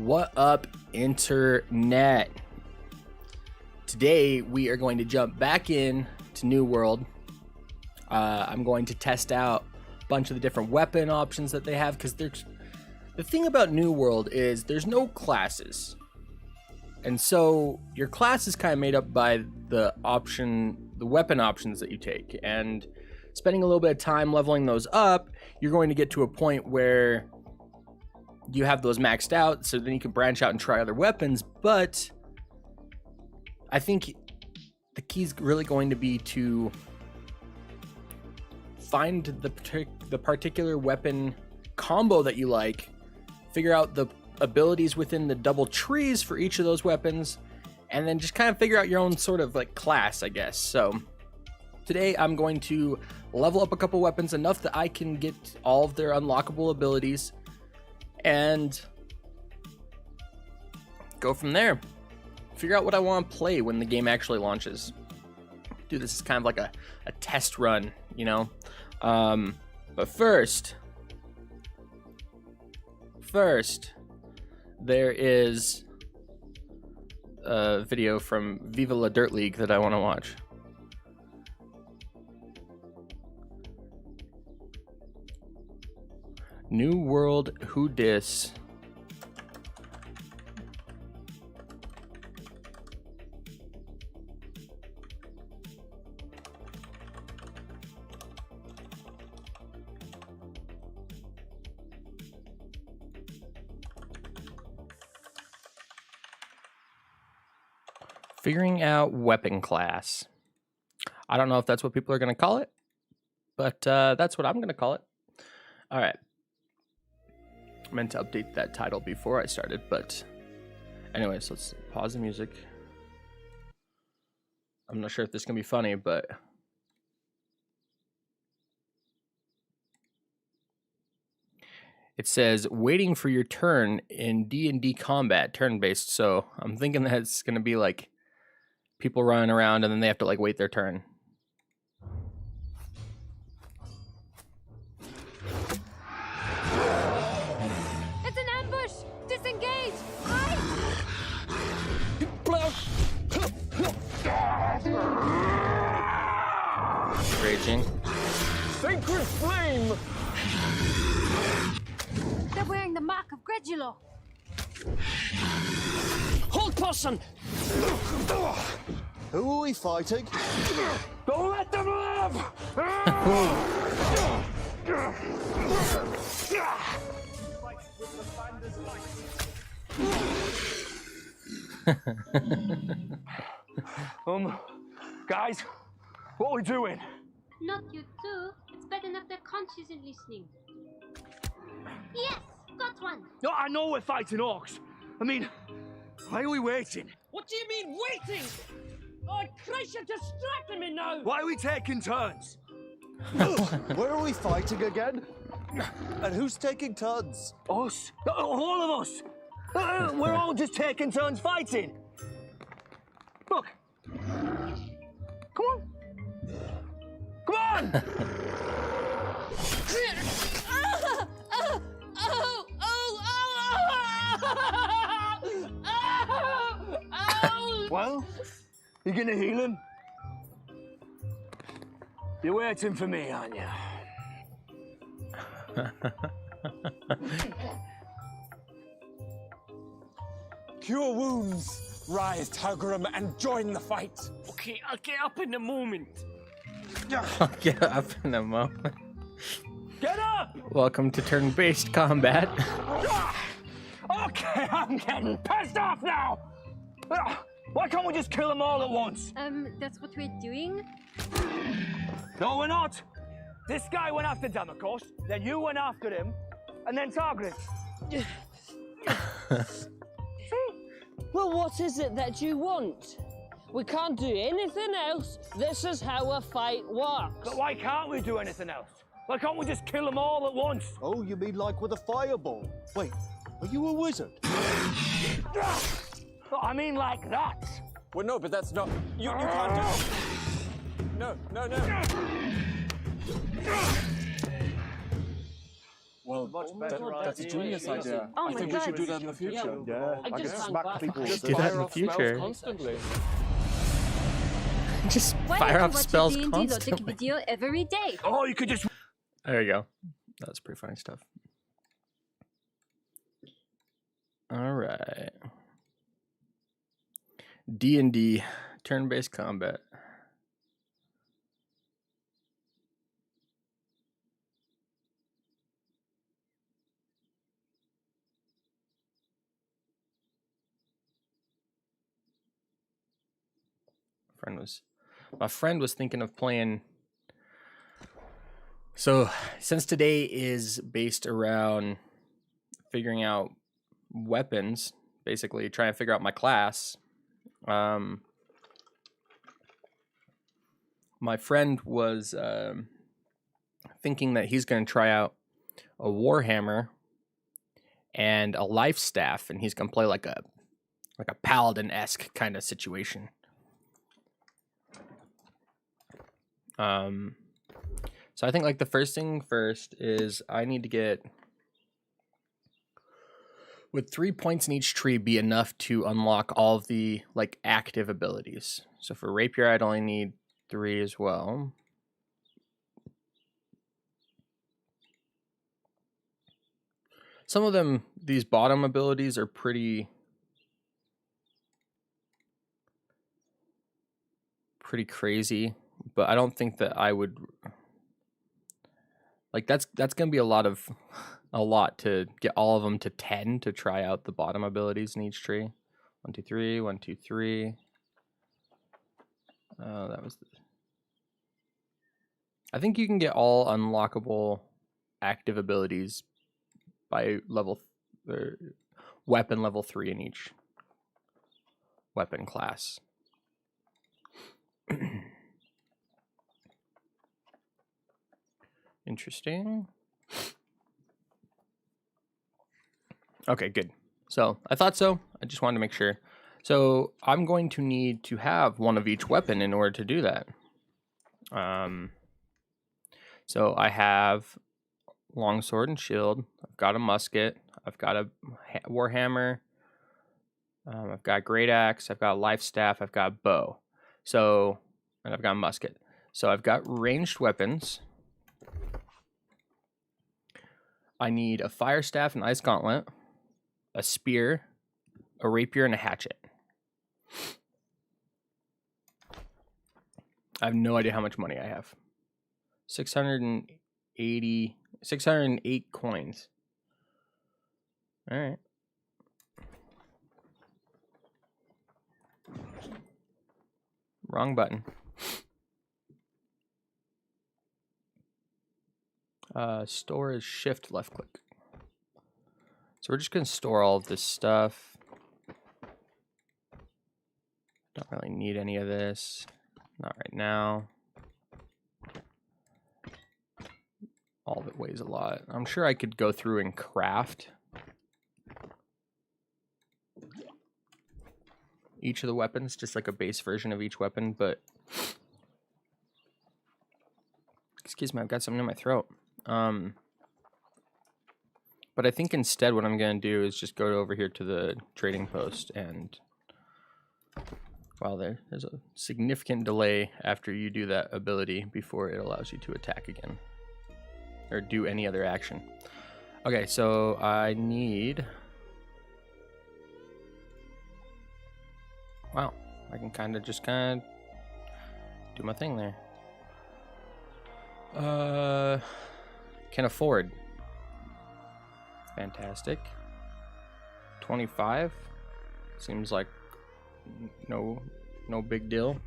What up, internet? Today we are going to jump back in to New World. I'm going to test out a bunch of the different weapon options that they have, because the thing about New World is there's no classes, and so your class is kind of made up by the weapon options that you take, and spending a little bit of time leveling those up, you're going to get to a point where you have those maxed out, so then you can branch out and try other weapons. But I think the key is really going to be to find the particular weapon combo that you like, figure out the abilities within the double trees for each of those weapons, and then just kind of figure out your own sort of like class, I guess. So today I'm going to level up a couple weapons enough that I can get all of their unlockable abilities and go from there. Figure out what I want to play when the game actually launches. Dude, this is kind of like a test run, you know? But first, there is a video from Viva La Dirt League that I want to watch. New World Who Dis. Figuring out weapon class. I don't know if that's what people are going to call it, but that's what I'm going to call it. All right. I meant to update that title before I started, but anyways, let's pause the music. I'm not sure if this is going to be funny, but it says waiting for your turn in D&D combat, turn-based. So I'm thinking that it's going to be like people running around and then they have to like wait their turn. Disengage! Raging. Sacred flame! They're wearing the mark of Gredulo. Hold person! Who are we fighting? Don't let them live! Guys, what are we doing? Not you too. It's bad enough they're conscious and listening. Yes, got one. No, I know we're fighting orcs. I mean, why are we waiting? What do you mean waiting? Oh Christ, you're distracting me now! Why are we taking turns? Where are we fighting again? And who's taking turns? Us? All of us! We're all just taking turns fighting. Look. Come on. Come on! Well, you gonna heal him? You're waiting for me, aren't you? Cure wounds, rise, Targrim, and join the fight. Okay, I'll get up in a moment. I'll get up in a moment. Get up! Welcome to turn-based combat. Okay, I'm getting pissed off now! Why can't we just kill them all at once? That's what we're doing? No, we're not. This guy went after Damokos, then you went after him, and then Targrim. Well, what is it that you want? We can't do anything else. This is how a fight works. But why can't we do anything else? Why can't we just kill them all at once? Oh, you mean like with a fireball? Wait, are you a wizard? I mean like that. Well, no, but that's not... You can't do it. No. Well, that's a genius idea. Oh I my think we God. should do that in the future. Yeah, I can just hung smack back. people. Just Do that in fire the off spells future. constantly. Just Why fire don't off you watch spells a D&D logic constantly. video every day? Oh, you could just. There you go. That's pretty funny stuff. All right. D&D, turn-based combat. My friend was thinking of playing. So since today is based around figuring out weapons, basically trying to figure out my class, my friend was thinking that he's going to try out a warhammer and a life staff, and he's going to play like a paladin-esque kind of situation. So I think like the first thing first is I need to get, would 3 points in each tree be enough to unlock all of the like active abilities? So for rapier, I'd only need 3 as well. Some of them, these bottom abilities are pretty crazy, but I don't think that I would like that's gonna be a lot to get all of them to 10 to try out the bottom abilities in each tree. 1, 2, 3, 1, 2, 3. That was I think you can get all unlockable active abilities by weapon level 3 in each weapon class. Interesting. Okay, good. So I thought so. I just wanted to make sure. So I'm going to need to have one of each weapon in order to do that. So I have longsword and shield. I've got a musket. I've got a warhammer. I've got great axe. I've got a life staff. I've got a bow. So, and I've got a musket. So I've got ranged weapons. I need a fire staff and ice gauntlet, a spear, a rapier, and a hatchet. I have no idea how much money I have. 608 coins. All right. Wrong button. Store is shift left click. So we're just going to store all of this stuff. Don't really need any of this. Not right now. All of it weighs a lot. I'm sure I could go through and craft each of the weapons, just like a base version of each weapon, but excuse me, I've got something in my throat. But I think instead what I'm going to do is just go over here to the trading post, and well, there's a significant delay after you do that ability before it allows you to attack again or do any other action. Okay, so I need, wow, I can kind of do my thing there. Can afford. Fantastic. 25. Seems like no big deal.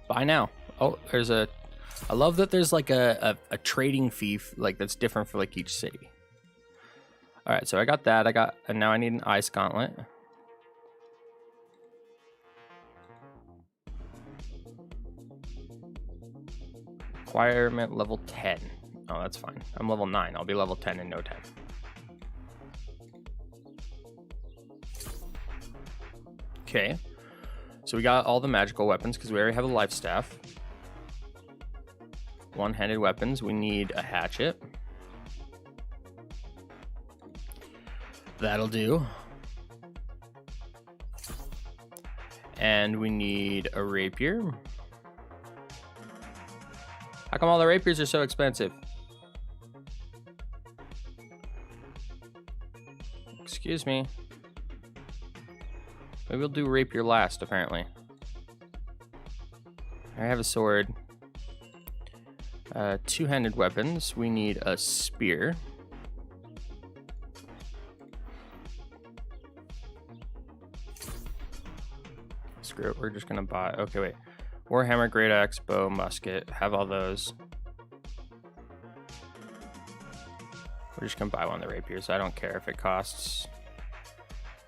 Buy now. Oh, there's I love that there's like a trading fee like that's different for like each city. All right, so I got that. And now I need an ice gauntlet. Requirement level 10. Oh, that's fine. I'm level 9. I'll be level 10 in no time. Okay. So we got all the magical weapons because we already have a life staff. one-handed weapons, we need a hatchet. That'll do. And we need a rapier. How come all the rapiers are so expensive? Excuse me. Maybe we'll do rapier last, apparently. I have a sword. Two-handed weapons. We need a spear. Screw it, we're just gonna buy. Okay, wait. Warhammer, great axe, bow, musket. Have all those. We're just gonna buy one of the rapiers. I don't care if it costs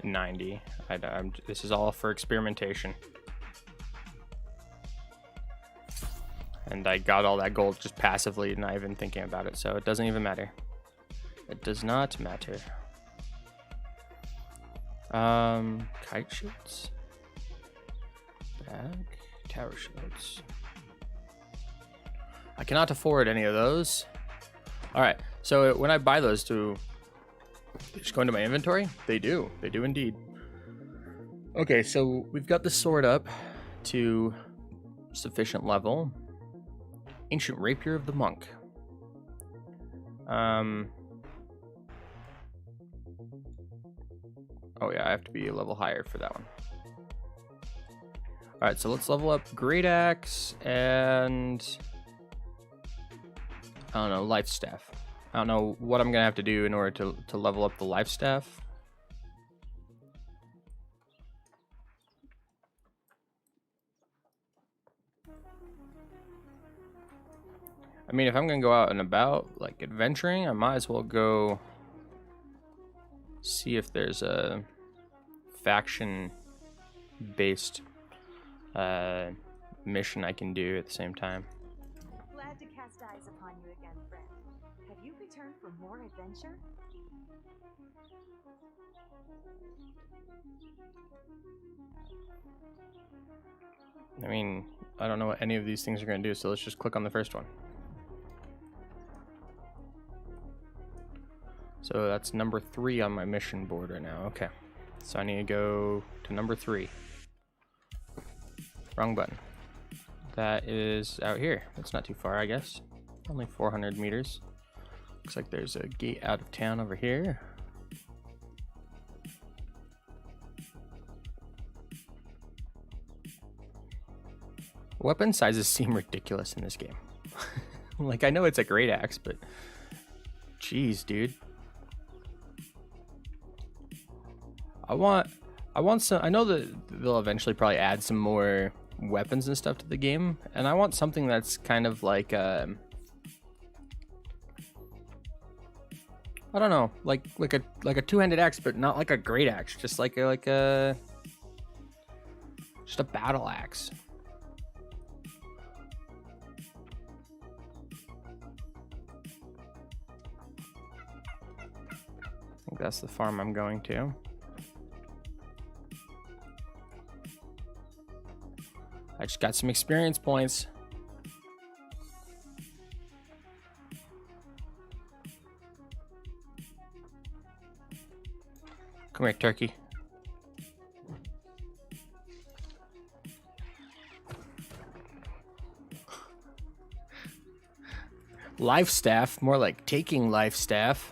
90. This is all for experimentation. And I got all that gold just passively, not even thinking about it, so it doesn't even matter. It does not matter. Kite shields. Bag. Tower shields. I cannot afford any of those. Alright, so when I buy those, do they just go into my inventory? They do. They do indeed. Okay, so we've got the sword up to sufficient level. Ancient Rapier of the Monk. Oh yeah, I have to be a level higher for that one. Alright, so let's level up Great Axe and I don't know, Life Staff. I don't know what I'm gonna have to do in order to level up the Life Staff. I mean, if I'm gonna go out and about, like adventuring, I might as well go see if there's a faction-based mission I can do at the same time. Glad to cast eyes upon you again, friend. Have you returned for more adventure? I mean, I don't know what any of these things are gonna do, so let's just click on the first one. So that's number 3 on my mission board right now. Okay, so I need to go to number 3. Wrong button. That is out here. That's not too far, I guess. Only 400 meters. Looks like there's a gate out of town over here. Weapon sizes seem ridiculous in this game. Like, I know it's a great axe, but jeez, dude. I want some. I know that they'll eventually probably add some more weapons and stuff to the game, and I want something that's kind of like I don't know, like a two-handed axe, but not like a great axe, just like a battle axe. I think that's the farm I'm going to. I just got some experience points. Come here, turkey. Life staff, more like taking life staff.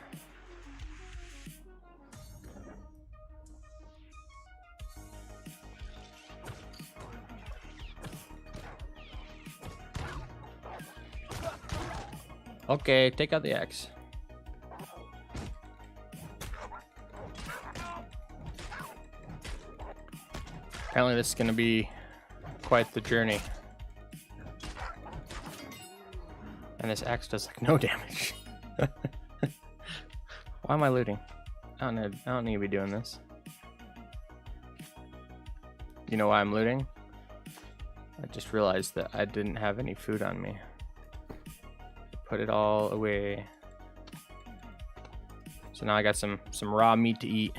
Okay, take out the axe. Apparently this is going to be quite the journey. And this axe does like no damage. Why am I looting? I don't need to be doing this. You know why I'm looting? I just realized that I didn't have any food on me. Put it all away. So now I got some raw meat to eat.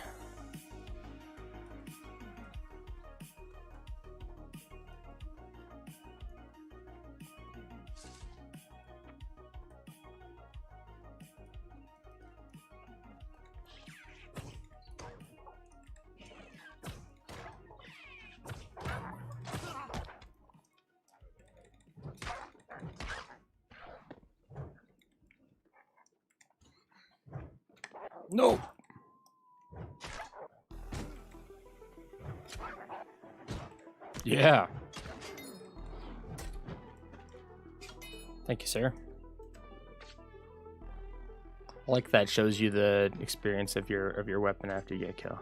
No. Yeah. Thank you, sir. I like that shows you the experience of your weapon after you get a kill.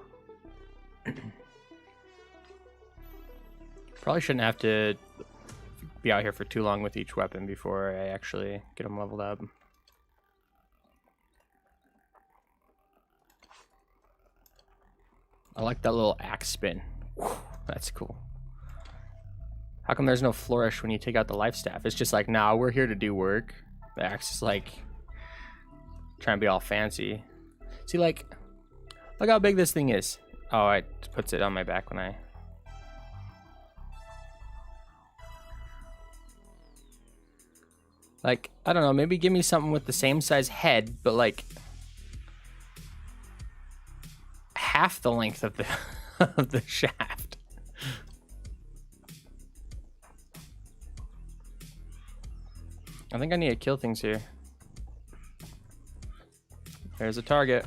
Probably shouldn't have to be out here for too long with each weapon before I actually get them leveled up. I like that little axe spin. Whew, that's cool. How come there's no flourish when you take out the life staff? It's just like, nah, we're here to do work. The axe is like trying to be all fancy. See, like, look how big this thing is. Oh, it puts it on my back when I... Like, I don't know, maybe give me something with the same size head, but like half the length of the of the shaft. I think I need to kill things here. There's a target.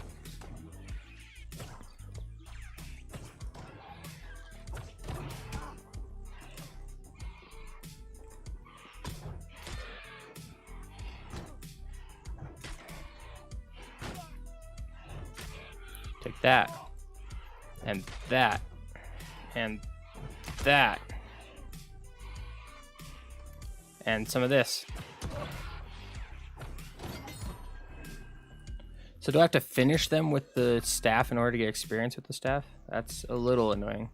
Take that. And that. And that. And some of this. So do I have to finish them with the staff in order to get experience with the staff? That's a little annoying.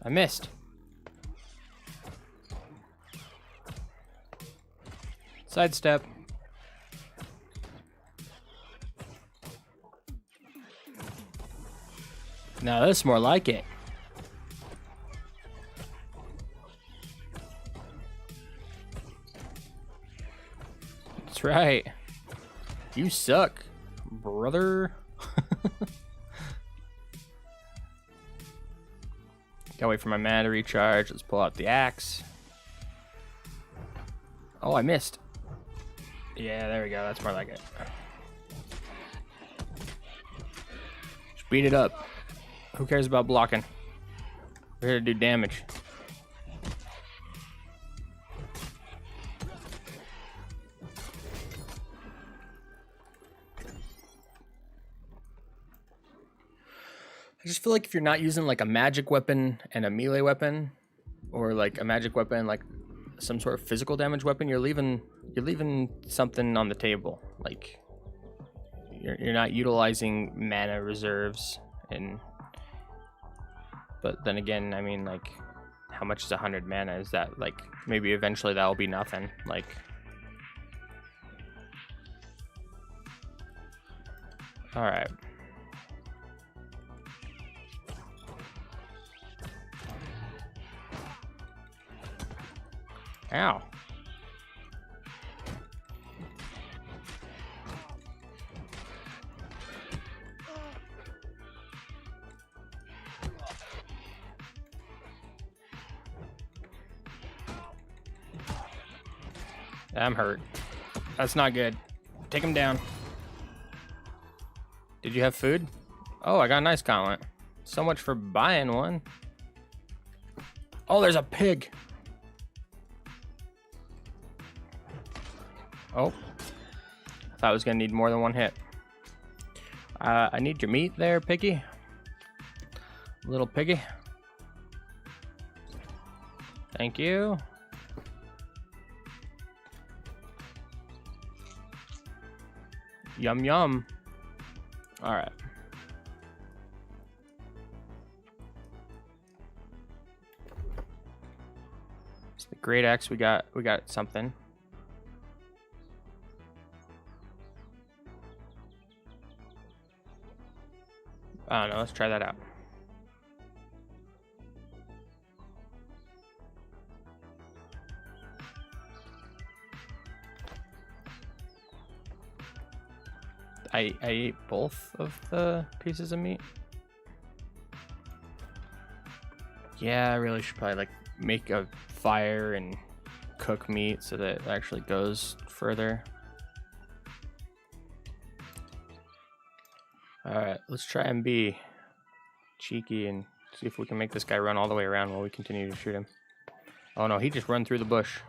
I missed. Sidestep. Now that's more like it. That's right. You suck, brother. Gotta wait for my mana to recharge. Let's pull out the axe. Oh, I missed. Yeah, there we go. That's more like it. Just beat it up. Who cares about blocking? We're here to do damage. I just feel like if you're not using like a magic weapon and a melee weapon, or like a magic weapon, like some sort of physical damage weapon, you're leaving something on the table. Like you're not utilizing mana reserves. And but then again, I mean, like, how much is 100 mana? Is that like maybe eventually that'll be nothing? Like, all right. Ow. I'm hurt. That's not good. Take him down. Did you have food? Oh, I got a nice gauntlet. So much for buying one. Oh, there's a pig. Oh, I thought I was gonna need more than one hit. I need your meat there, piggy. Little piggy. Thank you. Yum yum. All right. So the great axe, we got something. I don't know, let's try that out. I ate both of the pieces of meat. Yeah, I really should probably like make a fire and cook meat so that it actually goes further. Alright, let's try and be cheeky and see if we can make this guy run all the way around while we continue to shoot him. Oh no, he just run through the bush.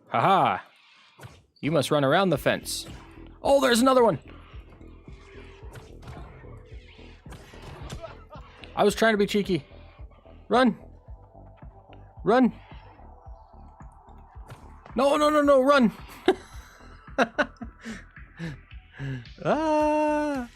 Haha! You must run around the fence. Oh, there's another one! I was trying to be cheeky. Run! Run! No, no, no, no, run! Ah!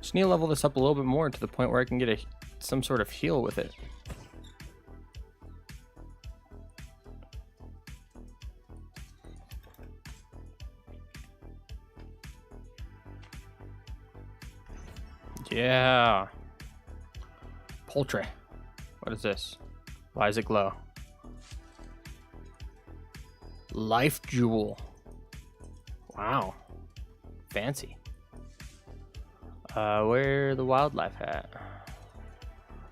Just need to level this up a little bit more to the point where I can get some sort of heal with it. Yeah. Poultry. What is this? Why does it glow? Life jewel. Wow. Fancy. Where the wildlife at?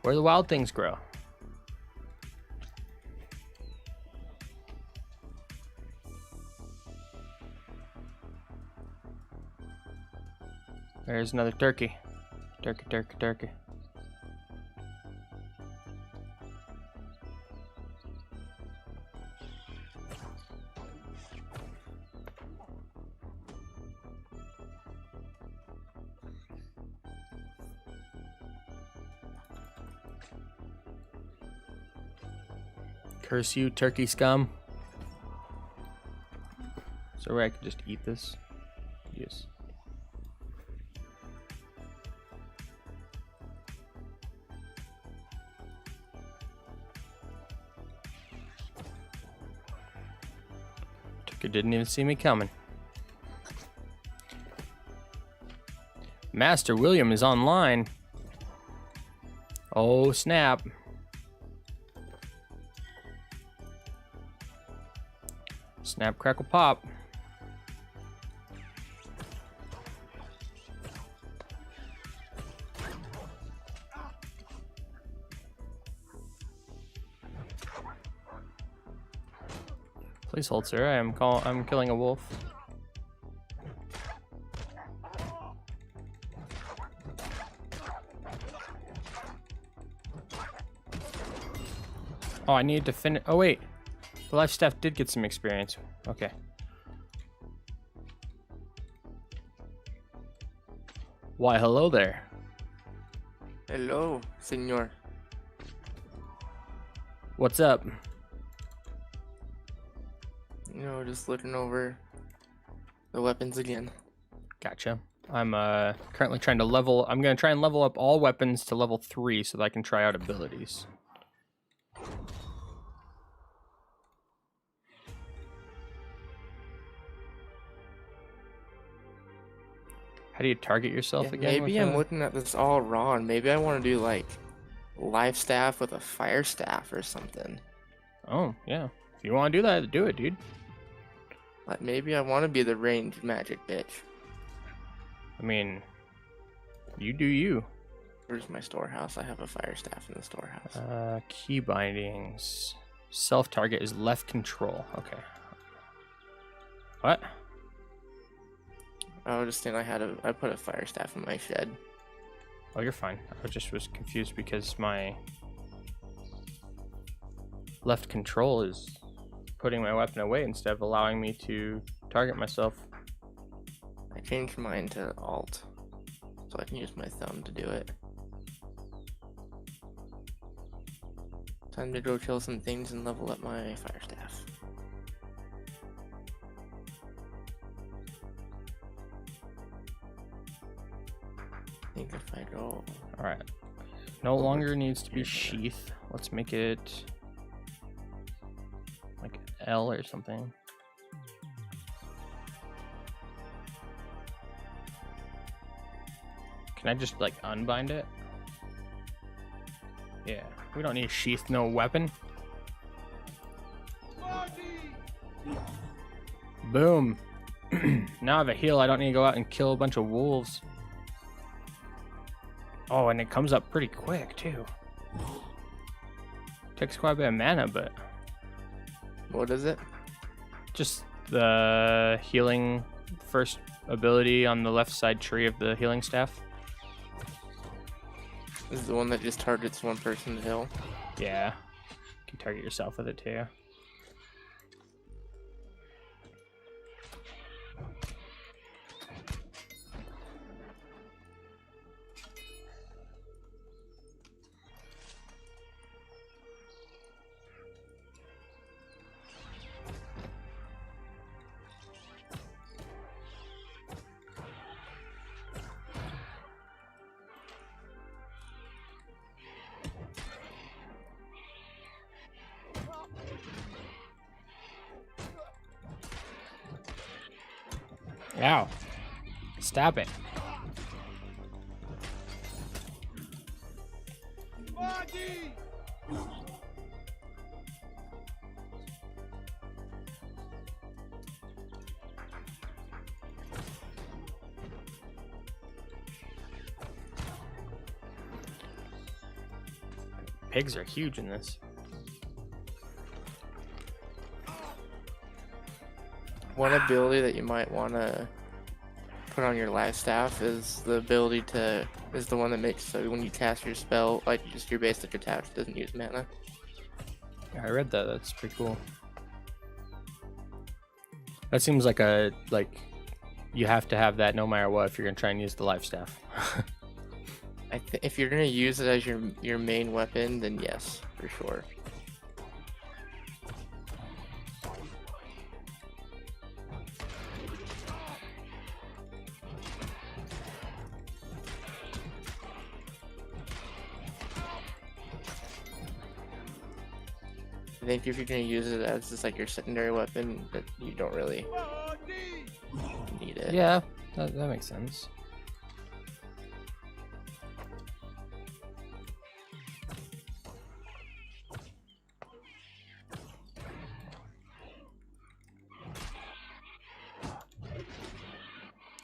Where the wild things grow? There's another turkey. Turkey, turkey, turkey. Curse you, turkey scum. Is there a way I could just eat this? Yes. Turkey didn't even see me coming. Master William is online. Oh, snap. Snap, crackle, pop. Please hold, sir. I'm killing a wolf. Oh, I needed to finish. Oh, wait. The life staff did get some experience. Okay. Why, hello there. Hello, senor. What's up? You know, just looking over the weapons again. Gotcha. I'm currently trying to level. I'm gonna try and level up all weapons to level 3 so that I can try out abilities. How do you target yourself again? Maybe I'm looking at this all wrong. Maybe I want to do like life staff with a fire staff or something. Oh, yeah. If you want to do that, do it, dude. Like maybe I want to be the ranged magic bitch. I mean, you do you. Where's my storehouse? I have a fire staff in the storehouse. Key bindings. Self-target is left control. Okay. What? I was just saying I put a fire staff in my shed. Oh, you're fine. I just was confused because my left control is putting my weapon away instead of allowing me to target myself. I changed mine to alt, so I can use my thumb to do it. Time to go kill some things and level up my fire staff. I think if I go... Alright. No longer needs to be sheath. Let's make it like L or something. Can I just like unbind it? Yeah, we don't need sheath, no weapon. Boom. Now I have a heal. I don't need to go out and kill a bunch of wolves. Oh, and it comes up pretty quick too. Takes quite a bit of mana, but What is it? just the healing first ability on the left side tree of the healing staff. This is the one that just targets one person to heal. Yeah. You can target yourself with it too. Ow. Stop it. Pigs are huge in this. One ability that you might want to put on your life staff is the ability to is the one that makes so when you cast your spell, like just your basic attack doesn't use mana. I read that. That's pretty cool. That seems like you have to have that no matter what if you're gonna try and use the life staff. If you're gonna use it as your main weapon, then yes, for sure. I think if you're gonna use it as just like your secondary weapon, that you don't really need it. Yeah, that makes sense.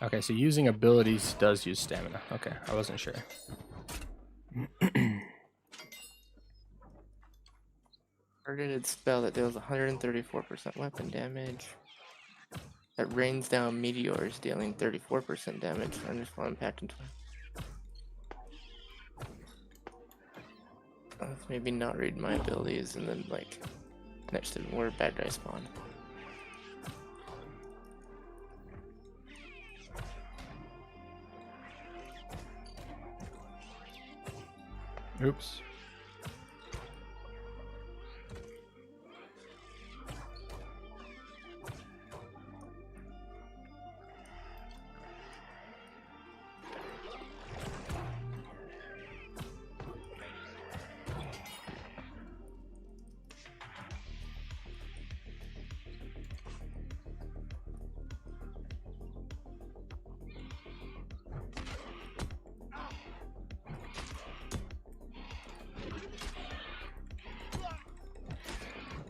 Okay, so using abilities does use stamina. Okay, I wasn't sure. Targeted spell that deals 134% weapon damage. That rains down meteors, dealing 34% damage on just one impact and let's maybe not read my abilities and then like next to where bad guys spawn. Oops.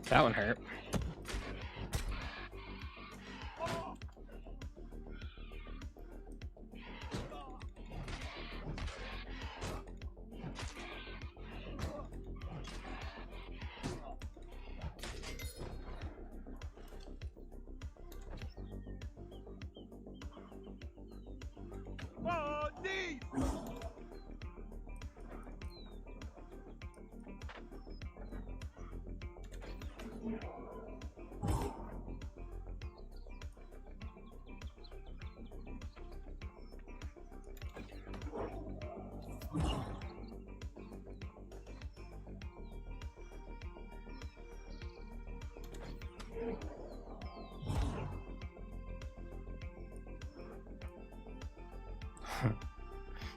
That one hurt.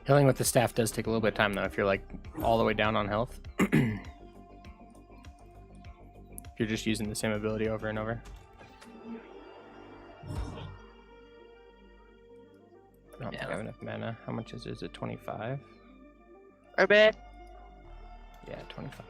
Healing with the staff does take a little bit of time though if you're like all the way down on health. If you're just using the same ability over and over. don't think I have enough mana. How much is it? Is it 25? Orbit. Yeah, 25.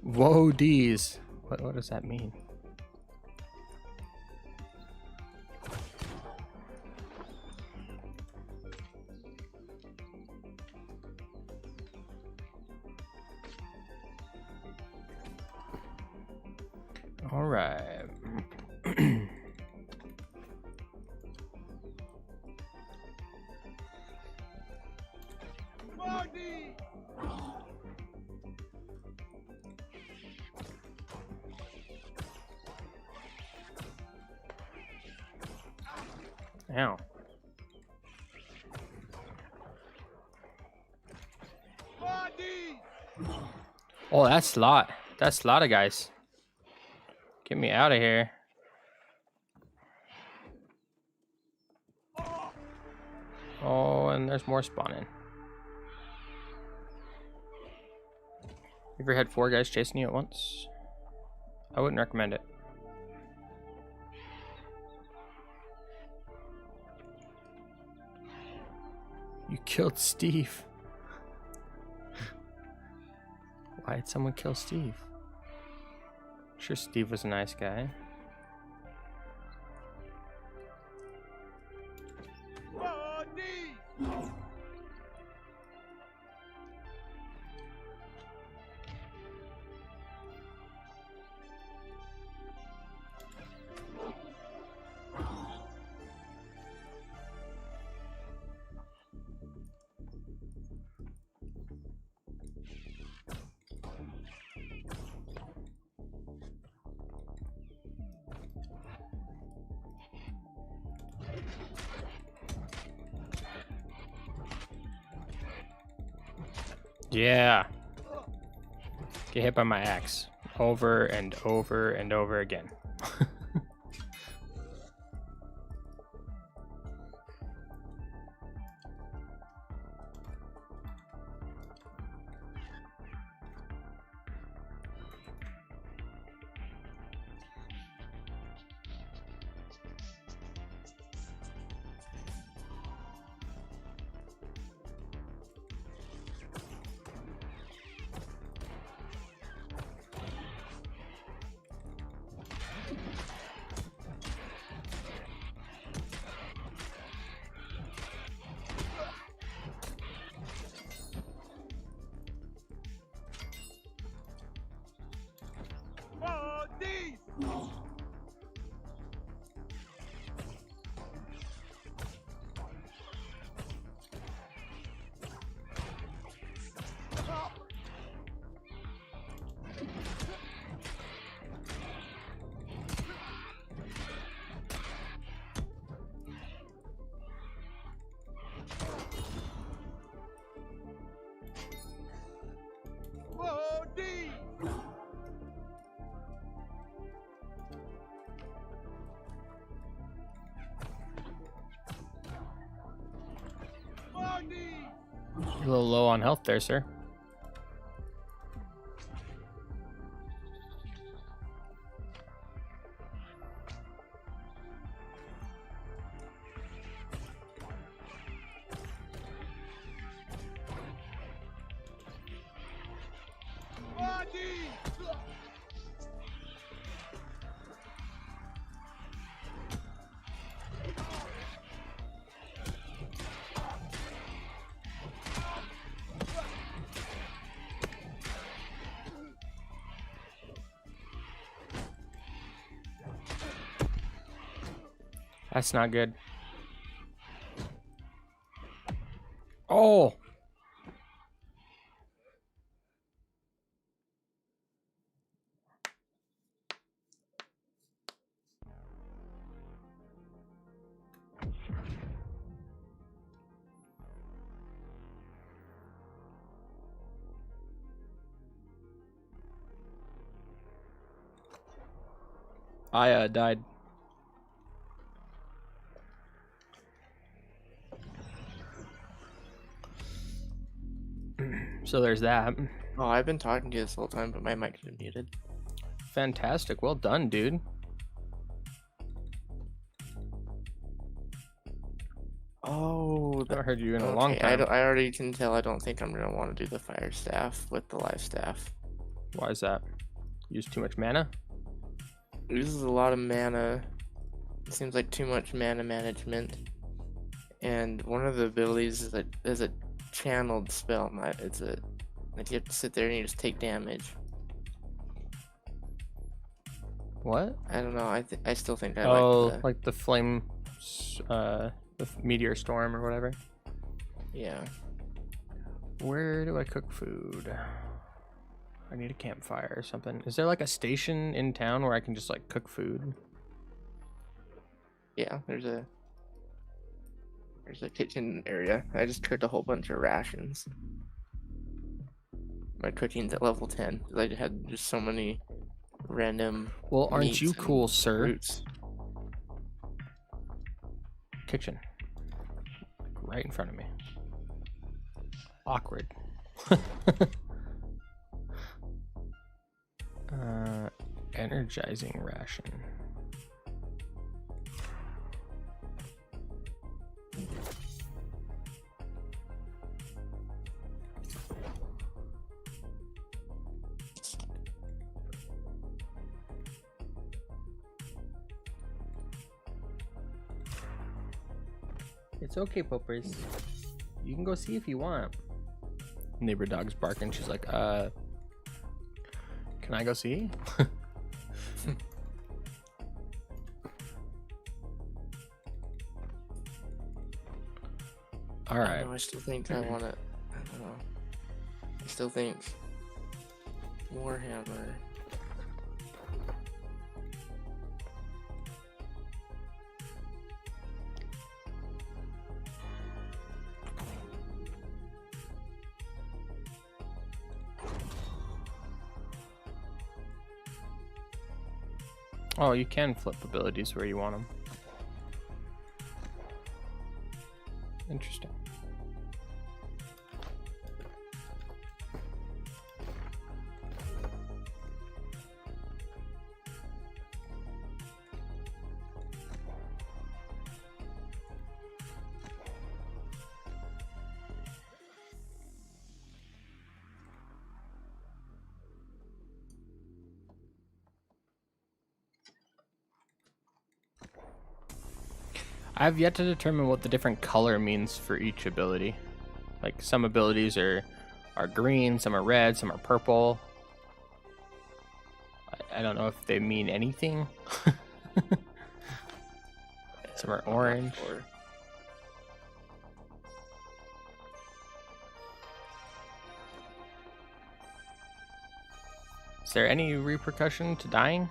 Whoa, D's. What does that mean? All right. Ow. Oh, that's a lot. That's a lot of guys. Get me out of here. Oh, and there's more spawning. You ever had 4 guys chasing you at once? I wouldn't recommend it. You killed Steve. Why did someone kill Steve? Sure, Steve was a nice guy. Yeah. Get hit by my axe. Over and over and over again. You're a little low on health there, sir. That's not good. Oh! I died. So there's that. Oh, I've been talking to you this whole time, but my mic is muted. Fantastic. Well done, dude. Oh, I haven't heard you in a long time. I already can tell. I don't think I'm gonna want to do the fire staff with the live staff. Why is that? Use too much mana? It uses a lot of mana. It seems like too much mana management. And one of the abilities is a channeled spell. It's a like you have to sit there and you just take damage. What? I don't know. I still think I like the flame, the meteor storm or whatever. Yeah. Where do I cook food? I need a campfire or something. Is there like a station in town where I can just like cook food? Yeah, there's a kitchen area. I just cooked a whole bunch of rations. My cooking's at level 10 because I had just so many random. Well, aren't you cool, sir? Roots. Kitchen. Right in front of me. Awkward. Energizing ration. It's okay, Poppers. You can go see if you want. Neighbor dog's barking. She's like, can I go see? All right. I still think I want to. I don't know. I still think Warhammer. Oh, you can flip abilities where you want them. Interesting. I've yet to determine what the different color means for each ability. Like some abilities are green, some are red, some are purple. I don't know if they mean anything. Some are orange. Is there any repercussion to dying?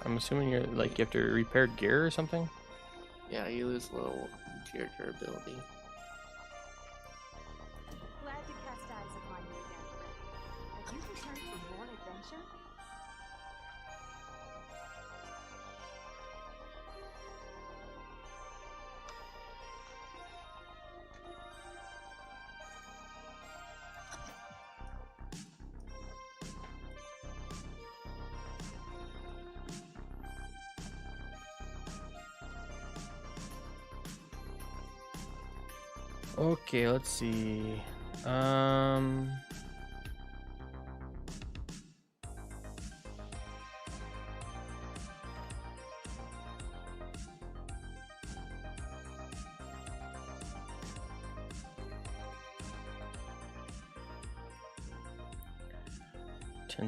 I'm assuming you're like you have to repair gear or something. Yeah, you lose a little gear durability. Glad to cast eyes upon you again, friend. Have you returned for more adventure? Okay, let's see. Turn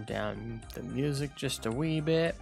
down the music just a wee bit.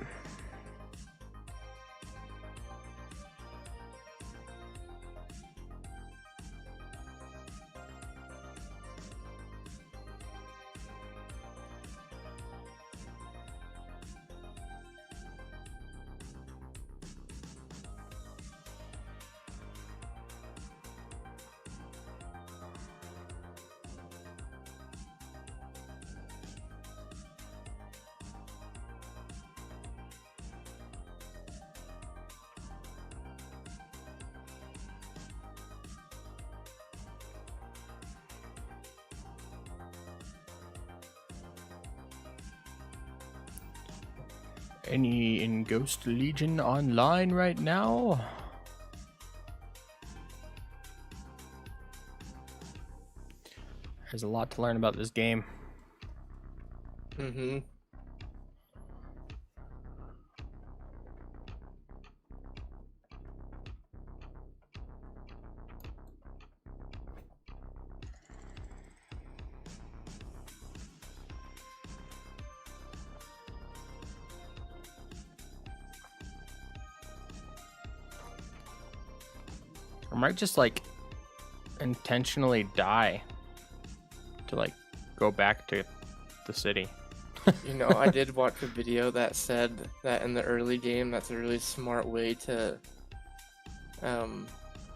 any in Ghost Legion online right now? There's a lot to learn about this game. Mm-hmm. I might just like intentionally die to like go back to the city. You know, I did watch a video that said that in the early game, that's a really smart way to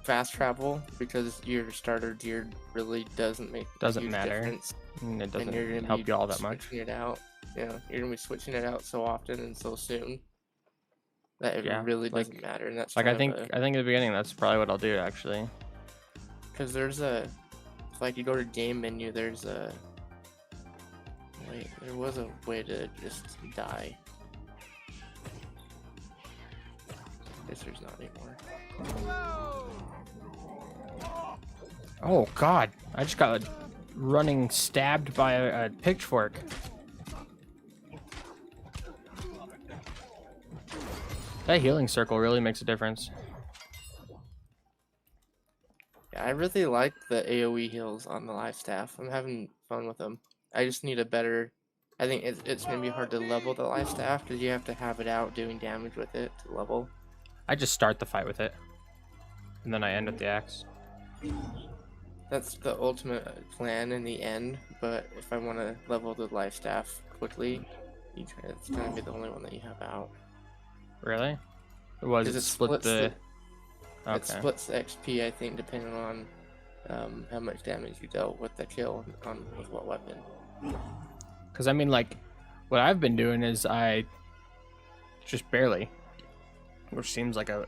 fast travel, because your starter gear really doesn't make a huge matter. difference. And it doesn't you're gonna help be you all that much. switching it out. Yeah, you're gonna be switching it out so often and so soon that it Yeah, really like- doesn't matter. And that's Like kind I think of at the beginning that's probably what I'll do actually. because there's a like you go to game menu, there's a wait, there was a way to just die. I guess there's not anymore. Oh god, I just got running stabbed by a pitchfork. That healing circle really makes a difference. Yeah, I really like the AoE heals on the life staff. I'm having fun with them. I just need a better. I think it's gonna be hard to level the life staff because you have to have it out doing damage with it to level. I just start the fight with it, and then I end with the axe. That's the ultimate plan in the end. But if I want to level the life staff quickly, it's gonna be the only one that you have out. Really? Was 'Cause it it split splits the? It Okay. splits the XP, I think, depending on how much damage you dealt with the kill on with what weapon. Because I mean, like, what I've been doing is I just barely, which seems like a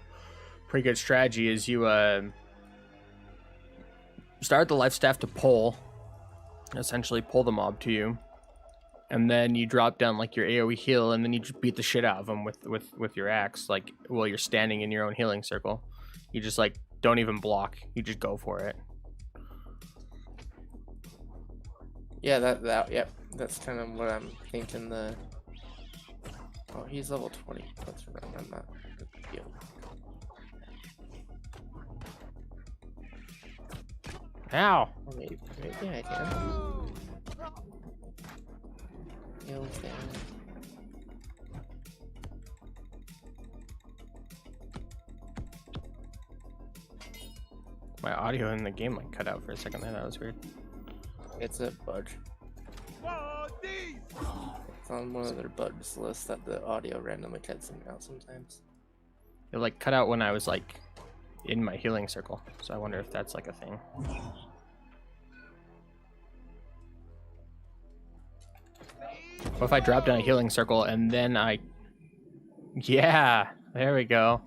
pretty good strategy. Is you start the life staff to pull, essentially pull the mob to you, and then you drop down like your AoE heal, and then you just beat the shit out of them with your axe, like while you're standing in your own healing circle. You just like don't even block. You just go for it. Yeah, yep, that's kind of what I'm thinking. Oh, he's level 20. That's right. I'm not. Yeah. Ow! Oh, maybe I can. Heals down. My audio in the game like cut out for a second there. That was weird. It's a bug. It's on one of their bugs lists that the audio randomly cuts them out sometimes. It like cut out when I was like in my healing circle, so I wonder if that's like a thing. What if I drop down a healing circle and then yeah, there we go.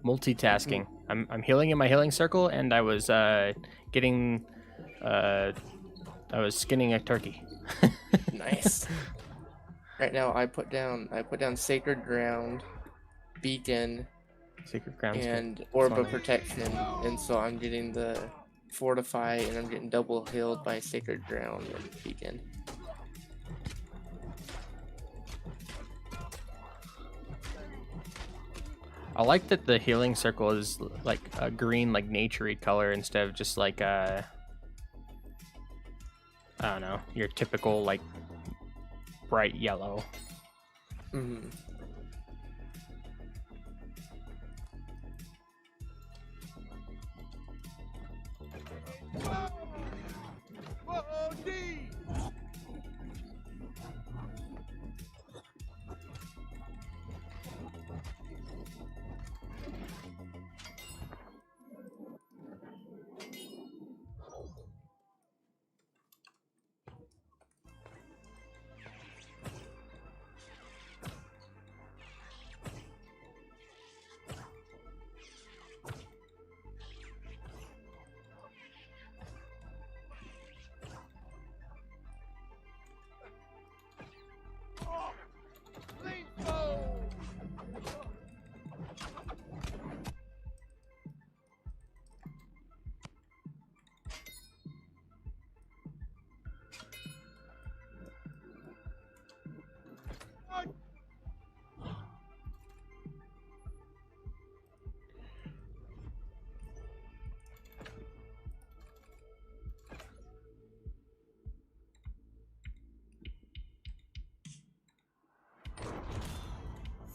Multitasking. I'm healing in my healing circle, and I was getting I was skinning a turkey. Nice. Right now, I put down Sacred Ground, Beacon, Sacred Ground and Orb of Protection, and so I'm getting the Fortify, and I'm getting double healed by Sacred Ground and Beacon. I like that the healing circle is like a green, like naturey color instead of just like I don't know, your typical like bright yellow. Mm-hmm.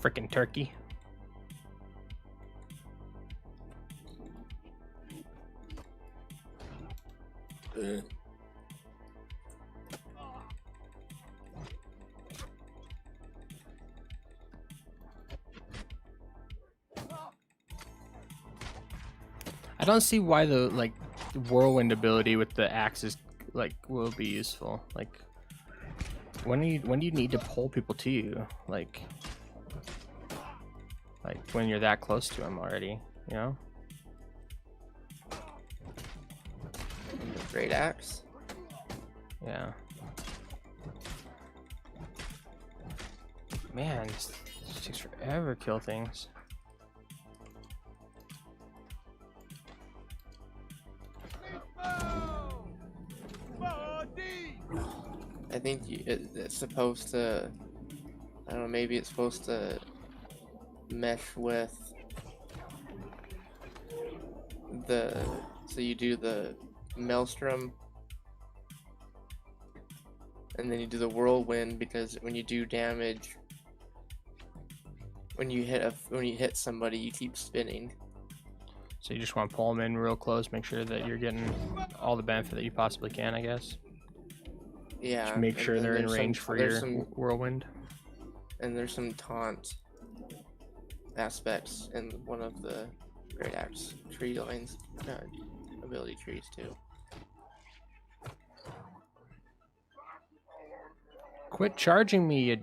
Frickin' turkey. I don't see why the like whirlwind ability with the axes like will be useful. Like when do you need to pull people to you? Like when you're that close to them already, you know? Great axe. Yeah. Man, this takes forever to kill things. I think it's supposed to, I don't know, maybe it's supposed to mesh with so you do the maelstrom and then you do the whirlwind, because when you do damage, when you hit somebody, you keep spinning. So you just want to pull them in real close, make sure that you're getting all the benefit that you possibly can, I guess. Yeah. Just make sure they're in range for your whirlwind. And there's some taunt aspects in one of the Great Axe tree lines, ability trees too. Quit charging me, you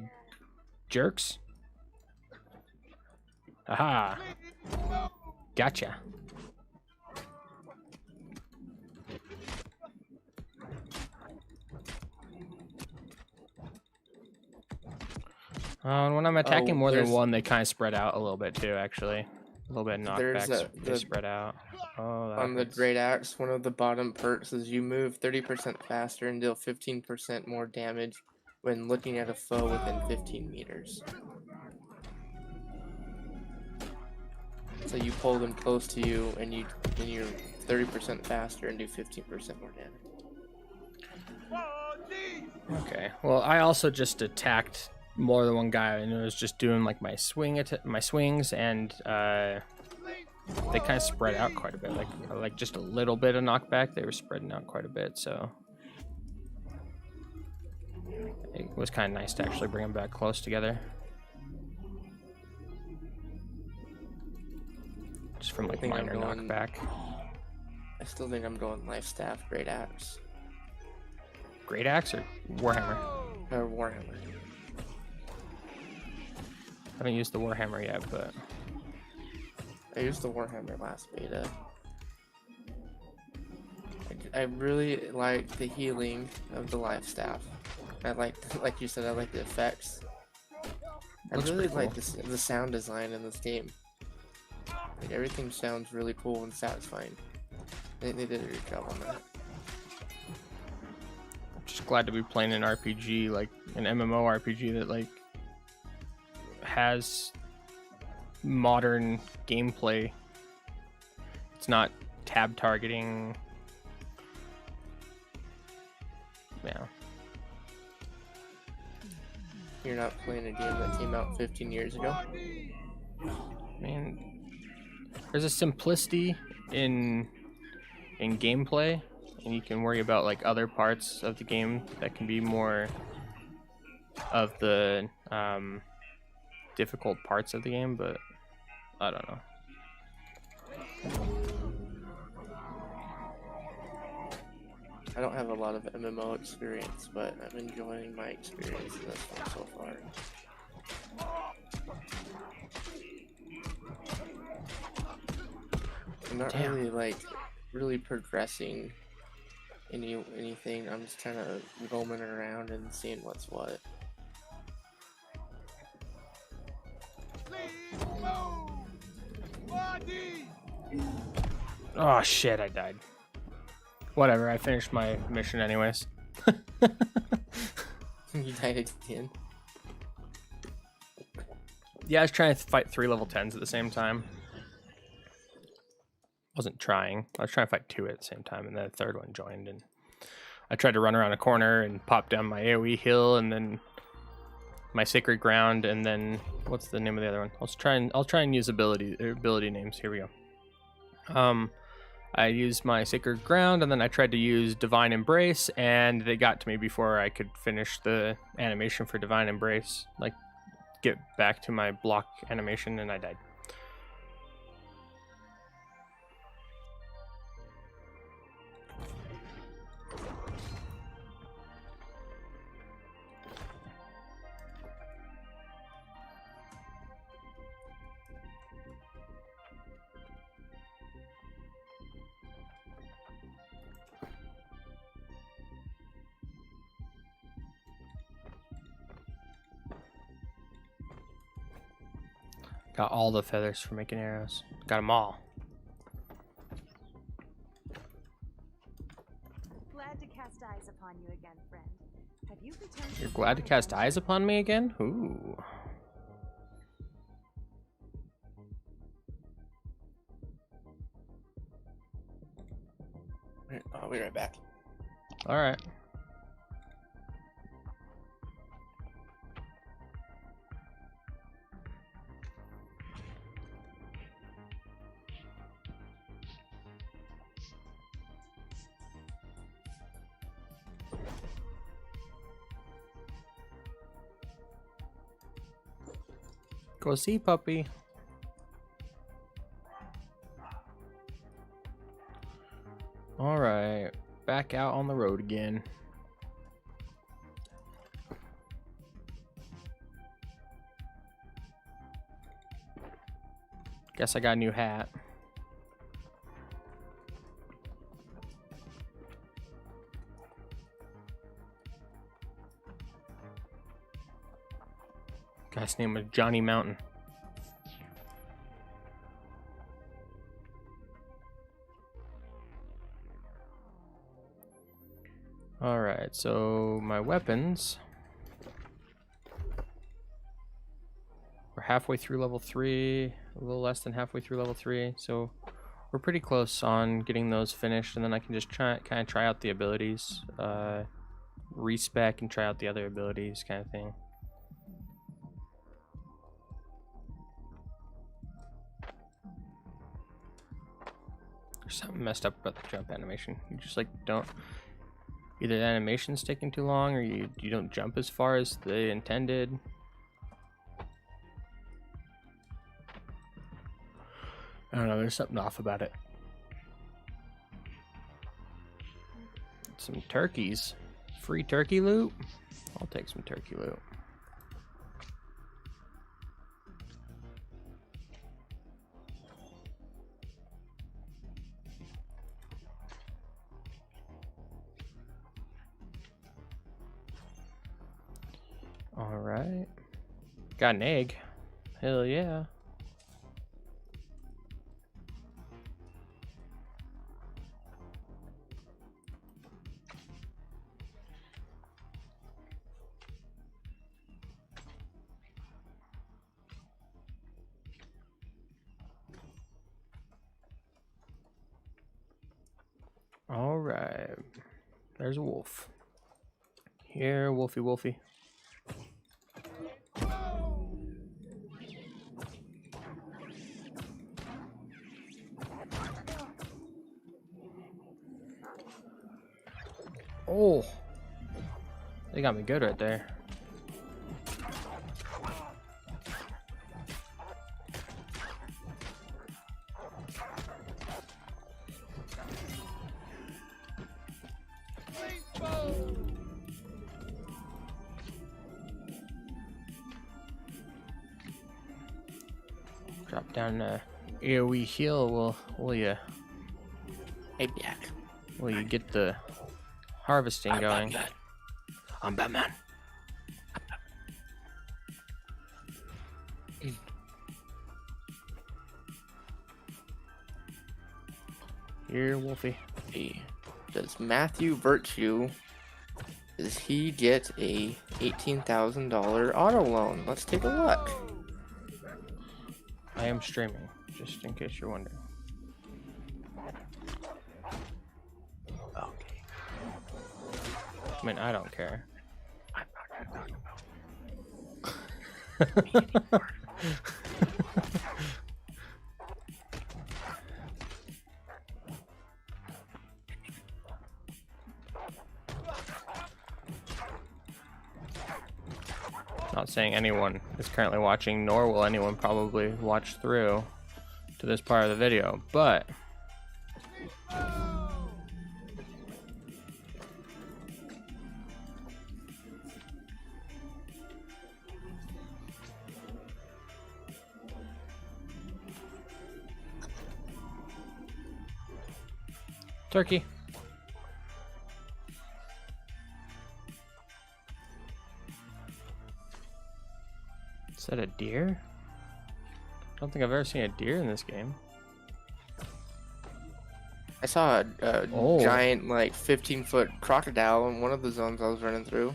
jerks. Aha. Gotcha. And when I'm attacking more than one, they kind of spread out a little bit too, actually. A little bit of knockbacks, they spread out. Oh, that on the hurts. Great Axe, one of the bottom perks is you move 30% faster and deal 15% more damage when looking at a foe within 15 meters. So you pull them close to you and you're 30% faster and do 15% more damage. Okay. Well, I also just attacked more than one guy, and it was just doing like my swings, and they kind of spread out quite a bit. Like just a little bit of knockback, they were spreading out quite a bit. So it was kind of nice to actually bring them back close together, just from like minor knockback. I still think I'm going Life Staff, Great Axe. Great Axe or Warhammer? Or Warhammer. I haven't used the Warhammer yet, but I used the Warhammer last beta. I really like the healing of the Life Staff. I like you said, I like the effects. I really like the sound design in this game. Like everything sounds really cool and satisfying. They did a good job on that. I'm just glad to be playing an RPG, like an MMO RPG that like has modern gameplay. It's not tab targeting. Yeah. You're not playing a game that came out 15 years ago? I mean, there's a simplicity in gameplay, and you can worry about like other parts of the game that can be more of the difficult parts of the game, but I don't know. I don't have a lot of MMO experience, but I'm enjoying my experience in this one so far. I'm not really progressing anything. I'm just kind of roaming around and seeing what's what. Oh shit, I died. Whatever, I finished my mission anyways. You died again? Yeah, I was trying to fight 3 level 10s at the same time. Wasn't trying. I was trying to fight 2 at the same time, and then the third one joined, and I tried to run around a corner and pop down my AoE hill, and then my sacred ground, and then what's the name of the other one? I'll try and use ability names. Here we go. I used my sacred ground, and then I tried to use divine embrace, and they got to me before I could finish the animation for divine embrace. Like, get back to my block animation, and I died. Got all the feathers for making arrows. Got them all. Glad to cast eyes upon you again, friend. Have you returned? You're glad to cast eyes upon me again? Ooh. I'll be right back. All right. Go see puppy. All right, back out on the road again. Guess I got a new hat. Guy's name was Johnny Mountain. Alright, so my weapons. We're halfway through level 3, a little less than halfway through level 3, so we're pretty close on getting those finished, and then I can just kind of try out the abilities, respec and try out the other abilities kind of thing. There's something messed up about the jump animation. You just like don't, either the animation's taking too long or you don't jump as far as they intended. I don't know, there's something off about it. Some turkeys. Free turkey loot? I'll take some turkey loot. Alright. Got an egg. Hell yeah. Alright. There's a wolf. Here, wolfie wolfie. Oh, they got me good right there. Drop down a AoE heal, will ya? Hey, back. Will you get the harvesting going? I'm Batman. Here, Wolfie. Hey, does Matthew Virtue, does he get a $18,000 auto loan? Let's take a look. I am streaming, just in case you're wondering. Okay. I mean, I don't care. I'm not gonna talk about Not saying anyone is currently watching, nor will anyone probably watch through to this part of the video, but turkey. Is that a deer? I don't think I've ever seen a deer in this game. I saw a Oh. giant, like 15-foot crocodile in one of the zones I was running through.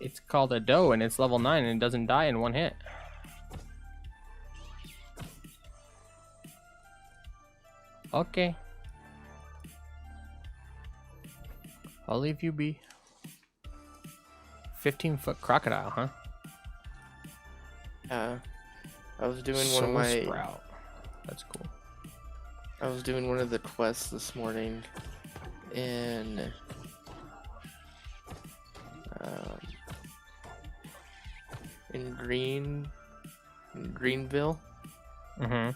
It's called a doe and it's level 9 and it doesn't die in one hit. Okay. I'll leave you be. 15-foot crocodile, huh? I was doing one of Soul my. Sprout. That's cool. I was doing one of the quests this morning in Greenville. Mm-hmm.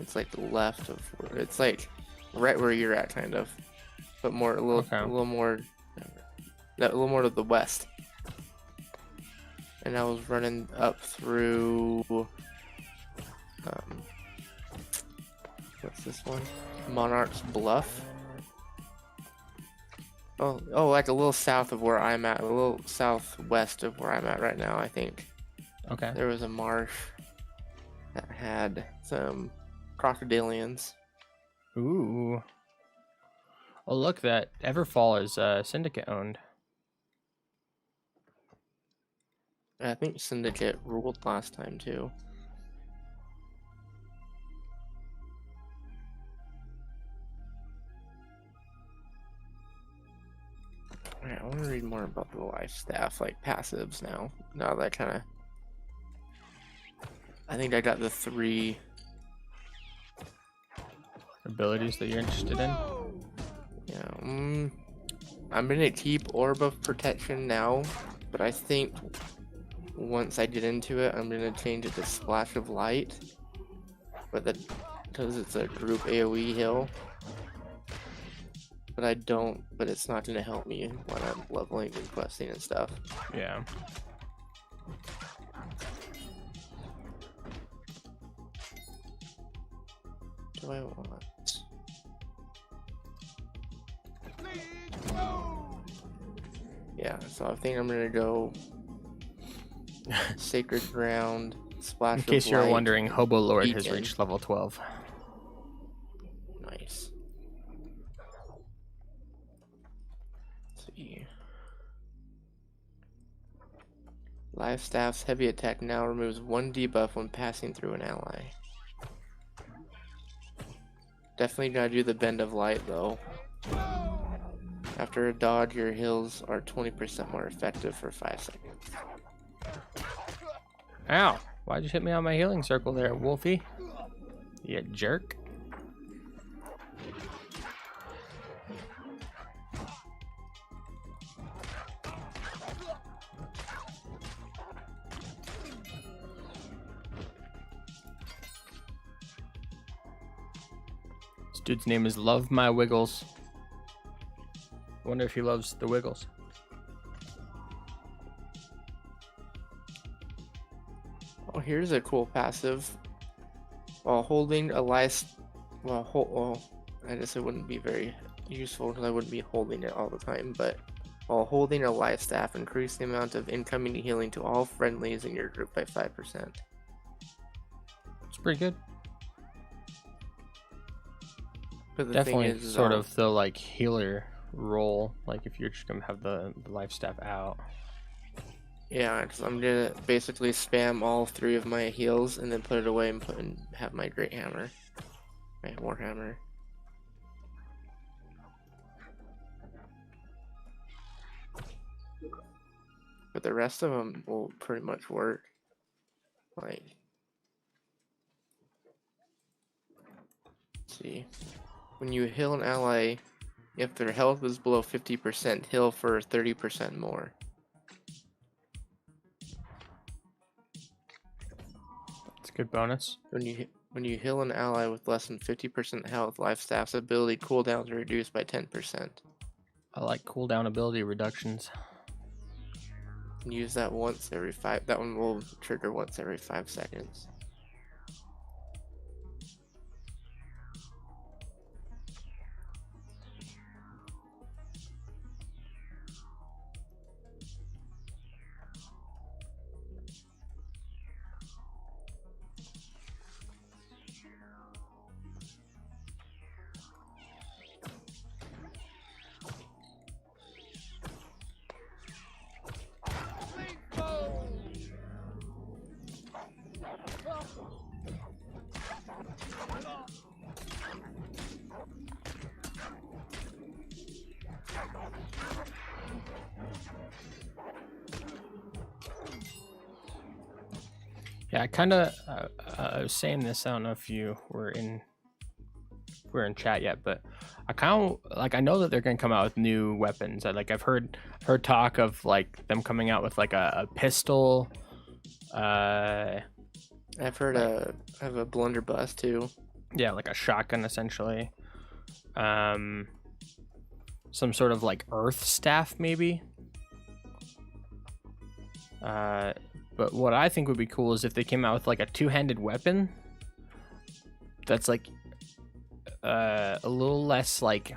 It's like the left of where it's like right where you're at, kind of, but more Okay. a little more to the west. And I was running up through what's this one? Monarch's Bluff. Oh, like a little south of where I'm at, a little southwest of where I'm at right now, I think. Okay. There was a marsh that had some crocodilians. Ooh. Oh, look, that Everfall is Syndicate owned. I think Syndicate ruled last time too. Alright, I want to read more about the life staff, like passives now. Now that I think I got the 3 Abilities that you're interested in? Yeah, I'm gonna keep Orb of Protection now, but I think once I get into it, I'm gonna change it to Splash of Light, because it's a group AoE heal. But it's not gonna help me when I'm leveling and questing and stuff. Yeah. Do I want? Yeah, so I think I'm gonna go Sacred Ground, Splash In of case you're Light, wondering, Hobo Lord has Beacon. reached level 12. Nice. Let's see. Life Staff's heavy attack now removes 1 debuff when passing through an ally. Definitely gotta do the Bend of Light though. After a dodge, your heals are 20% more effective for 5 seconds. Ow! Why'd you hit me on my healing circle there, Wolfie? You jerk. This dude's name is Love My Wiggles. I wonder if he loves the Wiggles. Oh, here's a cool passive. While holding a life, I guess it wouldn't be very useful because I wouldn't be holding it all the time. But while holding a life staff, increase the amount of incoming healing to all friendlies in your group by 5%. It's pretty good. But the Definitely thing is, sort of the like healer role, like if you're just gonna have the life staff out. yeah, because I'm gonna basically spam all 3 of my heals and then put it away and have my great hammer, my warhammer. But the rest of them will pretty much work. Like, let's see, when you heal an ally, if their health is below 50%, heal for 30% more. It's a good bonus. When you heal an ally with less than 50% health, life staff's ability cooldowns are reduced by 10%. I like cooldown ability reductions. And use that once every 5. That one will trigger once every 5 seconds. Yeah, I kind of I was saying this. I don't know if you were in chat yet, but I kind of like, I know that they're gonna come out with new weapons. I've heard talk of like them coming out with like a pistol. I've heard of a blunderbuss too. Yeah, like a shotgun essentially. Some sort of like earth staff maybe. But what I think would be cool is if they came out with like a two-handed weapon that's like a little less like,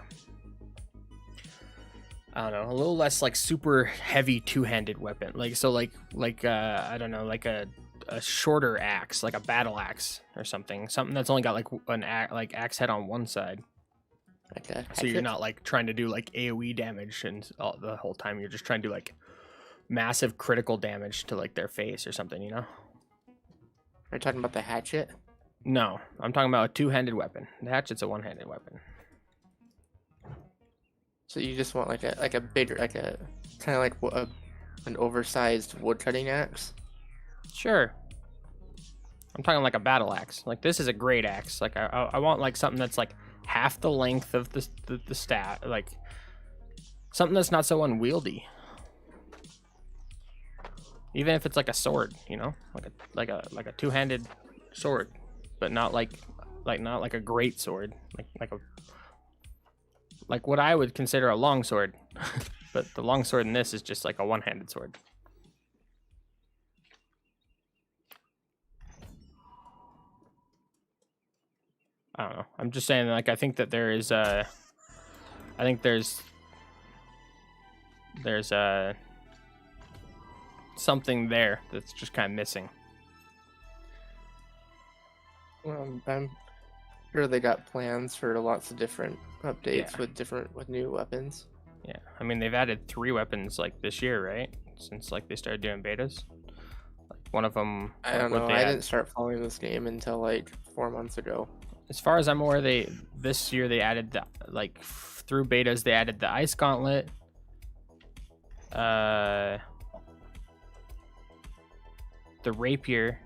I don't know, a little less like super heavy two-handed weapon. Like, so like I don't know, like a shorter axe, like a battle axe or something that's only got like an axe head on one side. Okay. So you're not like trying to do like AoE damage and the whole time. You're just trying to do like massive critical damage to like their face or something, you know? Are you talking about the hatchet? No, I'm talking about a two-handed weapon. The hatchet's a one-handed weapon. So you just want like a bigger, like a kind of like an oversized wood cutting axe? Sure. I'm talking like a battle axe. Like this is a great axe. Like I want like something that's like half the length of the stat, like something that's not so unwieldy. Even if it's like a sword, you know, like a two-handed sword, but not like a great sword, like what I would consider a long sword, but the long sword in this is just like a one-handed sword. I don't know. I'm just saying, like, I think that there is there's something there that's just kind of missing. Well, I'm sure they got plans for lots of different updates with new weapons. Yeah, I mean they've added 3 weapons like this year, right? Since like they started doing betas. Like one of them. I don't know. I didn't start following this game until like 4 months ago. As far as I'm aware, this year they added through betas they added the ice gauntlet. The rapier.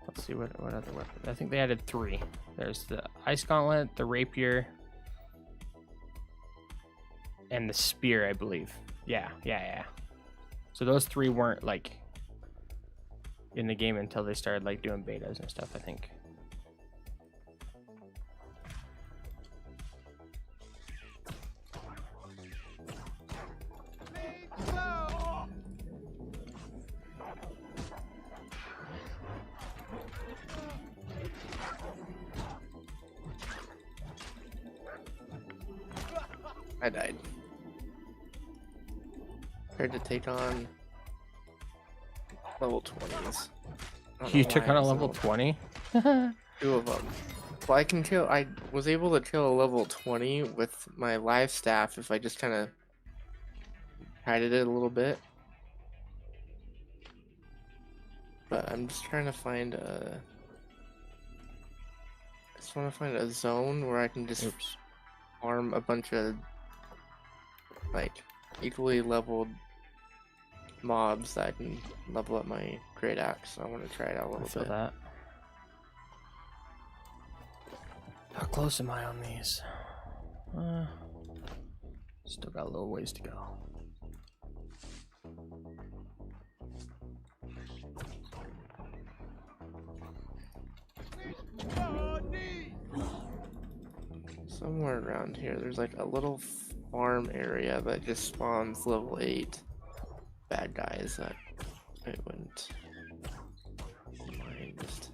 Let's see what other weapon. I think they added 3. There's the ice gauntlet, the rapier, and the spear, I believe. Yeah. So those 3 weren't like in the game until they started like doing betas and stuff, I think. I died. Prepared to take on level 20s. You took on a level 20? 2 of them. Well, I was able to kill a level 20 with my live staff if I just kind of hided it a little bit. But I'm just trying to find a... I just want to find a zone where I can just farm a bunch of like equally leveled mobs that I can level up my great axe. So I want to try it out a I little feel bit. that. How close am I on these? Still got a little ways to go. Somewhere around here, there's like a little farm area that just spawns level 8 bad guys that I wouldn't mind. Just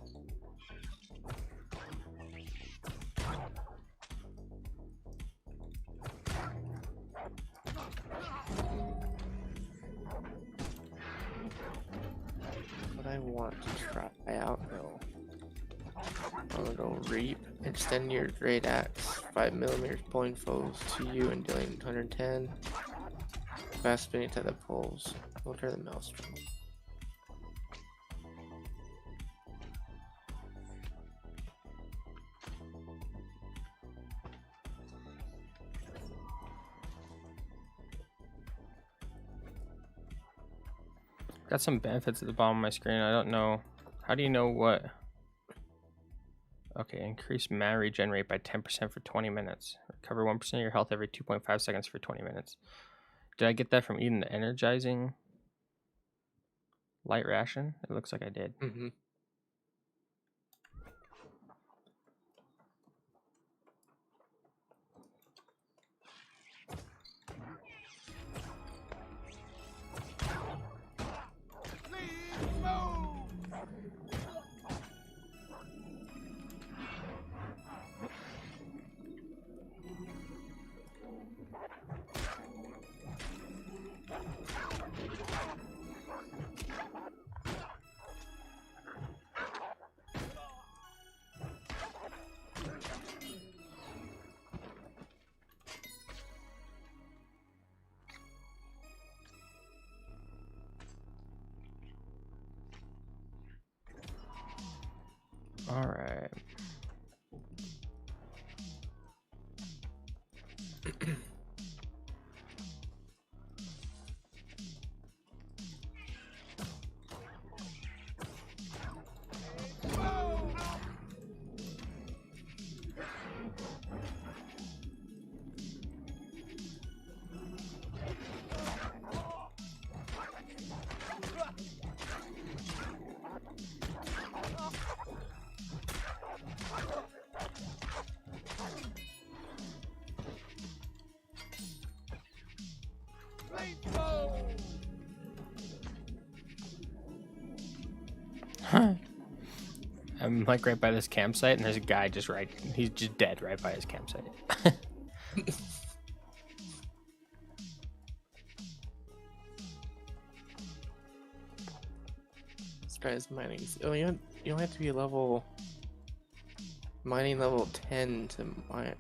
what I want to try out though. I'm gonna go reap. Extend your great axe 5mm, pulling foes to you and dealing 110. Fast spinning to the poles. What are the maelstrom? Got some benefits at the bottom of my screen. I don't know. How do you know what? Okay, increase mana regen rate by 10% for 20 minutes. Recover 1% of your health every 2.5 seconds for 20 minutes. Did I get that from eating the energizing light ration? It looks like I did. Mm-hmm. All right. I'm like right by this campsite, and there's a guy just right. He's just dead right by his campsite. This guy's mining. Oh, you don't have to be level mining level 10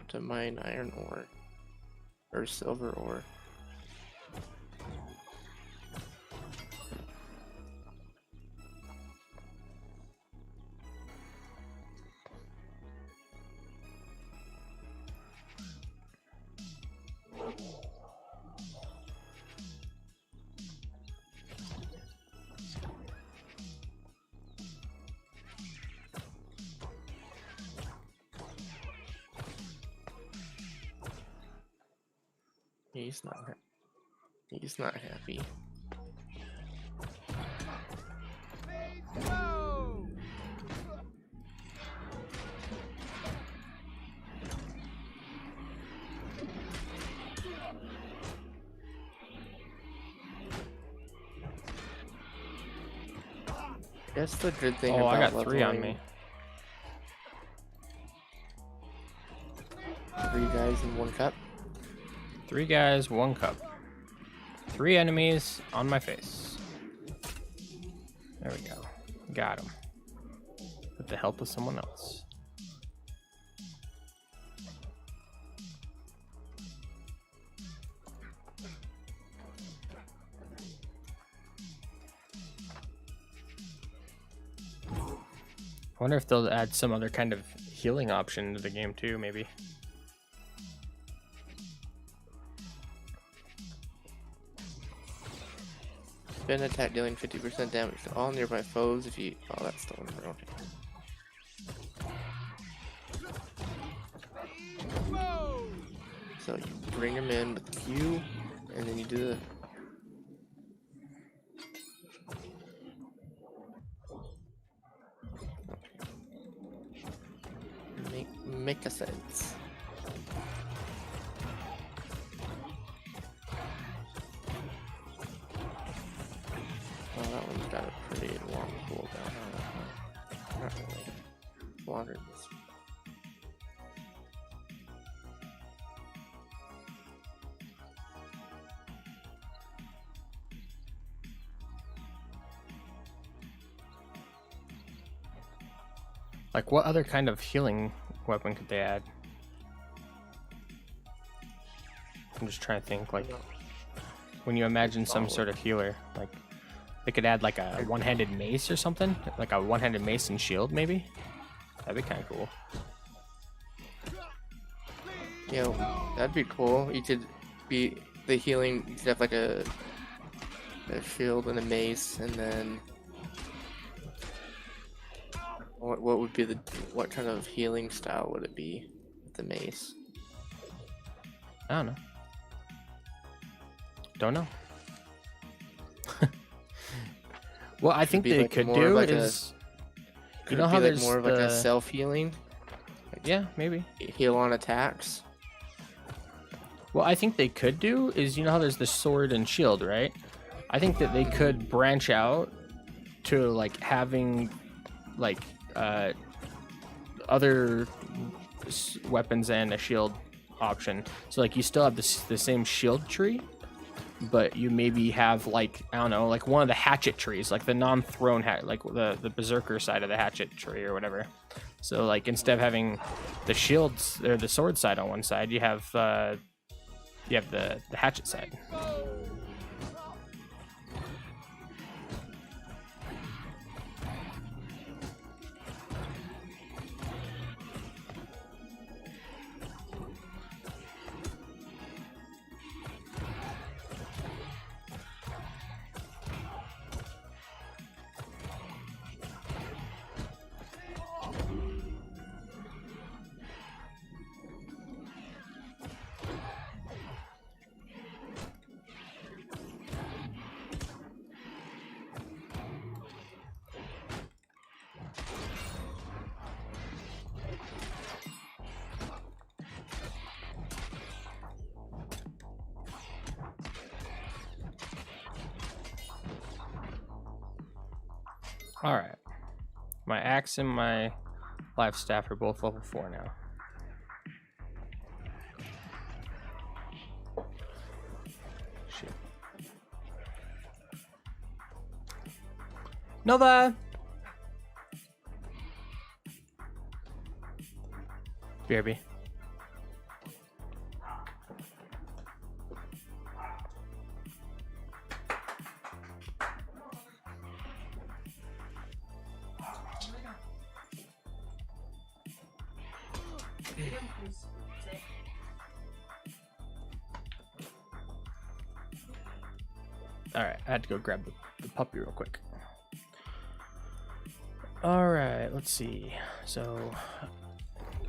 to mine iron ore or silver ore. He's not happy. That's the good thing Oh, about I got 3 on leveling. me. 3 guys in 1 cup. 3 guys, 1 cup. 3 enemies on my face. There we go. Got him. With the help of someone else. I wonder if they'll add some other kind of healing option to the game too, maybe. spin attack dealing 50% damage to all nearby foes if you... Oh, that's the one. Okay. So you bring him in with Q, and then you do the... Make a sense. Well, that one's got a pretty long cooldown. Not really. Longer than this. Like, what other kind of healing weapon could they add? I'm just trying to think, like, when you imagine some sort of healer, like, they could add like a one-handed mace or something, like a one-handed mace and shield, maybe. That'd be kind of cool. Yeah, that'd be cool. You could be the healing. You could have like a shield and a mace, and then what would be what kind of healing style would it be with the mace? I don't know. Don't know. What I think they could do is, you know how there's more of like a self-healing? Yeah, maybe. Heal on attacks. What I think they could do is, you know how there's the sword and shield, right? I think that they could branch out to like having like other weapons and a shield option. So like you still have the same shield tree, but you maybe have like, I don't know, like one of the hatchet trees, like the non-thrown like the berserker side of the hatchet tree or whatever. So like instead of having the shields or the sword side on one side, you have the hatchet side. All right, my axe and my life staff are both level 4 now. Shit. Nova! BRB. Alright, I had to go grab the puppy real quick. Alright, let's see. So,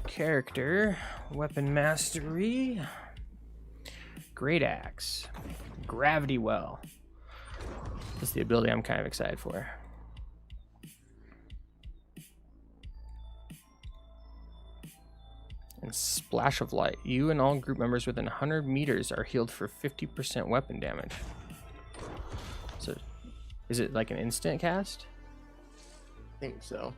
character, weapon mastery, great axe, gravity well. That's the ability I'm kind of excited for. And splash of light. You and all group members within 100 meters are healed for 50% weapon damage. So, is it like an instant cast? I think so.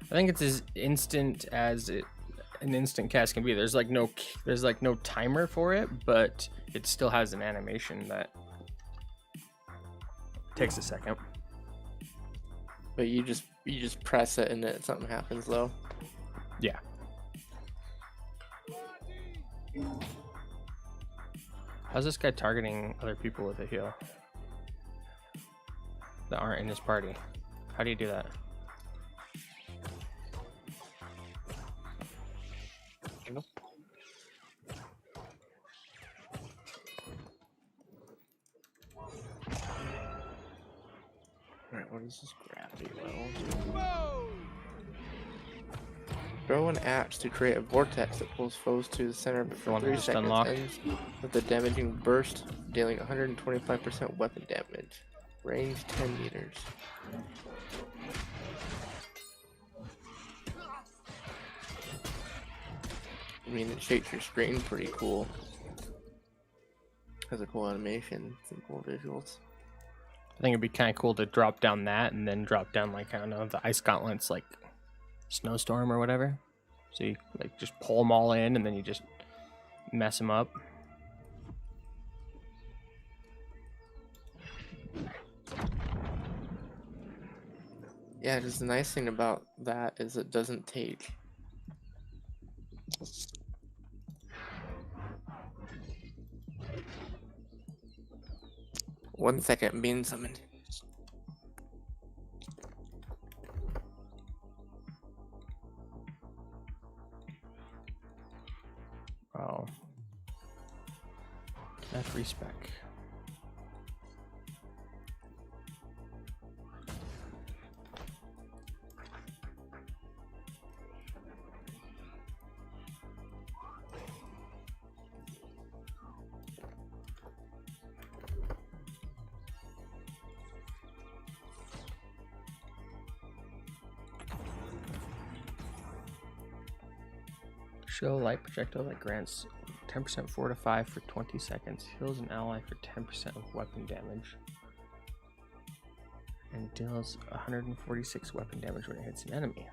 I think it's as instant as an instant cast can be. There's like no timer for it, but it still has an animation that takes a second. But you just press it and then something happens though. Yeah. How's this guy targeting other people with a heal that aren't in his party? How do you do that? Alright, what is this gravity level? Throw an axe to create a vortex that pulls foes to the center for 3 just seconds. unlocked. Ends with a damaging burst, dealing 125% weapon damage. Range 10 meters. I mean, it shakes your screen pretty cool. Has a cool animation, some cool visuals. I think it'd be kind of cool to drop down that and then drop down, like, I don't know, the ice gauntlets, like snowstorm or whatever. So you like just pull them all in and then you just mess them up. Yeah, just the nice thing about that is it doesn't take 1 second being summoned. Oh. That's respec. Show light projectile that grants 10% fortify for 20 seconds, heals an ally for 10% of weapon damage, and deals 146 weapon damage when it hits an enemy.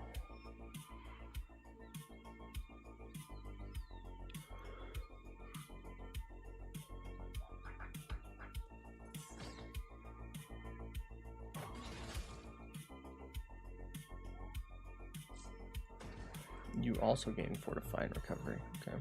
You also gain fortify and recovery. Okay.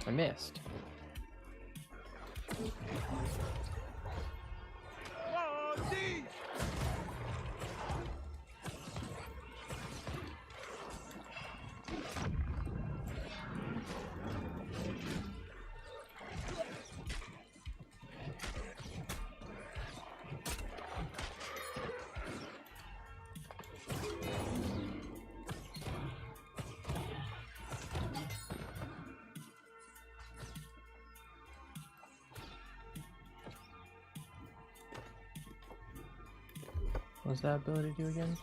I missed. What's that ability do again?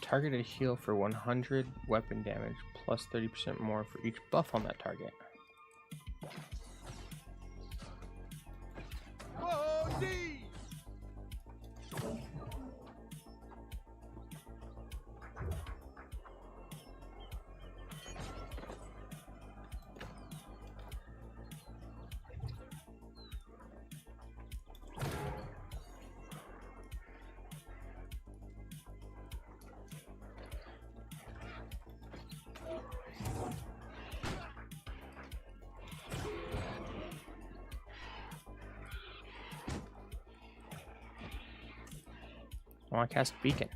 Targeted heal for 100 weapon damage plus 30% more for each buff on that target. I want to cast Beacon.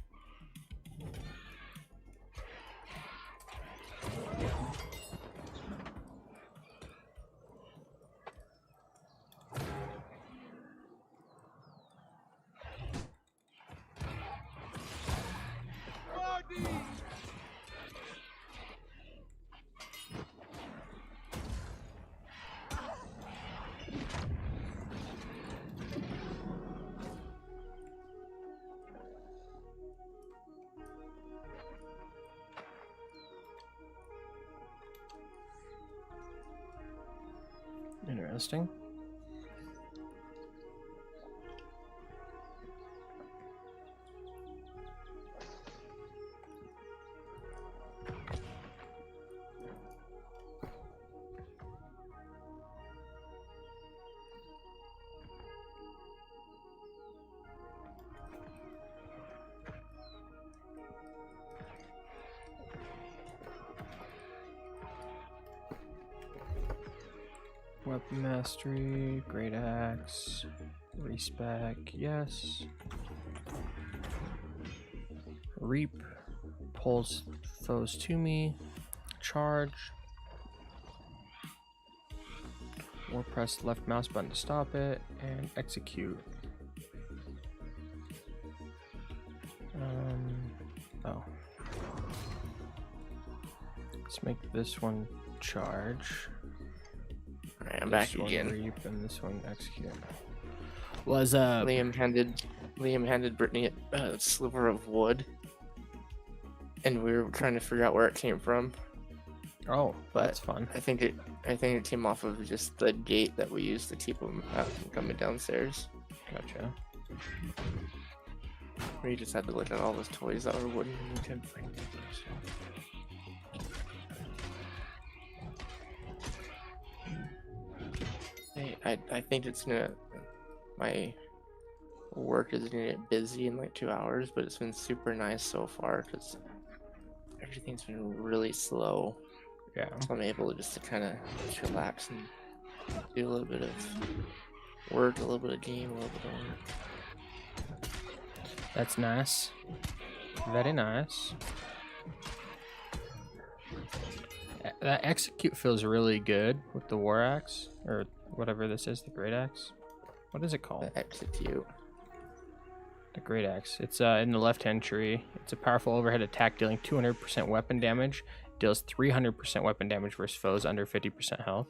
Interesting. Weapon mastery, great axe, respec, yes. Reap pulls foes to me. Charge. Or press left mouse button to stop it, and execute. Oh. Let's make this one charge. Alright, I'm This back one again. reap and this one execute. Was Liam handed Brittany a sliver of wood, and we were trying to figure out where it came from. oh, But that's fun. I think it came off of just the gate that we used to keep them out from coming downstairs. Gotcha. We just had to look at all those toys that were wooden and we couldn't find them. I think it's gonna, my work is gonna get busy in like 2 hours, but it's been super nice so far because everything's been really slow. Yeah. So I'm able to just kind of relax and do a little bit of work, a little bit of game, a little bit of work. That's nice. Very nice. That execute feels really good with the war axe, or whatever this is, the great axe. What is it called? The execute. The great axe. It's in the left-hand tree. It's a powerful overhead attack dealing 200% weapon damage. Deals 300% weapon damage versus foes under 50% health.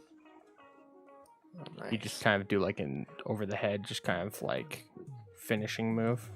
Oh, nice. You just kind of do like an over the head, just kind of like finishing move.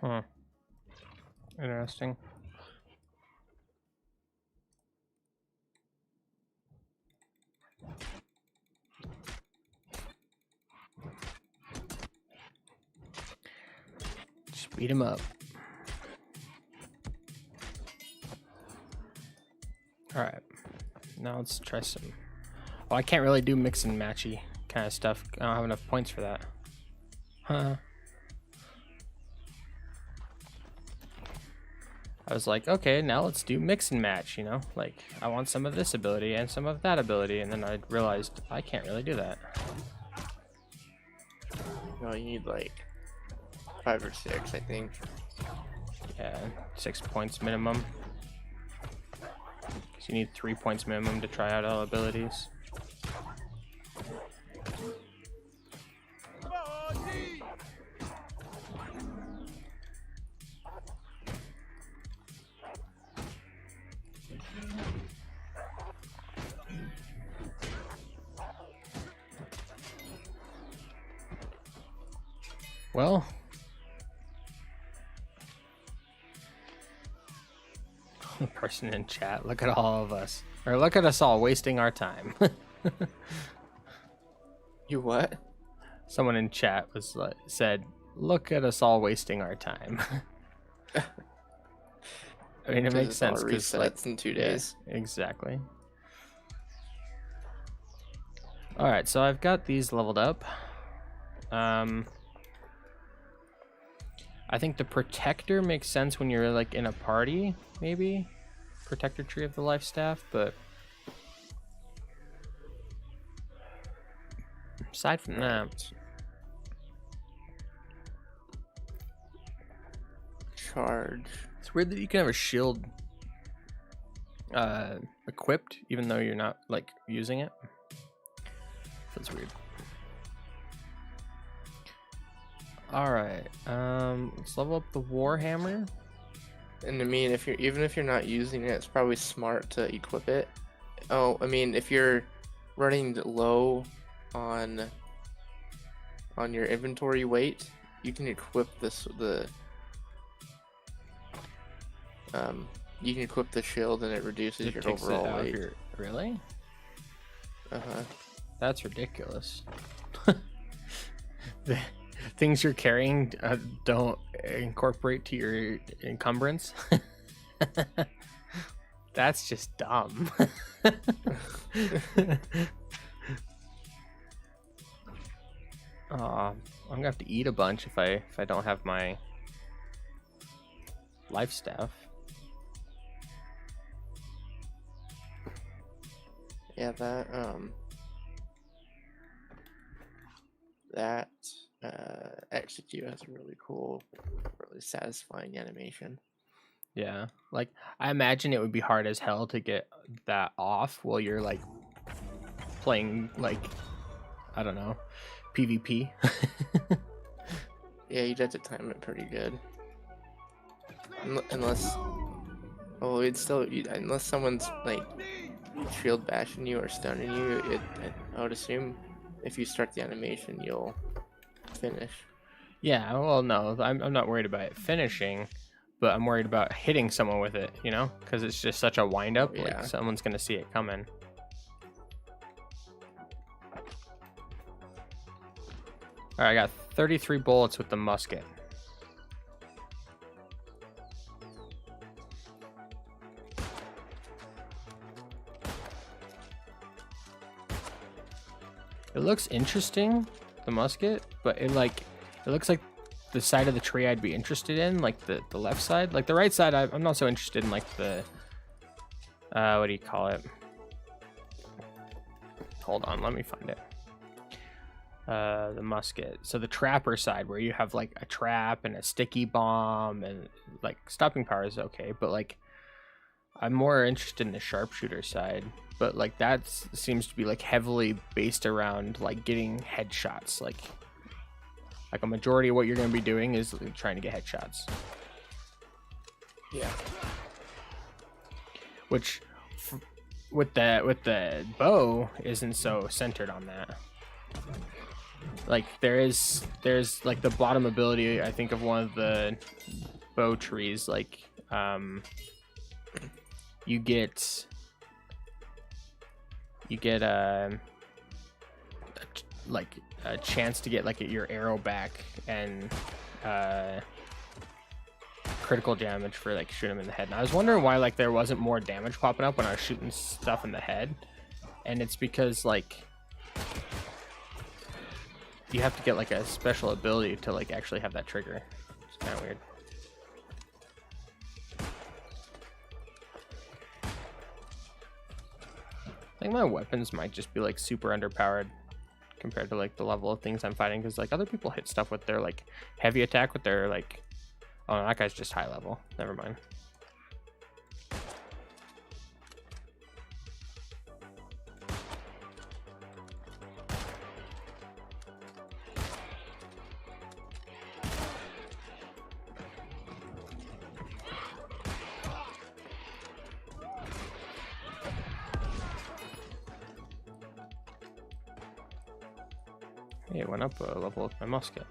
Huh. Interesting. Just beat him up. Alright. Now let's try some. Oh, I can't really do mix and matchy kind of stuff. I don't have enough points for that. Huh. I was like, okay, now let's do mix and match, you know? Like, I want some of this ability and some of that ability, and then I realized I can't really do that. No, you need like 5 or 6, I think. Yeah, 6 points minimum. Because you need 3 points minimum to try out all abilities. Well, the person in chat, look at all of us. Or look at us all wasting our time. You what? Someone in chat was like, said, look at us all wasting our time. I mean, it makes sense because like in 2 days. Yeah, exactly. All right, so I've got these leveled up. I think the protector makes sense when you're like in a party, maybe. Protector tree of the life staff, but aside from that, charge. it's weird that you can have a shield equipped, even though you're not like using it. That's weird. All right, let's level up the Warhammer. And I mean, even if you're not using it, it's probably smart to equip it. Oh, I mean, if you're running low on your inventory weight, you can equip you can equip the shield and it reduces It your takes it overall out of weight. Really? Uh-huh. That's ridiculous. The things you're carrying don't incorporate to your encumbrance. That's just dumb. I'm gonna have to eat a bunch if I don't have my life staff. Yeah, that execute has a really cool, really satisfying animation. Yeah, like I imagine it would be hard as hell to get that off while you're like playing, like, I don't know, PvP. Yeah, you'd have to time it pretty good. Unless, well, unless someone's like shield bashing you or stunning you, I would assume if you start the animation, you'll finish. Yeah, well, no, I'm not worried about it finishing, but I'm worried about hitting someone with it, you know, because it's just such a wind up. Yeah. Like someone's gonna see it coming. All right, I got 33 bullets with the musket. It looks interesting, the musket, but it looks like the side of the tree I'd be interested in, like the left side. Like the right side, I'm not so interested in, like the, what do you call it? Hold on, let me find it. The musket. So the trapper side, where you have like a trap and a sticky bomb, and like stopping power is okay, but like I'm more interested in the sharpshooter side. But like that seems to be like heavily based around like getting headshots. Like a majority of what you're going to be doing is like, trying to get headshots. Yeah. Which with the bow isn't so centered on that. Like there's like the bottom ability, I think, of one of the bow trees, like you get a chance to get like your arrow back and critical damage for like shooting him in the head. And I was wondering why like there wasn't more damage popping up when I was shooting stuff in the head, and it's because like you have to get like a special ability to like actually have that trigger. It's kind of weird. I think my weapons might just be like super underpowered compared to like the level of things I'm fighting, because like other people hit stuff with their like heavy attack with their like, oh no, that guy's just high level, never mind. Hey, it went up a level with my musket.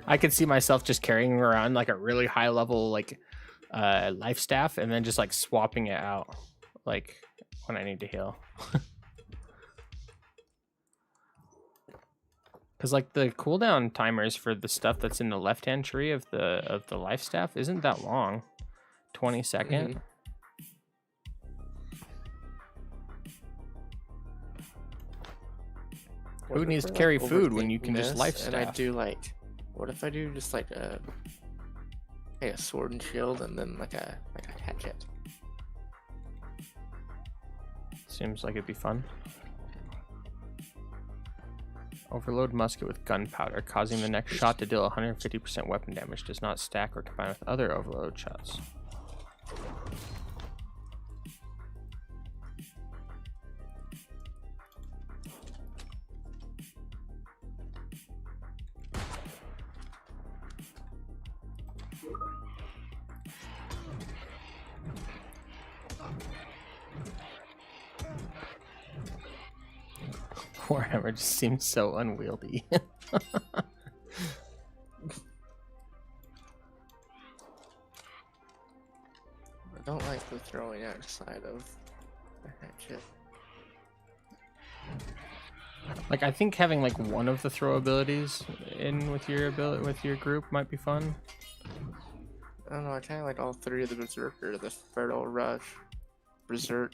I could see myself just carrying around like a really high level like life staff and then just like swapping it out like when I need to heal. Because like the cooldown timers for the stuff that's in the left-hand tree of the life staff isn't that long. 20 seconds. Who needs to carry food when you can just life staff? And I do like, what if I do just like a sword and shield and then like a hatchet? Seems like it'd be fun. Overload musket with gunpowder, causing the next shot to deal 150% weapon damage. Does not stack or combine with other overload shots. Warhammer just seems so unwieldy. I don't like the throwing outside of the hatchet. Like, I think having like one of the throw abilities in with your group might be fun. I don't know, I kind of like all three of the Berserker, the Fertile Rush, Berserk,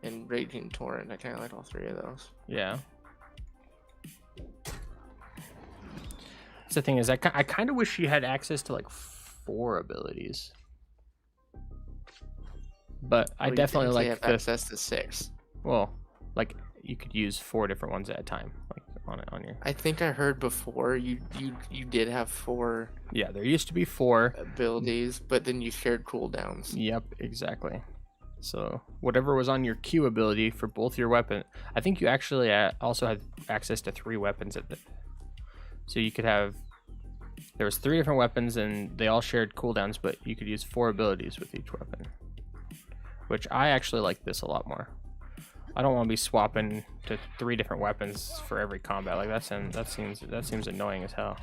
and Raging Torrent. I kind of like all three of those. Yeah. That's the thing is, I kind of wish you had access to like 4 abilities. But I definitely like have access to 6. Well, like you could use 4 different ones at a time, like on your. I think I heard before you did have 4. Yeah, there used to be 4 abilities, but then you shared cooldowns. Yep, exactly. So whatever was on your Q ability for both your weapon, I think you actually also had access to 3 weapons at the. So you could have. There was 3 different weapons and they all shared cooldowns, but you could use 4 abilities with each weapon. Which I actually like this a lot more. I don't want to be swapping to 3 different weapons for every combat. Like that seems annoying as hell.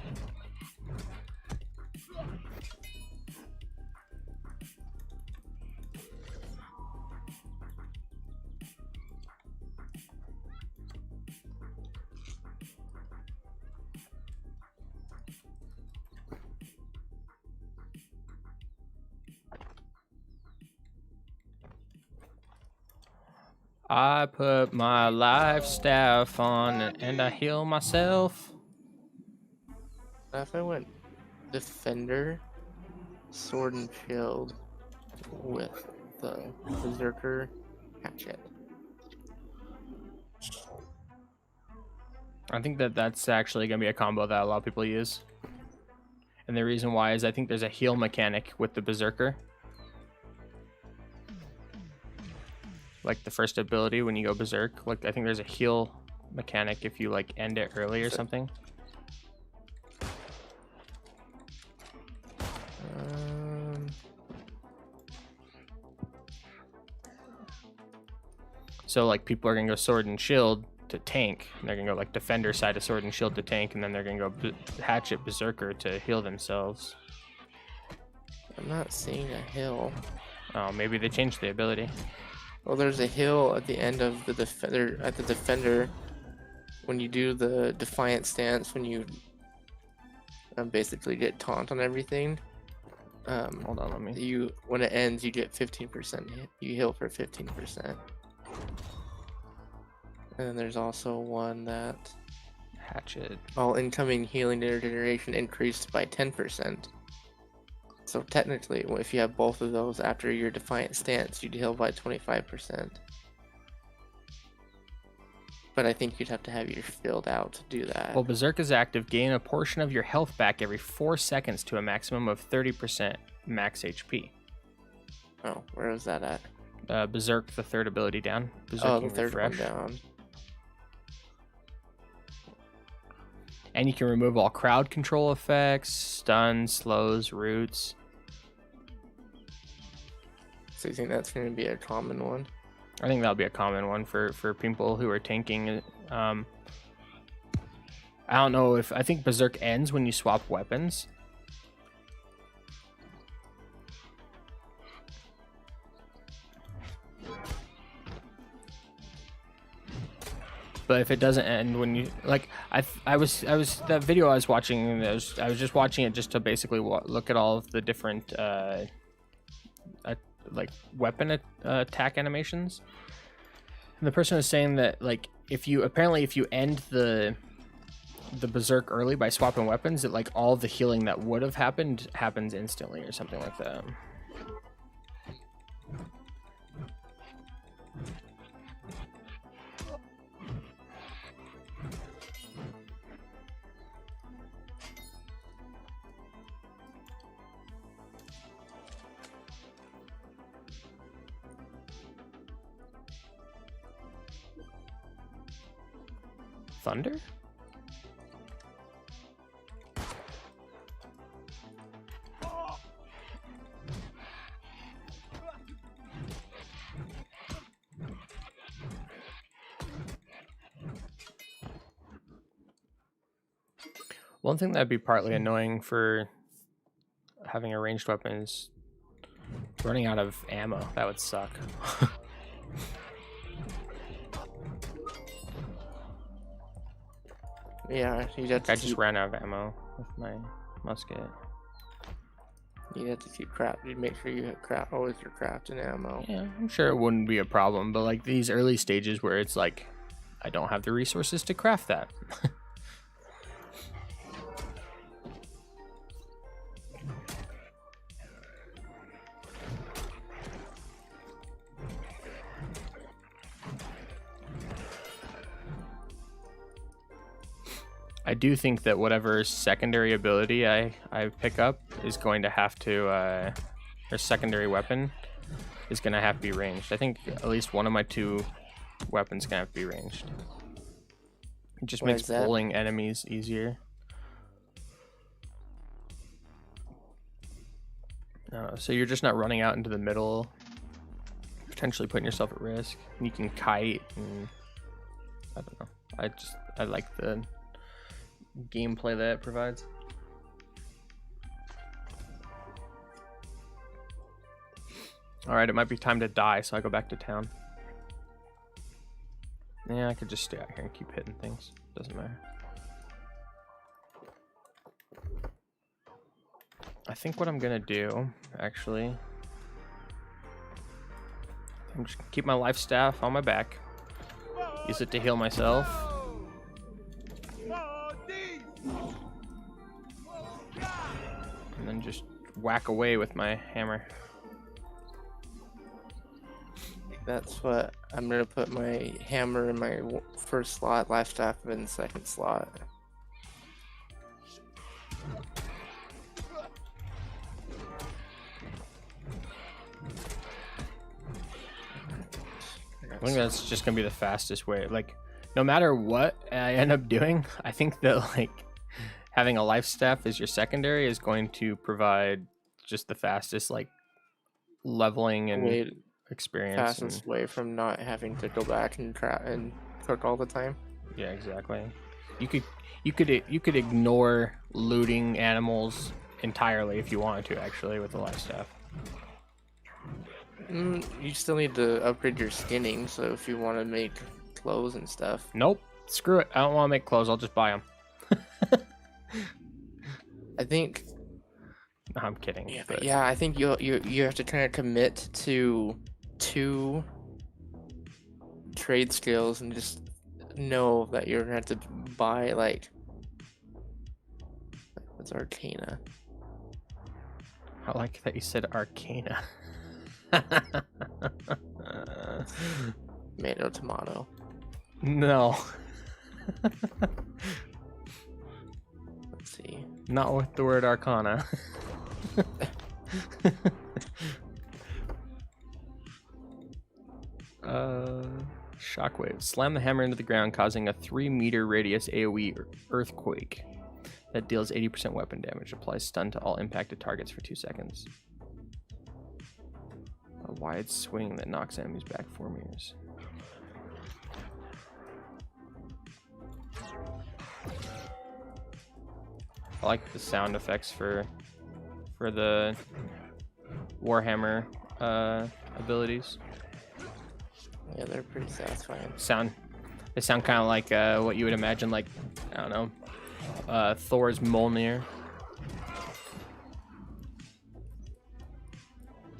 I put my life staff on and I heal myself. If I went Defender, Sword and Shield with the Berserker Hatchet. I think that's actually going to be a combo that a lot of people use. And the reason why is I think there's a heal mechanic with the Berserker. Like the first ability when you go berserk, like I think there's a heal mechanic if you like end it early or something. So like people are gonna go sword and shield to tank, and they're gonna go like defender side of sword and shield to tank, and then they're gonna go hatchet berserker to heal themselves. I'm not seeing a hill. Oh, maybe they changed the ability. Well, there's a hill at the end of the defender. At the defender, when you do the defiant stance, when you basically get taunt on everything. Hold on, let me. When it ends, you get 15%. You heal for 15%. And then there's also one that Hatchet. all incoming healing regeneration increased by 10%. So technically, if you have both of those after your defiant stance, you'd heal by 25%. But I think you'd have to have your shield out to do that. While Berserk is active, gain a portion of your health back every 4 seconds to a maximum of 30% max HP. Oh, where is that at? Berserk, the 3rd ability down. Berserk Oh, the 3rd one down. And you can remove all crowd control effects, stuns, slows, roots. So you think that's going to be a common one? I think that'll be a common one for people who are tanking. I don't know if... I think Berserk ends when you swap weapons. But if it doesn't end when you like, I was that video I was watching. I was just watching it just to basically look at all of the different like weapon attack animations. And the person was saying that like if you end the berserk early by swapping weapons, that like all the healing that would have happened happens instantly or something like that. Thunder? One thing that'd be partly annoying for having a ranged weapon is running out of ammo. That would suck. Yeah, you'd have to I just ran out of ammo with my musket. You'd have to keep you'd make sure you have always your crafting ammo. Yeah, I'm sure it wouldn't be a problem, but like these early stages where it's like, I don't have the resources to craft that. I do think that whatever secondary ability I pick up is going to have to, or secondary weapon is going to have to be ranged. I think at least one of my 2 weapons going to have to be ranged. It just makes pulling enemies easier. So you're just not running out into the middle, potentially putting yourself at risk. And you can kite, and I don't know. I like the gameplay that it provides. Alright, it might be time to die, so I go back to town. Yeah, I could just stay out here and keep hitting things. Doesn't matter. I think what I'm gonna do, actually, I'm just gonna keep my life staff on my back. Use it to heal myself. And then just whack away with my hammer. That's what I'm gonna put my hammer in my first slot, life staff in the second slot. I think that's just gonna be the fastest way. Like, no matter what I end up doing, I think that like having a life staff as your secondary is going to provide just the fastest like leveling and experience. Fastest way from not having to go back and cook all the time. Yeah, exactly. You could ignore looting animals entirely if you wanted to, actually, with the life staff. You still need to upgrade your skinning, so if you want to make clothes and stuff. Nope, screw it. I don't want to make clothes. I'll just buy them. I think. No, I'm kidding. Yeah, but yeah, I think you have to kind of commit to 2 trade skills and just know that you're gonna have to buy like. What's Arcana? I like that you said Arcana. Tomato, tomato. No. Let's see. Not with the word Arcana. Shockwave. Slam the hammer into the ground, causing a 3-meter radius AoE earthquake that deals 80% weapon damage. Applies stun to all impacted targets for 2 seconds. A wide swing that knocks enemies back 4 meters. I like the sound effects for the Warhammer abilities. Yeah, they're pretty satisfying. They sound kind of like what you would imagine, like, I don't know, Thor's Mjolnir.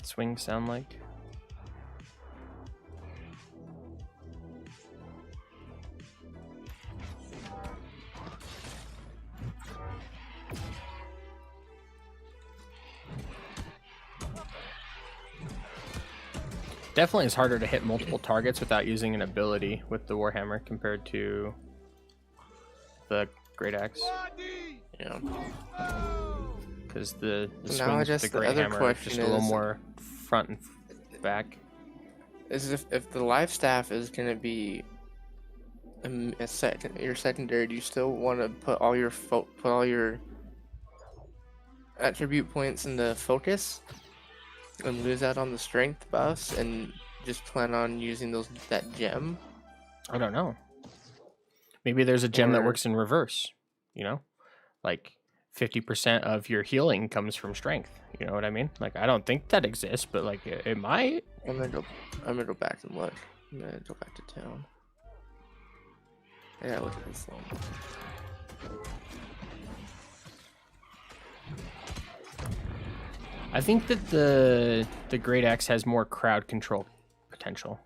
Swings sound like. Definitely it's harder to hit multiple targets without using an ability with the Warhammer compared to the Great Axe. Yeah. Because the So now I swings with guess the the Great other Hammer are question just a little is- more front and back. Is if the life staff is gonna be your secondary, do you still want to put all your attribute points into focus and lose out on the strength buffs and just plan on using that gem? I don't know. Maybe there's a gem that Or- works in reverse, you know? Like 50% of your healing comes from strength. You know what I mean? Like, I don't think that exists, but like it might. I'm gonna go back and look. I'm gonna go back to town. I gotta look at this one. I think that the Great Axe has more crowd control potential.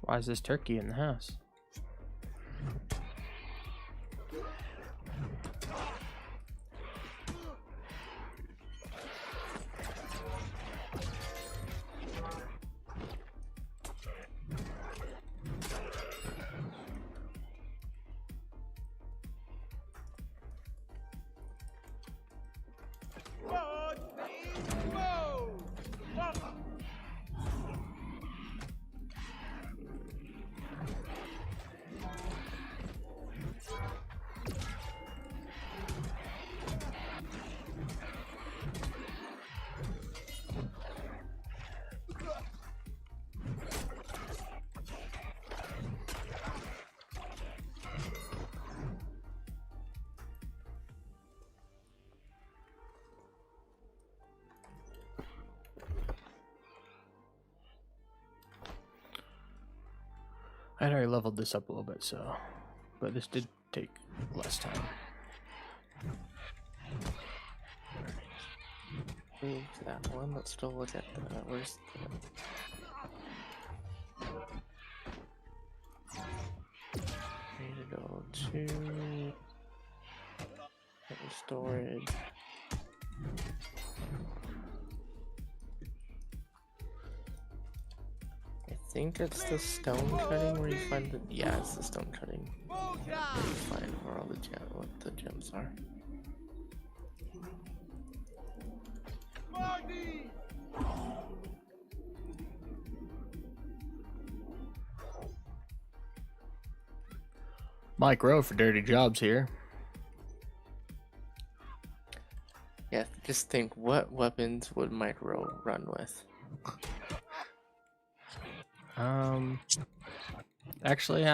Why is this turkey in the house? I'd already leveled this up a little bit, so, but this did take less time. Move to that one. Let's still look at the where's I need to go to storage. I think it's the stone cutting where you find the it's the stone cutting where you find where all what the gems are. Mike Rowe for Dirty Jobs here. Yeah, just think, what weapons would Mike Rowe run with? Actually, I'd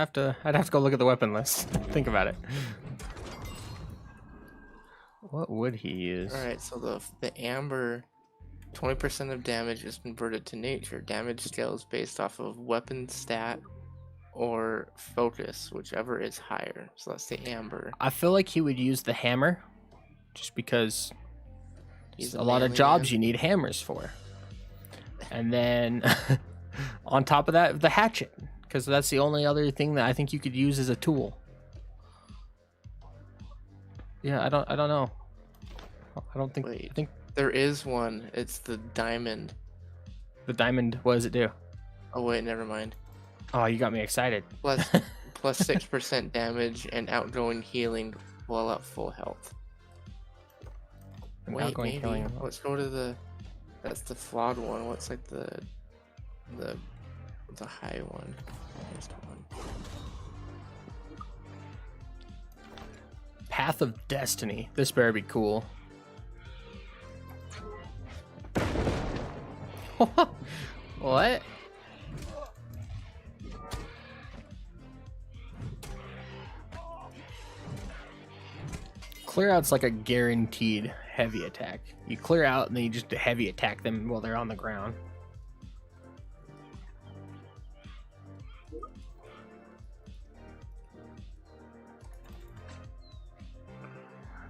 have to go look at the weapon list. Think about it. What would he use? Alright, so the amber, 20% of damage is converted to nature. Damage scales based off of weapon stat or focus, whichever is higher. So that's the amber. I feel like he would use the hammer, just because He's a lot of jobs you need hammers for. And then on top of that, the hatchet, because that's the only other thing that I think you could use as a tool. Yeah, I don't know. I don't think. Wait, I think there is one. It's the diamond. the diamond. What does it do? Oh wait, never mind. Oh, you got me excited. Plus 6% damage and outgoing healing while at full health. And Wait, outgoing maybe. healing. Let's go to that's the flawed one. What's like the high one? There's the one. Path of Destiny. This better be cool. What? Clear out's like a guaranteed heavy attack. You clear out and then you just heavy attack them while they're on the ground.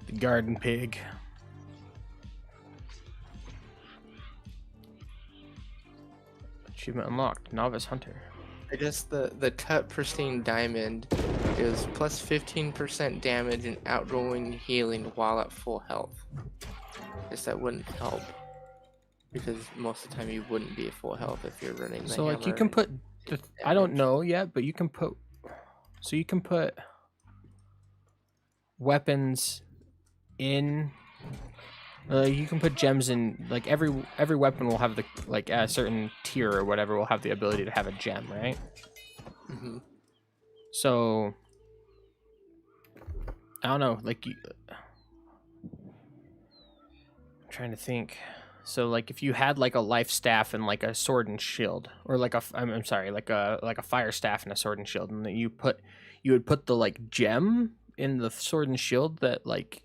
The garden pig. Achievement unlocked. Novice hunter. I guess the cut pristine diamond is plus 15% damage and outgoing healing while at full health. Guess that wouldn't help. because most of the time you wouldn't be at full health if you're running the So like you hammer can put I don't damage. know yet, but you can put weapons in you can put gems in, like every weapon will have the like a certain tier or whatever will have the ability to have a gem, right? Mm-hmm. So I don't know, like I'm trying to think. So like if you had like a life staff and like a sword and shield, or like I'm sorry, like a fire staff and a sword and shield, and then you would put the like gem in the sword and shield that like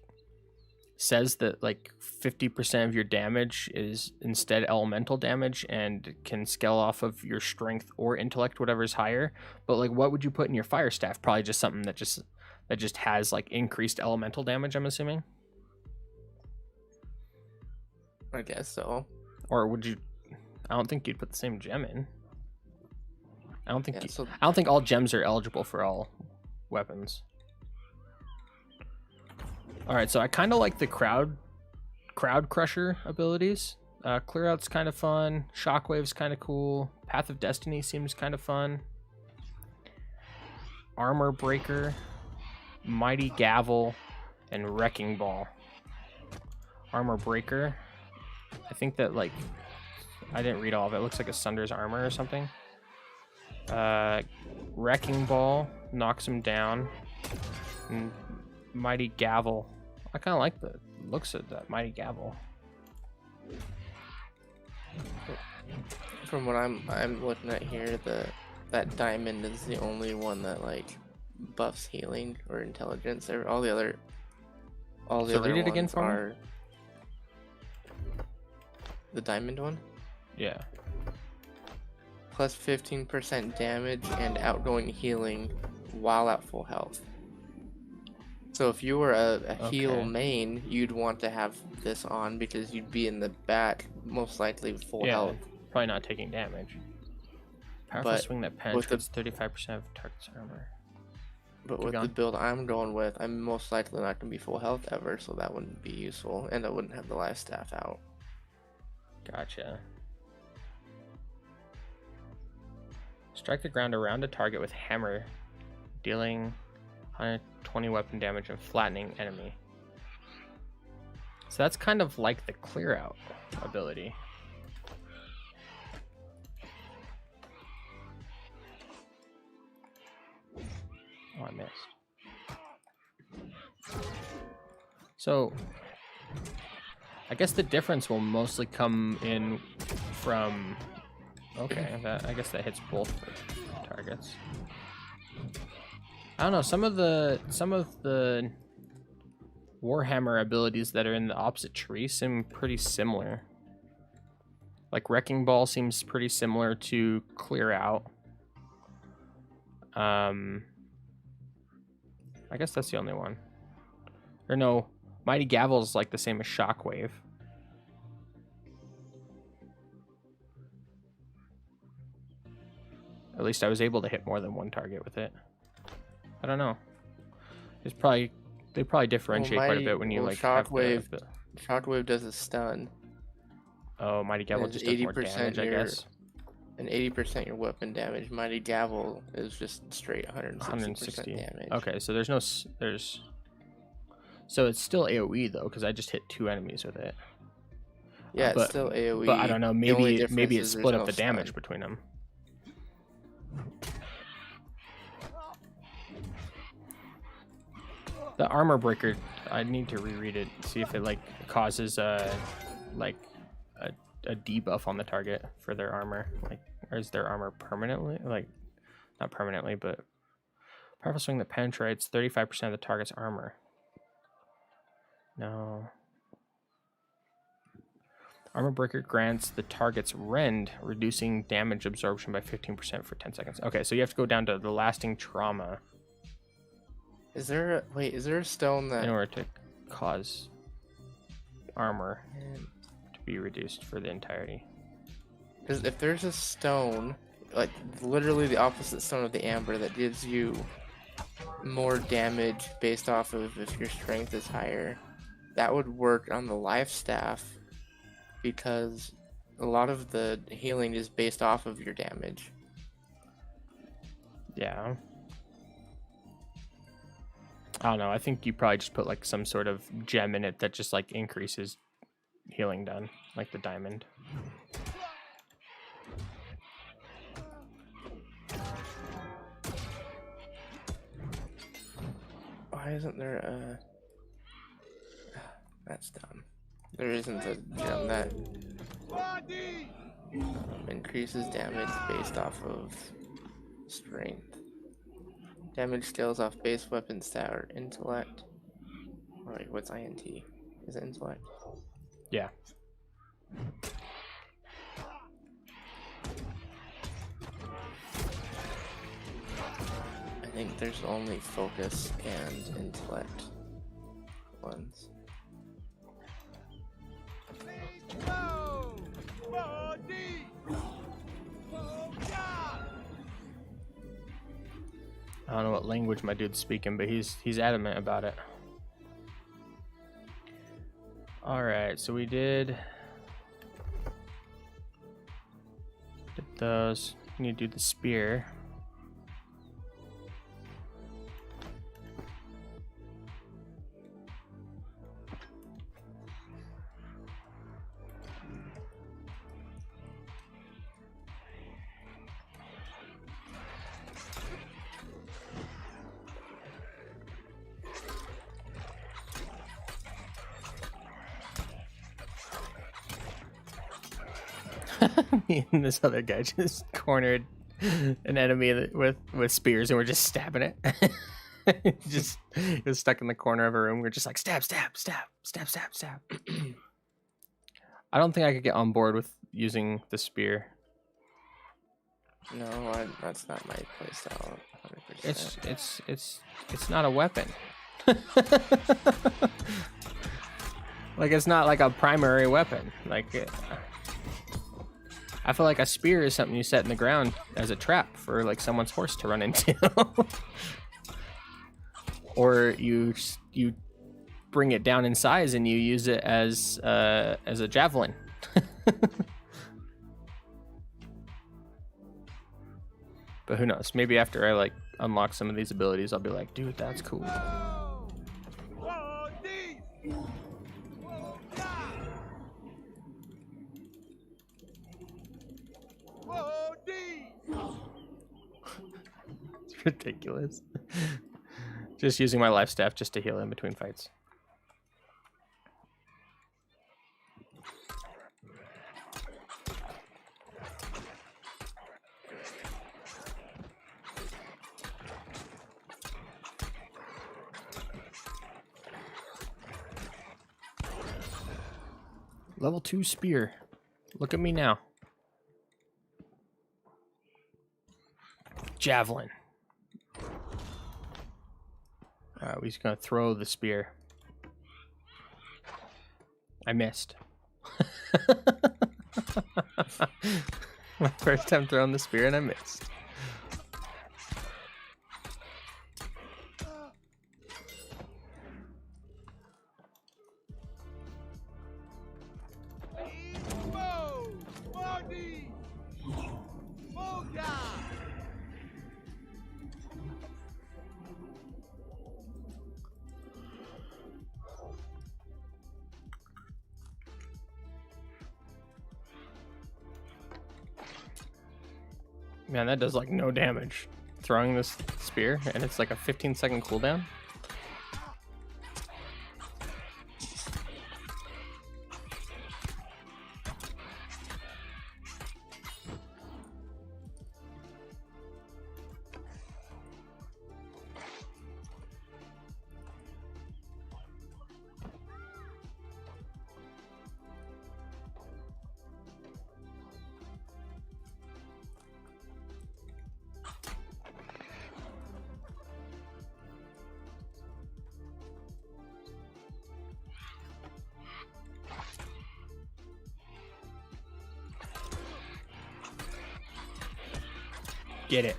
says that like 50% of your damage is instead elemental damage and can scale off of your strength or intellect, whatever's higher. But like what would you put in your fire staff? Probably just something that just has like increased elemental damage, I'm assuming. I guess so. Or would you? I don't think you'd put the same gem in. I don't think Yeah, I don't think all gems are eligible for all weapons. All right, so I kind of like the crowd crusher abilities. Clear out's kind of fun. Shockwave's kind of cool. Path of Destiny seems kind of fun. Armor Breaker, Mighty Gavel, and Wrecking Ball. Armor Breaker. I think that like I didn't read all of it. It looks like a Sunder's armor or something. Wrecking Ball knocks him down. And Mighty Gavel. I kind of like the looks of that Mighty Gavel. From what I'm looking at here, that diamond is the only one that like buffs healing or intelligence. All the other read it again ones for me? are the diamond one. Yeah. Plus 15% damage and outgoing healing while at full health. So if you were a heal Okay. main, you'd want to have this on because you'd be in the back most likely full health. Probably not taking damage. Powerful But swing that with the- penetrates 35% of target's armor. But Keep with the going. build I'm going with, I'm most likely not going to be full health ever, so that wouldn't be useful, and I wouldn't have the life staff out. Gotcha. Strike the ground around a target with hammer, dealing 120 weapon damage and flattening enemy. So that's kind of like the clear out ability. Oh, I missed. So I guess the difference will mostly come in from okay, I guess that hits both targets. I don't know, some of the Warhammer abilities that are in the opposite tree seem pretty similar. Like Wrecking Ball seems pretty similar to Clear Out. I guess that's the only one. Or no, Mighty Gavel is like the same as Shockwave. At least I was able to hit more than one target with it. I don't know. They probably differentiate quite a bit when you like Shockwave. have Shockwave does a stun. Oh, Mighty Gavel It's just does more 80% damage, I guess. And 80% your weapon damage. Mighty Gavel is just straight 160% damage. Okay, so so it's still AoE though, because I just hit 2 enemies with it. Yeah, but, it's still AoE. But I don't know, The only maybe difference it is split there's up no the damage stun. between them. The armor breaker, I need to reread it, see if it like causes a debuff on the target for their armor. Like, or is their armor permanently, like, not permanently, but powerful swing that penetrates 35% of the target's armor. No. Armor breaker grants the target's rend, reducing damage absorption by 15% for 10 seconds. Okay, so you have to go down to the lasting trauma Is there a stone that in order to cause armor to be reduced for the entirety. Because if there's a stone, like literally the opposite stone of the amber, that gives you more damage based off of if your strength is higher, that would work on the life staff, because a lot of the healing is based off of your damage. Yeah. I don't know. I think you probably just put like some sort of gem in it that just like increases healing done, like the diamond. Why isn't there a... That's dumb. There isn't a gem that increases damage based off of strength. Damage scales off base weapon stat or intellect. Oh, wait, what's INT? Is it intellect? Yeah. I think there's only focus and intellect ones. I don't know what language my dude's speaking, but he's adamant about it. All right, so we did those. We need to do the spear. Me and this other guy just cornered an enemy with spears, and we're just stabbing it. It was stuck in the corner of a room. We're just like stab, stab, stab, stab, stab, stab. I don't think I could get on board with using the spear. No, that's not my playstyle. 100%. It's not a weapon. Like, it's not like a primary weapon. Like, I feel like a spear is something you set in the ground as a trap for like someone's horse to run into. Or you bring it down in size and you use it as a javelin. But who knows? Maybe after I like unlock some of these abilities, I'll be like, dude, that's cool. It's ridiculous. Just using my life staff just to heal in between fights. Level 2 spear. Look at me now. Javelin. Alright, we're just gonna throw the spear. I missed. My first time throwing the spear and I missed. Man, that does like no damage. Throwing this spear, and it's like a 15-second cooldown. Get it.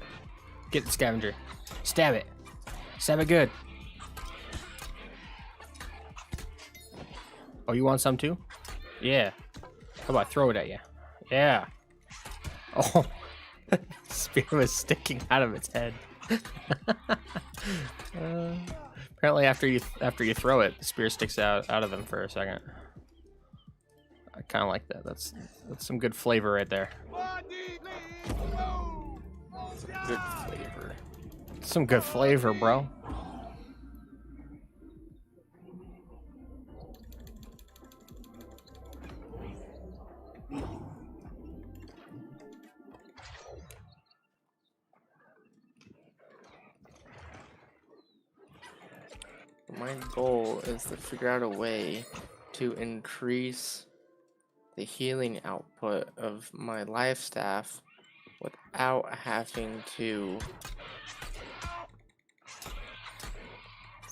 Get the scavenger. Stab it. Stab it good. Oh, you want some too? Yeah. How about I throw it at you? Yeah. Oh, spear was sticking out of its head. Apparently, after you throw it, the spear sticks out of them for a second. I kind of like that. That's some good flavor right there. Good flavor. Some good flavor, bro. My goal is to figure out a way to increase the healing output of my life staff without having to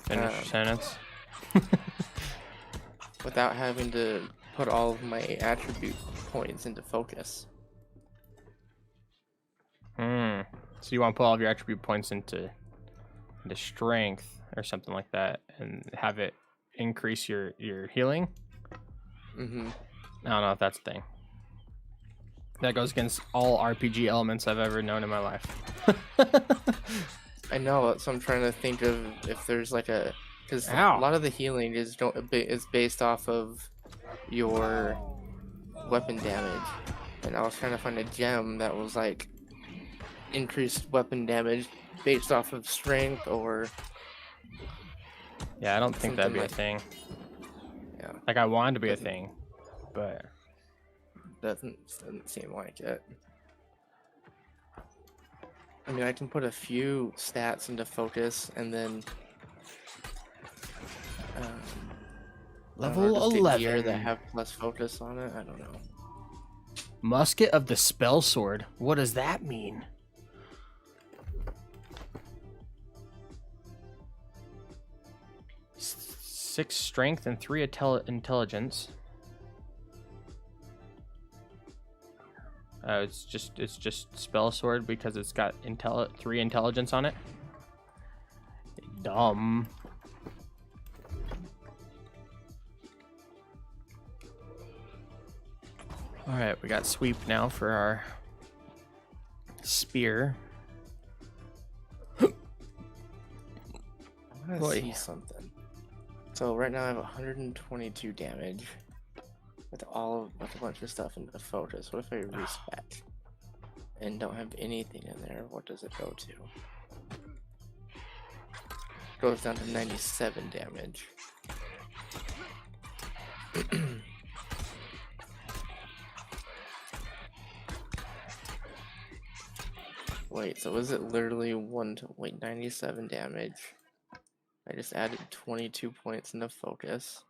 Finish sentence. without having to put all of my attribute points into focus. So you want to put all of your attribute points into strength or something like that, and have it increase your healing? Mm-hmm. I don't know if that's a thing. That goes against all RPG elements I've ever known in my life. I know, so I'm trying to think of if there's like a, because a Ow. lot of the healing is based off of your weapon damage, and I was trying to find a gem that was like increased weapon damage based off of strength or. Yeah, I don't think that'd be a thing. Yeah, Like, I wanted to be a thing, but doesn't seem like it. I mean, I can put a few stats into focus and then level just get gear 11 that have less focus on it. I don't know. Musket of the Spell Sword. What does that mean? Six strength and 3 intelligence. It's just spell sword because it's got 3 intelligence on it. Dumb. All right, we got sweep now for our spear. I want to see something. So right now I have 122 damage with a bunch of stuff into focus. What if I respec and don't have anything in there? What does it go to? Goes down to 97 damage. Wait, so is it literally 97 damage? I just added 22 points into focus.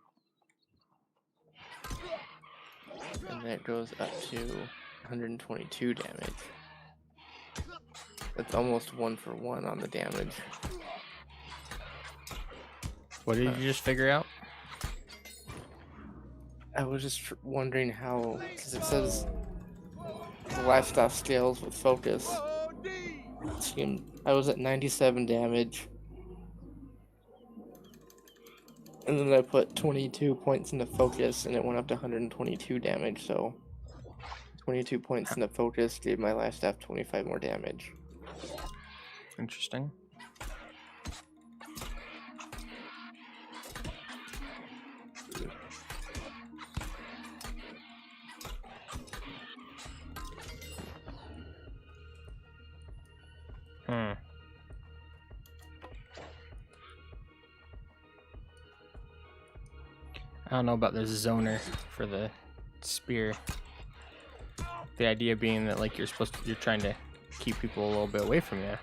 And then it goes up to 122 damage. That's almost 1-for-1 on the damage. What did you just figure out? I was just wondering how, because it says the lifestyle scales with focus. I was at 97 damage. And then I put 22 points into focus and it went up to 122 damage, so 22 points into focus gave my life staff 25 more damage. Interesting. I don't know about this zoner for the spear. The idea being that like you're trying to keep people a little bit away from you.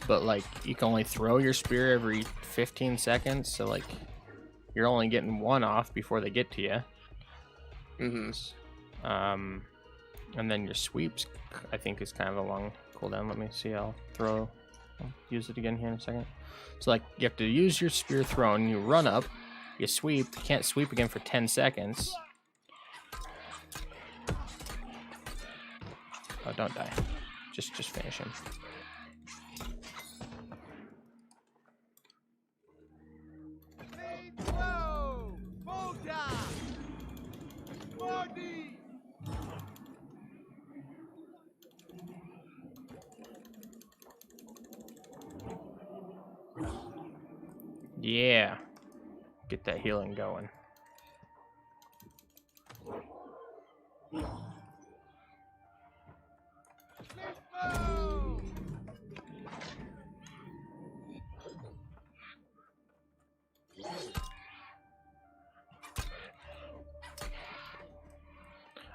But like you can only throw your spear every 15 seconds, so like you're only getting one off before they get to you. And then your sweeps I think is kind of a long cooldown. Let me see, I'll use it again here in a second. So like you have to use your spear thrown, you run up, you sweep, you can't sweep again for 10 seconds. Oh, don't die. Just finish him. Yeah. Get that healing going.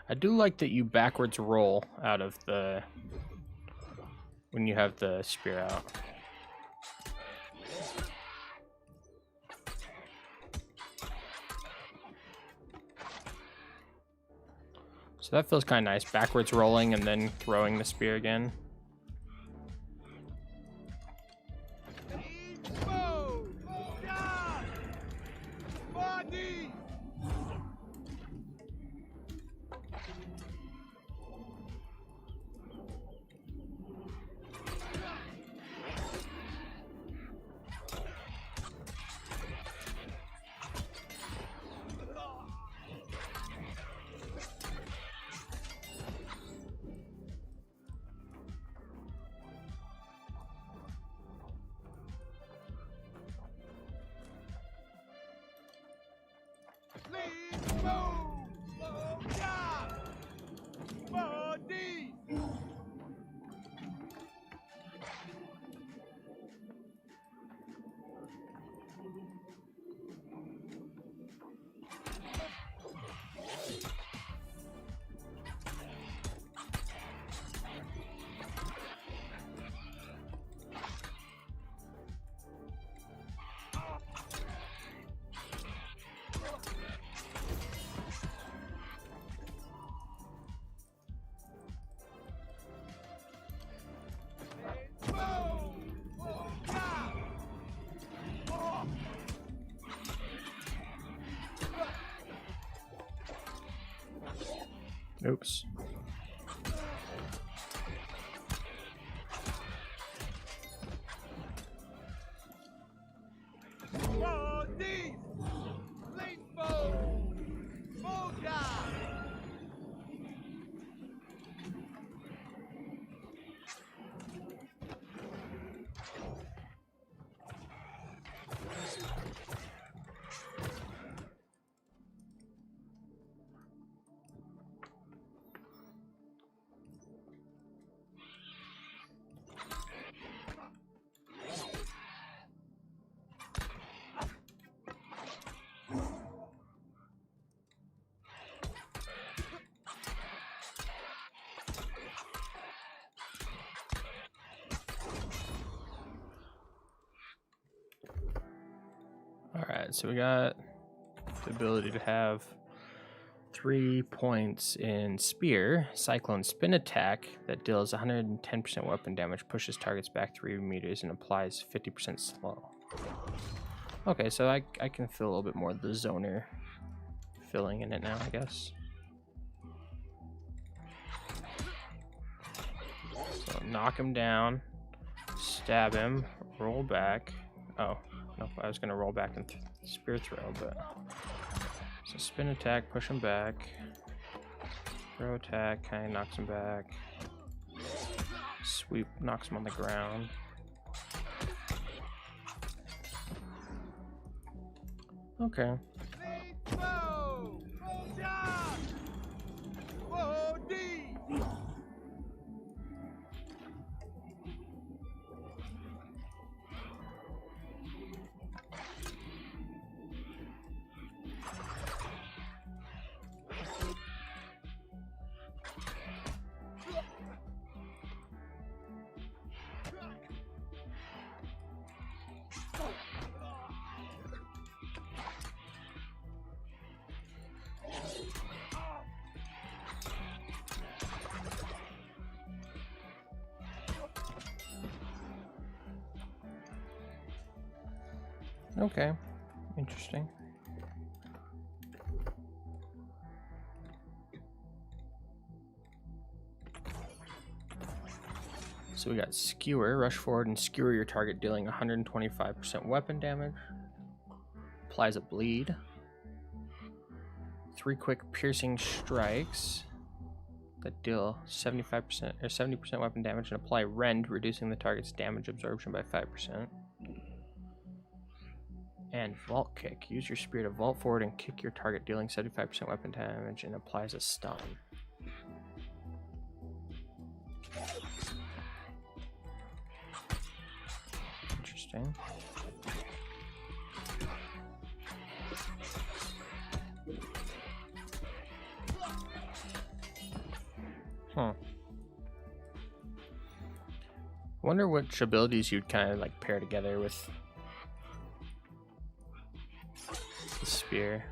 I do like that you backwards roll out of the... when you have the spear out. So that feels kind of nice. Backwards rolling and then throwing the spear again. Oops. Alright, so we got the ability to have 3 points in Spear, Cyclone Spin Attack that deals 110% weapon damage, pushes targets back 3 meters, and applies 50% slow. Okay, so I can feel a little bit more of the zoner feeling in it now, I guess. So knock him down, stab him, roll back. Oh. Nope, I was gonna roll back and spear throw, but so spin attack, push him back. Throw attack, kind of knocks him back. Sweep knocks him on the ground. Okay. Okay, interesting. So we got Skewer, rush forward and skewer your target, dealing 125% weapon damage. Applies a bleed. 3 quick piercing strikes that deal 75% or 70% weapon damage and apply rend, reducing the target's damage absorption by 5%. And vault kick. Use your spear to vault forward and kick your target, dealing 75% weapon damage and applies a stun. Interesting. Wonder which abilities you'd kind of like pair together with the spear.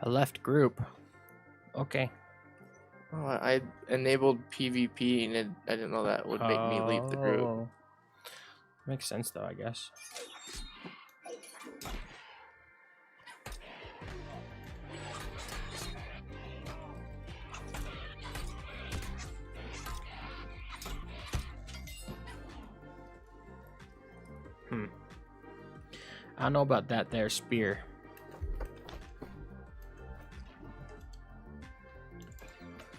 A left group. Okay. Oh, I enabled PvP and I didn't know that would make me leave the group. Oh. Makes sense though, I guess. I don't know about that there spear.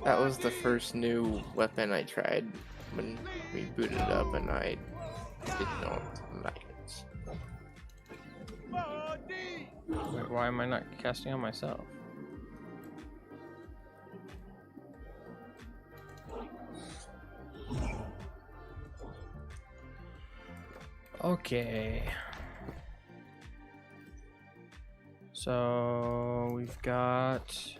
That was the first new weapon I tried when we booted up, and I did not like it. Wait, why am I not casting on myself? Okay. So we've got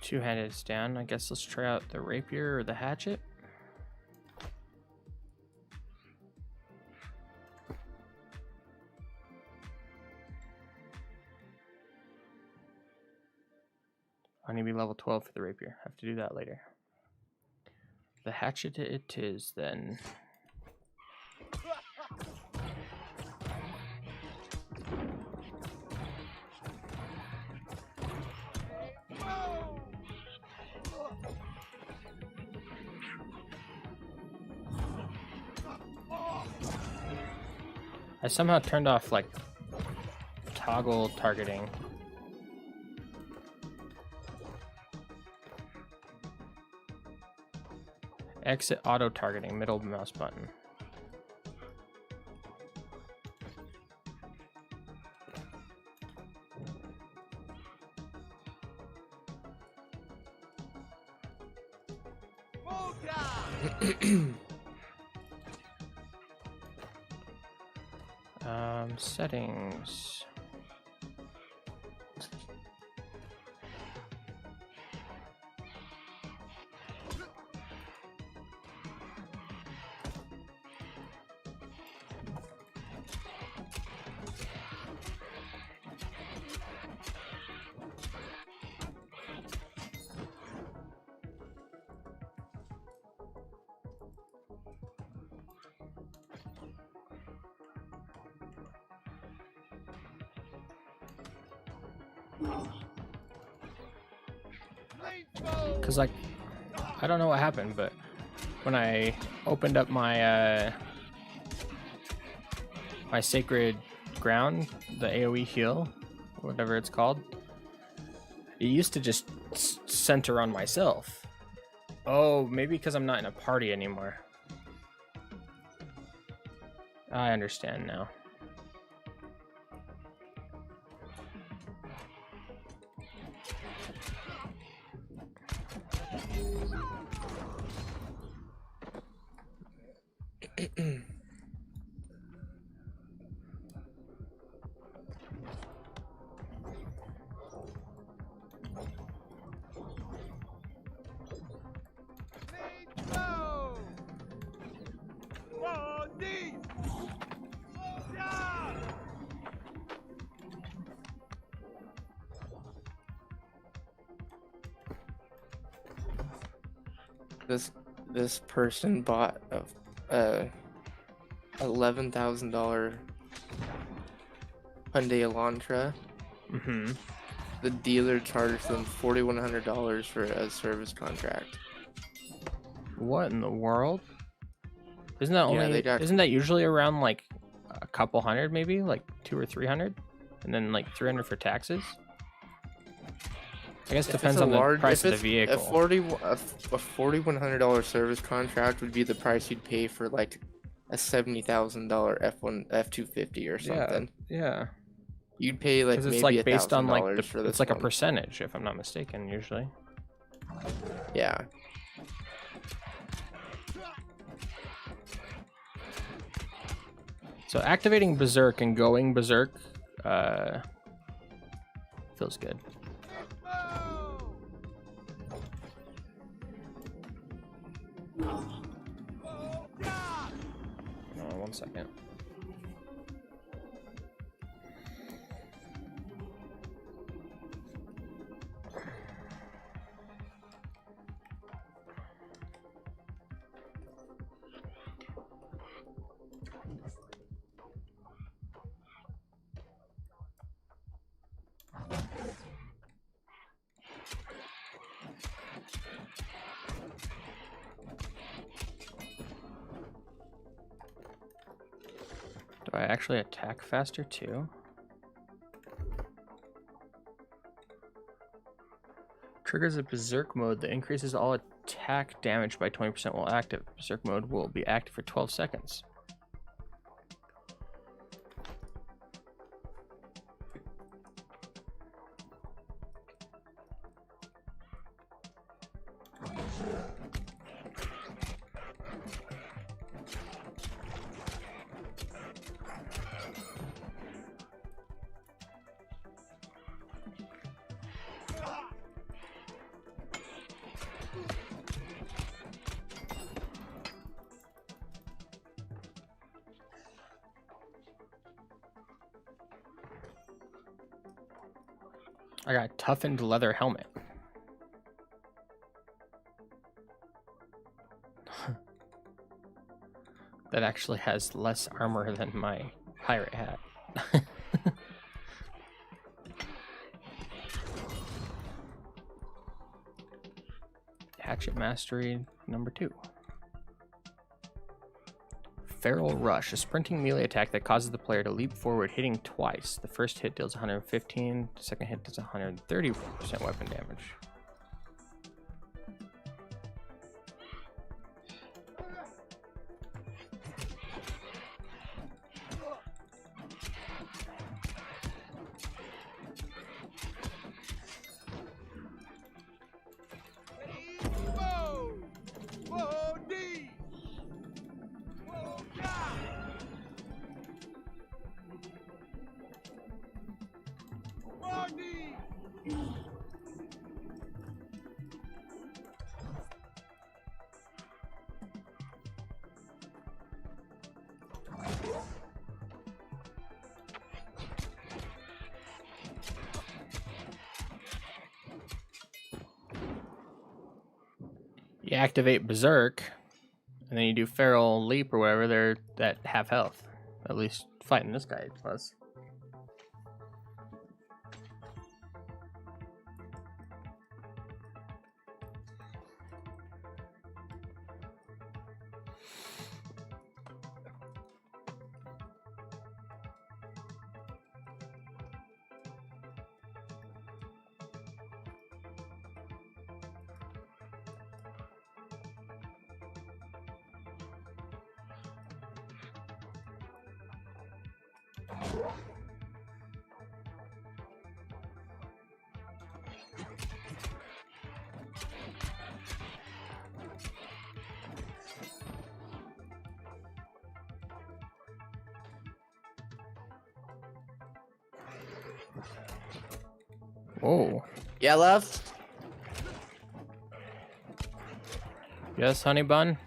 two-handed down. I guess let's try out the rapier or the hatchet. I need to be level 12 for the rapier. I have to do that later. The hatchet it is then. I somehow turned off like toggle targeting. Exit auto targeting, middle mouse button. Settings. Cause like, I don't know what happened, but when I opened up my my sacred ground, the AoE heal, whatever it's called, it used to just center on myself. Oh, maybe because I'm not in a party anymore. I understand now. This person bought a $11,000 Hyundai Elantra. Mm-hmm. The dealer charged them $4,100 for a service contract. What in the world? Isn't that only? they got- Isn't that usually around like a couple hundred, maybe like 200 or 300, and then like 300 for taxes? I guess it depends on the price of the vehicle. A $4,100 service contract would be the price you'd pay for like a $70,000 F250 or something. Yeah. You'd pay like Because maybe it's like based on like $1,000 for this. it's like a one. percentage, if I'm not mistaken, usually. Yeah. So activating Berserk and going Berserk feels good. Oh, 1 second. Do I actually attack faster too? Triggers a Berserk mode that increases all attack damage by 20% while active. Berserk mode will be active for 12 seconds. I got a toughened leather helmet. That actually has less armor than my pirate hat. Hatchet mastery number 2. Feral Rush, a sprinting melee attack that causes the player to leap forward, hitting twice. The first hit deals 115, the second hit does 130% weapon damage. You activate Berserk, and then you do Feral Leap or whatever, they're at half health. At least fighting this guy was. Whoa. Yeah, left. Yes, honey bun.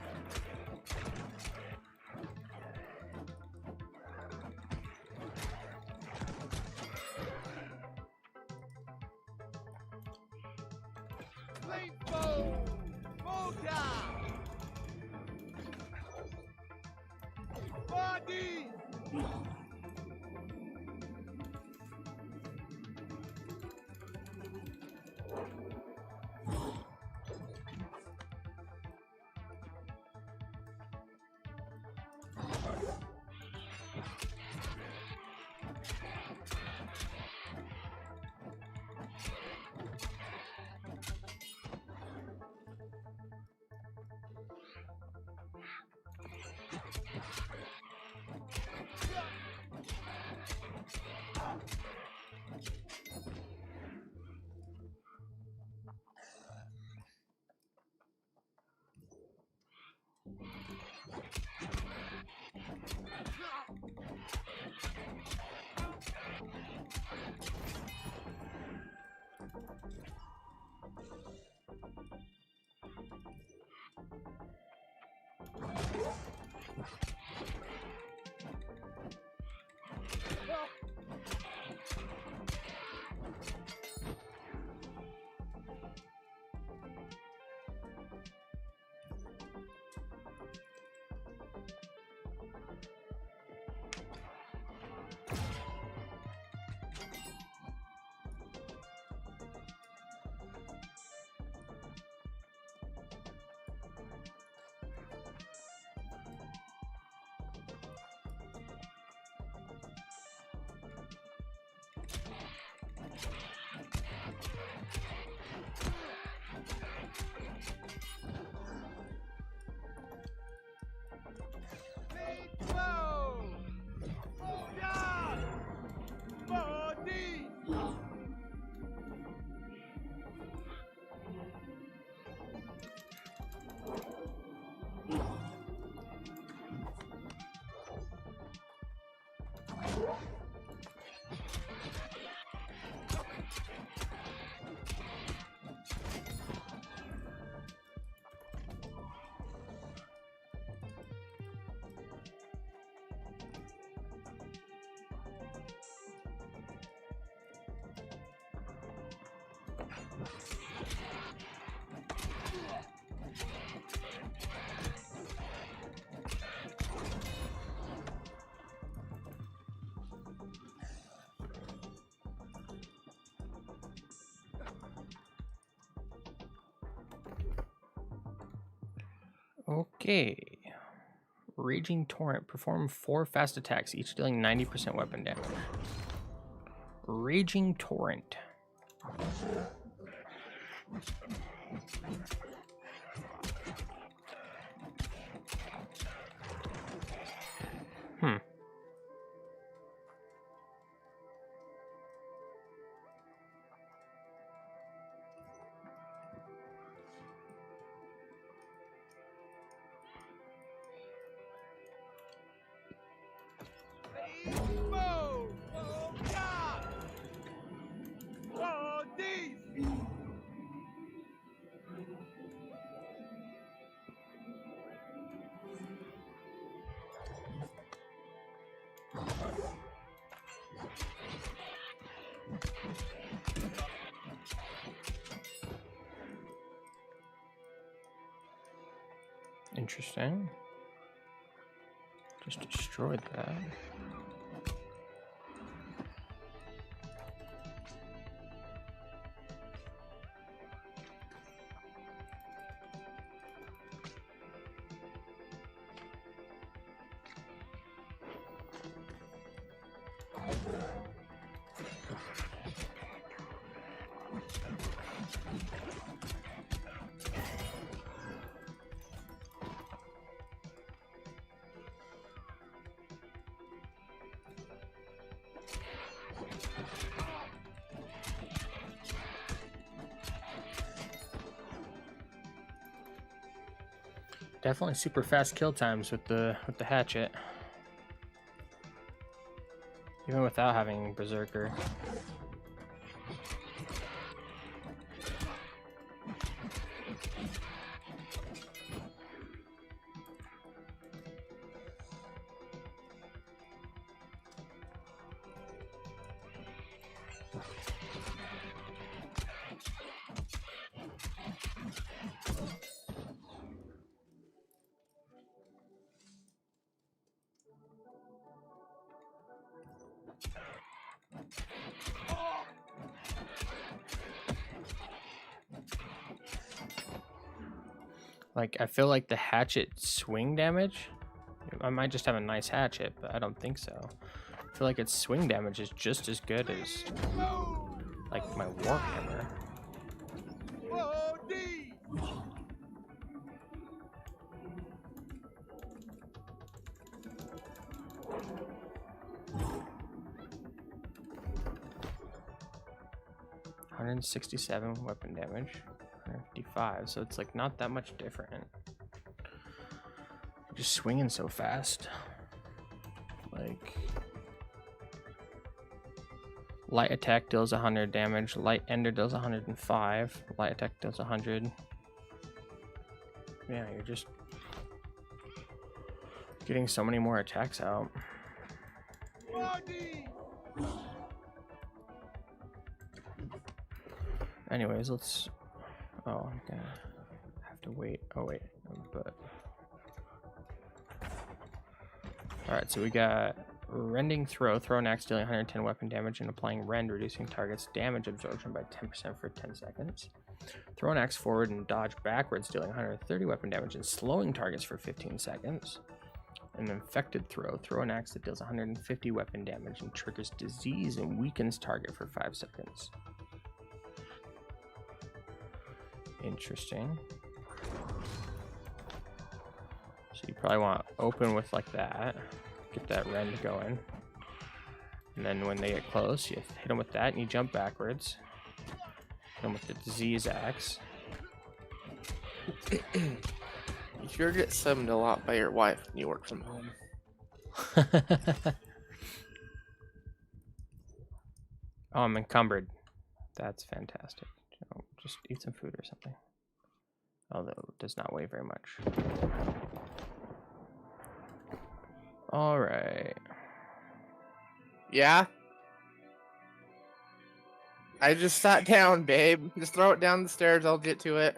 Okay. Raging Torrent. Perform 4 fast attacks, each dealing 90% weapon damage. Raging Torrent. Hmm. Interesting. Just destroyed that. Definitely super fast kill times with the hatchet. Even without having Berserker. Like, I feel like the hatchet swing damage, I might just have a nice hatchet, but I don't think so. I feel like its swing damage is just as good as, like, my Warhammer. 167 weapon damage, 155, so it's like not that much different. Just swinging so fast. Like, light attack deals 100 damage, light ender deals 105, light attack deals 100. Yeah, you're just getting so many more attacks out. Anyways, let's... Oh, I'm gonna have to wait. Oh, wait. But... Alright, so we got Rending Throw. Throw an axe dealing 110 weapon damage and applying Rend, reducing target's damage absorption by 10% for 10 seconds. Throw an axe forward and dodge backwards, dealing 130 weapon damage and slowing targets for 15 seconds. An Infected Throw. Throw an axe that deals 150 weapon damage and triggers disease and weakens target for 5 seconds. Interesting. So you probably want to open with like that, get that rend going, and then when they get close, you hit them with that and you jump backwards. Hit them with the disease axe. You sure get summoned a lot by your wife when you work from home. Oh, I'm encumbered. That's fantastic. Oh, just eat some food or something. Although it does not weigh very much. All right. Yeah? I just sat down, babe. Just throw it down the stairs. I'll get to it.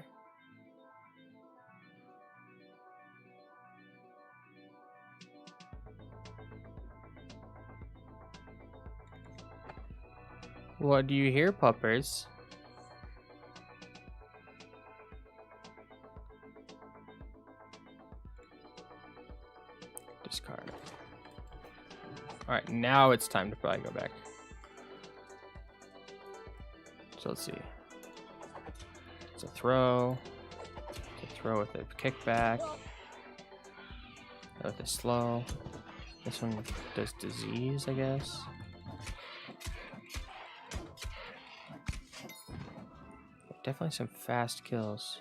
What do you hear, puppers? Discard. Alright, now it's time to probably go back. So let's see. It's a throw. It's a throw with a kickback. With a slow. This one does disease, I guess. Definitely some fast kills.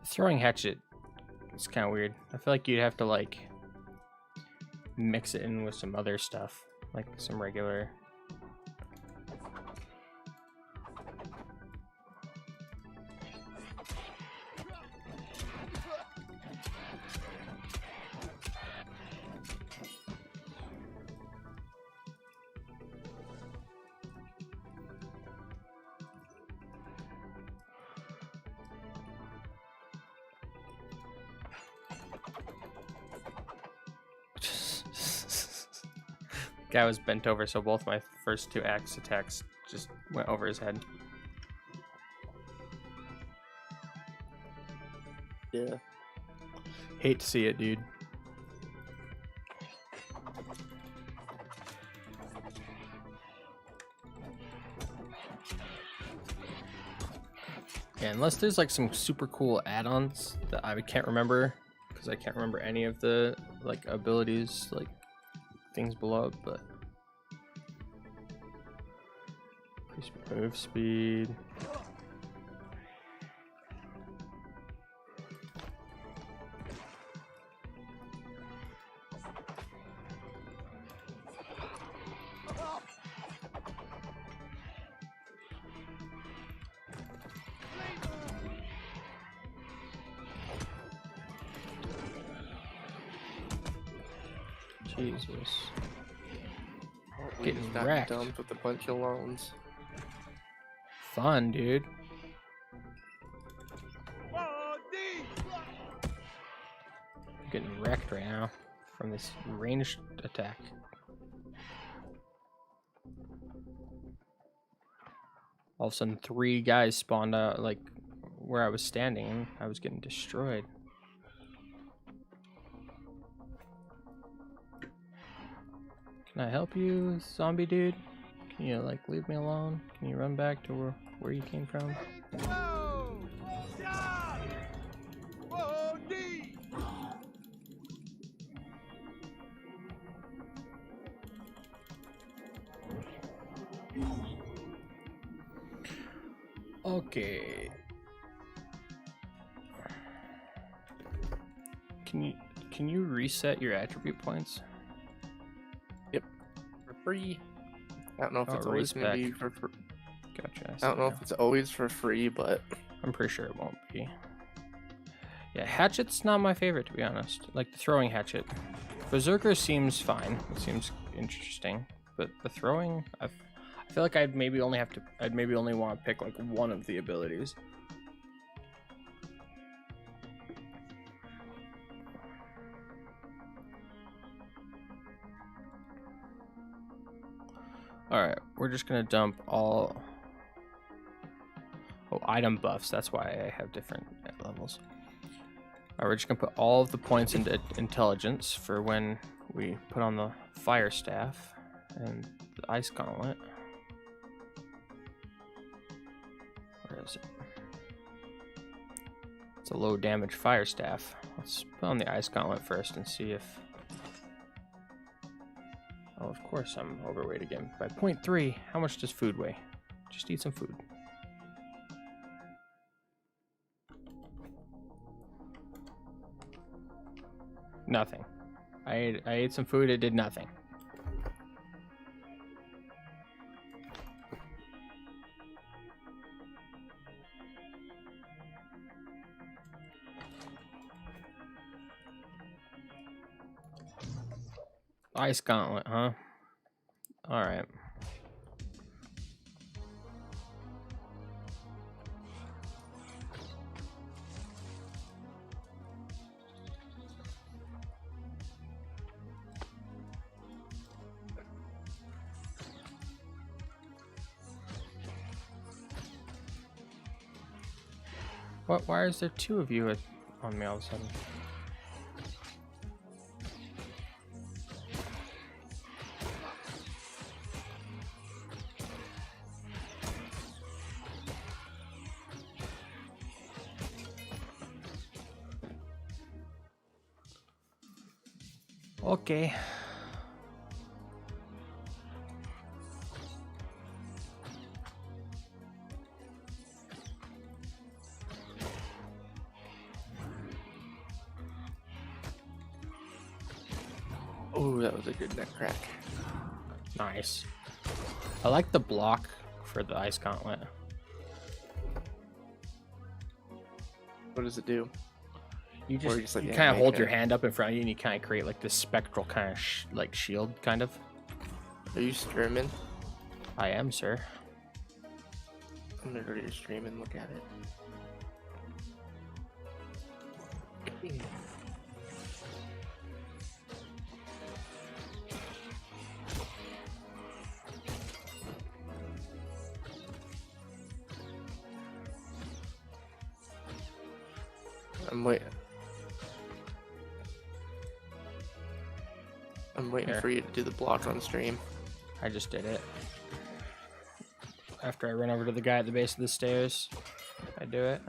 Throwing hatchet It's kind of weird. I feel like you'd have to like mix it in with some other stuff, like some regular. Guy was bent over, so both my first two axe attacks just went over his head. Yeah. Hate to see it, dude. Yeah, unless there's like some super cool add-ons that I can't remember, because I can't remember any of the like abilities, like things below it, but increase move speed. Jesus. We Getting just got wrecked. dumped with a bunch of loans. Fun, dude. I'm getting wrecked right now from this ranged attack. All of a sudden, 3 guys spawned out, like, where I was standing, and I was getting destroyed. Can I help you, zombie dude? Can you, like, leave me alone? Can you run back to where you came from? Okay. Can you reset your attribute points? For free. I don't know if Oh, it's always gonna respec. be for free. Gotcha. I don't know if it's always for free, but I'm pretty sure it won't be. Yeah, hatchet's not my favorite, to be honest. Like the throwing hatchet. Berserker seems fine. It seems interesting, but the throwing, I feel like I'd maybe only want to pick like one of the abilities. Alright, we're just gonna dump all... Oh, item buffs, that's why I have different levels. Alright, we're just gonna put all of the points into intelligence for when we put on the fire staff and the ice gauntlet. Where is it? It's a low damage fire staff. Let's put on the ice gauntlet first and see if... Oh, of course I'm overweight again. By 0.3, how much does food weigh? Just eat some food. Nothing. I ate some food, it did nothing. Ice gauntlet, huh? Alright. What? Why is there 2 of you on me all of a sudden? Okay. Ooh, that was a good neck crack. Nice. I like the block for the ice gauntlet. What does it do? You Or just, like, you yeah, kind of make hold a- your hand up in front of you and you kind of create like this spectral kind of like shield, kind of. Are you streaming? I am, sir. I'm gonna go to your stream and look at it. I'm waiting Here. for you to do the block on stream. I just did it. After I run over to the guy at the base of the stairs, I do it.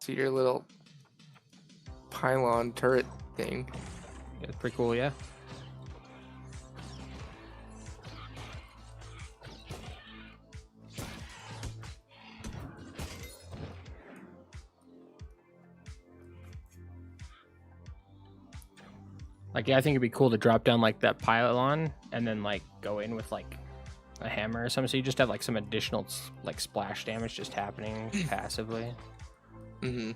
See your little pylon turret thing. It's pretty cool, yeah. Like, yeah, I think it'd be cool to drop down like that pylon and then like go in with like a hammer or something. So you just have like some additional like splash damage just happening passively. Mm-hmm.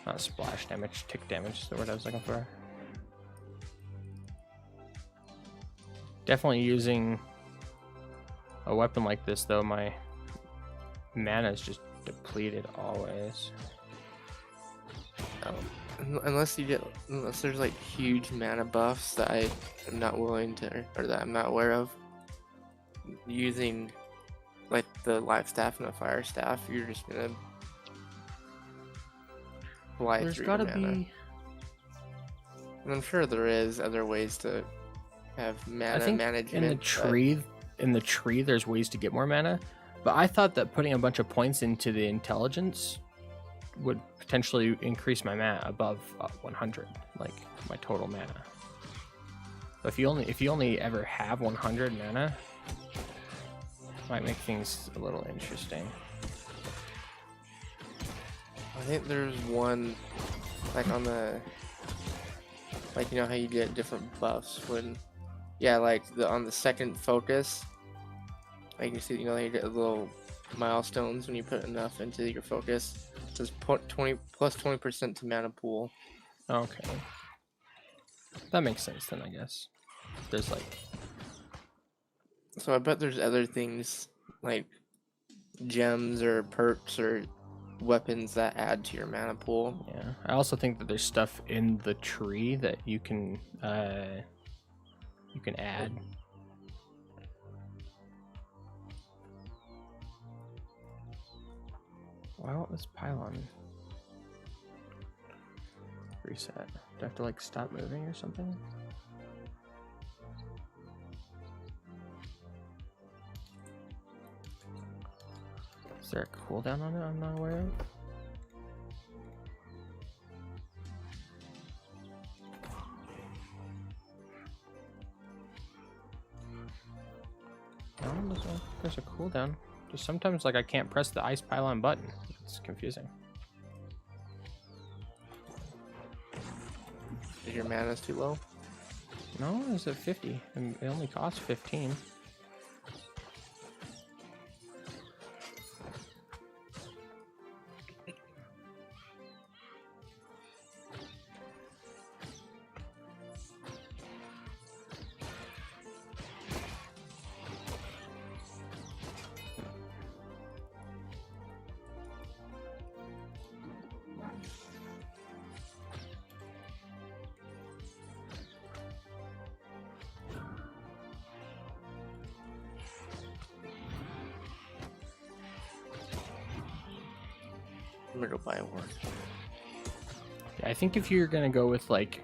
Not splash damage, tick damage is the word I was looking for. Definitely using a weapon like this though, my mana is just depleted always. Unless there's like huge mana buffs that I am not willing to, or that I'm not aware of, using like the life staff and the fire staff, you're just gonna fly There's through gotta your mana. be. And I'm sure there is other ways to have I mana think management. in the tree, there's ways to get more mana. But I thought that putting a bunch of points into the intelligence would potentially increase my mana above 100, like my total mana. But if you only ever have 100 mana, might make things a little interesting. I think there's one, like on the, like, you know how you get different buffs when, yeah, like on the second focus, like you see, you know, you get little milestones when you put enough into your focus. It says 20% to mana pool. Okay, that makes sense then, I guess. There's like, So I bet there's other things like gems or perks or weapons that add to your mana pool. yeah. I also think that there's stuff in the tree that you can add. Why won't this pylon reset? Do I have to like stop moving or something? Is there a cooldown on it I'm not aware of? No, there's a cooldown. Just sometimes like I can't press the ice pylon button. It's confusing. Is your mana's too low? No, it's at 50 and it only costs 15. I'm gonna go buy a horse. Yeah, I think if you're gonna go with like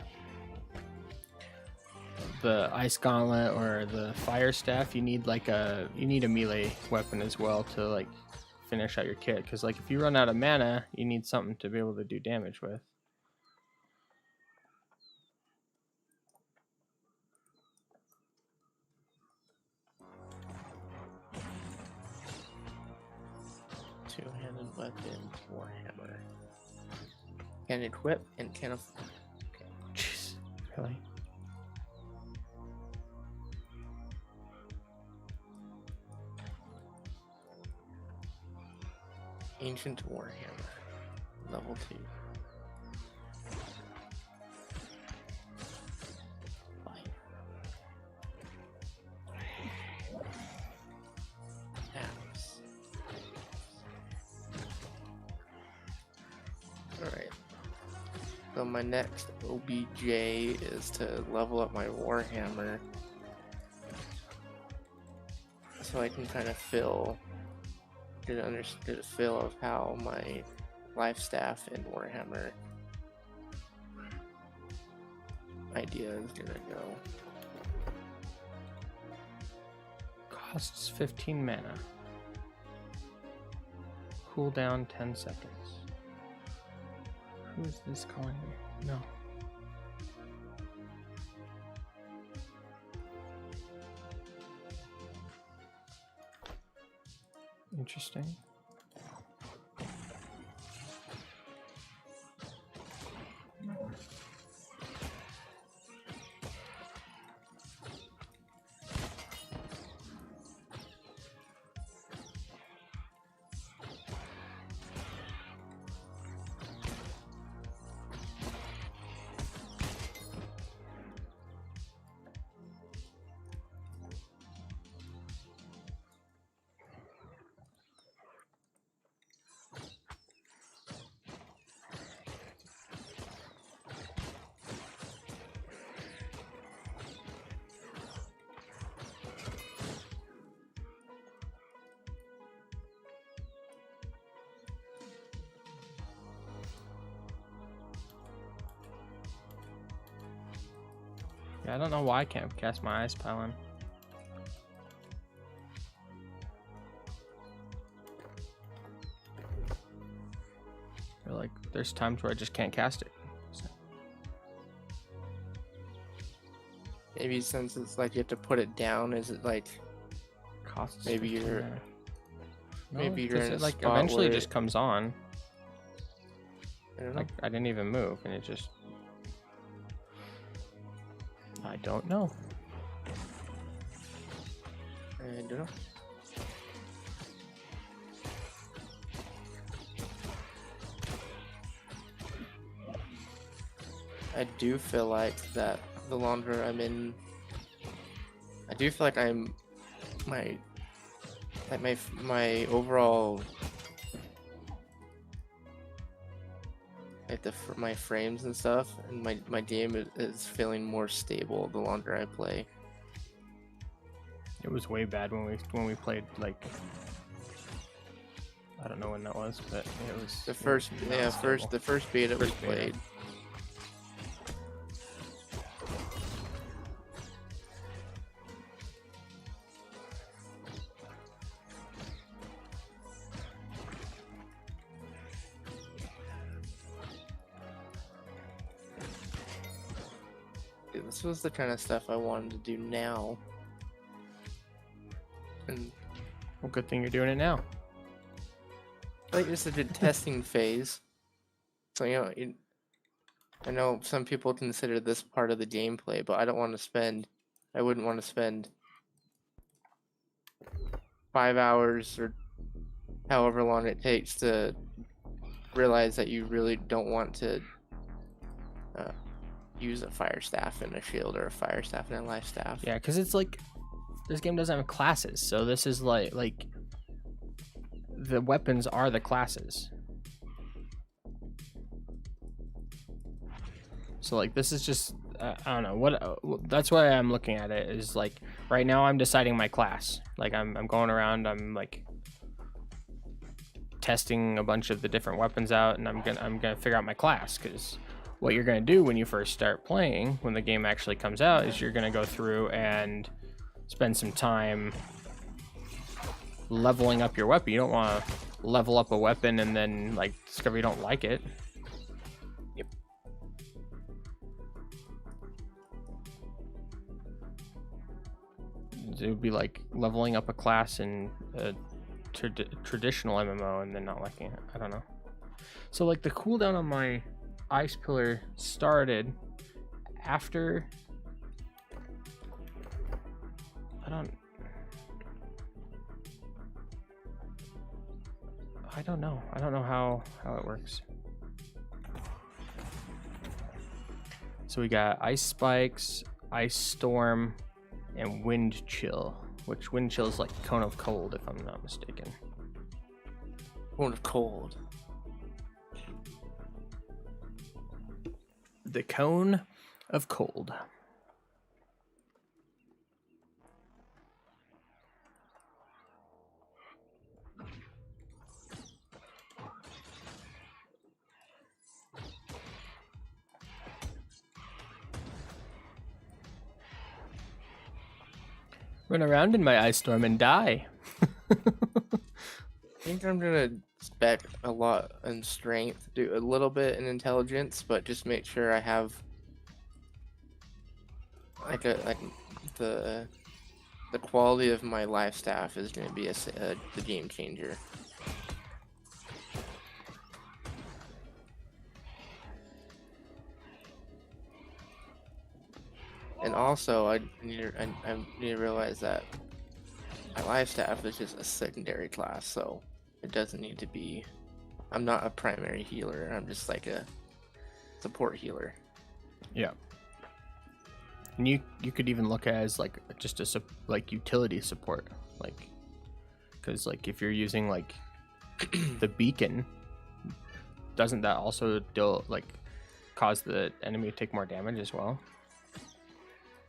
the ice gauntlet or the fire staff, you need a melee weapon as well to like finish out your kit. Because like if you run out of mana, you need something to be able to do damage with. weapon, Warhammer. Can equip and can afford. Okay. Jeez, really? Ancient Warhammer, level 2. Apps. Alright. So my next OBJ is to level up my Warhammer. So I can kind of get a feel of how my life staff in Warhammer idea is gonna go. Costs 15 mana. Cooldown 10 seconds. Who is this calling me? No. Interesting. Yeah, I don't know why I can't cast my Ice Pylon. Or like, there's times where I just can't cast it. So. Maybe since it's like you have to put it down, is it like Costs maybe 15 you're mana. maybe No, you're 'cause in a it, like spot eventually where just comes on. I don't know. Like I didn't even move, and it just. I don't know. I don't know. I do feel like that the longer I'm in, I do feel like I'm my overall like my frames and stuff and my game is feeling more stable the longer I play. It was way bad when we played, like, I don't know when that was, but it was The first beta we First beta. played. This was the kind of stuff I wanted to do now. And Well, good thing you're doing it now. like it's a good testing phase. So I know some people consider this part of the gameplay, but I wouldn't want to spend 5 hours or however long it takes to realize that you really don't want to use a fire staff and a shield or a fire staff and a life staff. Yeah, because it's like this game doesn't have classes, so this is like the weapons are the classes. So like this is just I don't know what that's why I'm looking at it is like right now I'm deciding my class. Like I'm going around, I'm like testing a bunch of the different weapons out, and I'm gonna figure out my class, because what you're gonna do when you first start playing, when the game actually comes out, is you're gonna go through and spend some time leveling up your weapon. You don't want to level up a weapon and then like discover you don't like it. Yep. It would be like leveling up a class in traditional MMO and then not liking it. I don't know. So like the cooldown on my ice pillar started after. I don't know. I don't know how it works. So we got ice spikes, ice storm, and wind chill. Which wind chill is like cone of cold, if I'm not mistaken. Cone of cold. The cone of cold. Run around in my ice storm and die. I think I'm gonna spec a lot in strength, do a little bit in intelligence, but just make sure I have like the quality of my life staff is gonna be the game changer. And also, I need to realize that my life staff is just a secondary class, so it doesn't need to be. I'm not a primary healer. I'm just like a support healer. Yeah. And you could even look at it as like just a like utility support, like because like if you're using like the beacon, doesn't that also like cause the enemy to take more damage as well?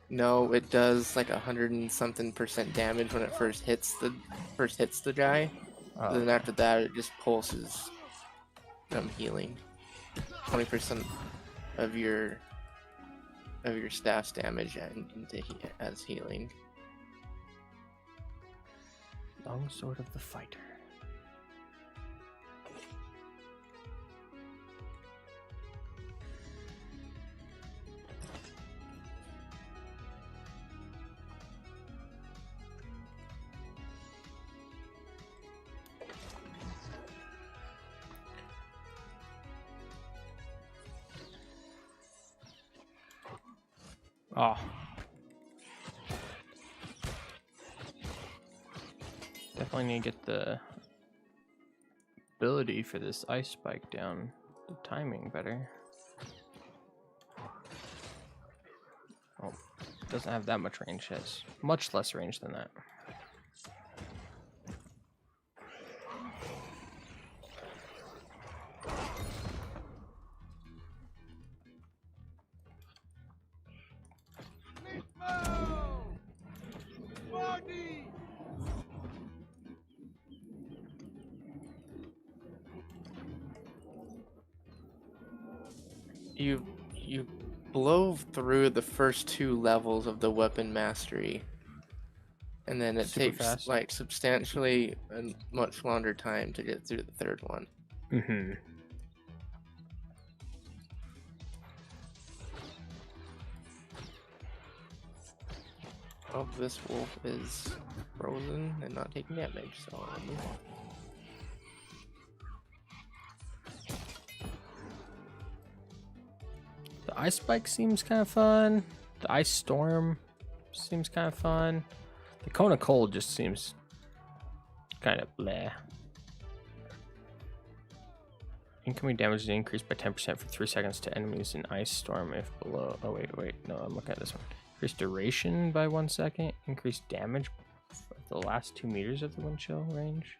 No, it does like 100 and something % damage when it first hits the guy. Oh. Then after that, it just pulses healing. 20% of your staff's damage as healing. Long sword of the fighter. Oh. Definitely need to get the ability for this ice spike down, the timing better. Oh, it doesn't have that much range, it has much less range than that. You blow through the first 2 levels of the weapon mastery, and then it Super takes fast. like substantially a much longer time to get through the 3rd one. Mm-hmm. Oh, this wolf is frozen and not taking damage, so I'll move on. The ice spike seems kind of fun. The ice storm seems kind of fun. The cone of cold just seems kind of bleh. Incoming damage is increased by 10% for 3 seconds to enemies in ice storm if below. Oh wait, no, I'm looking at this one. Increase duration by 1 second. Increase damage for the last 2 meters of the wind chill range.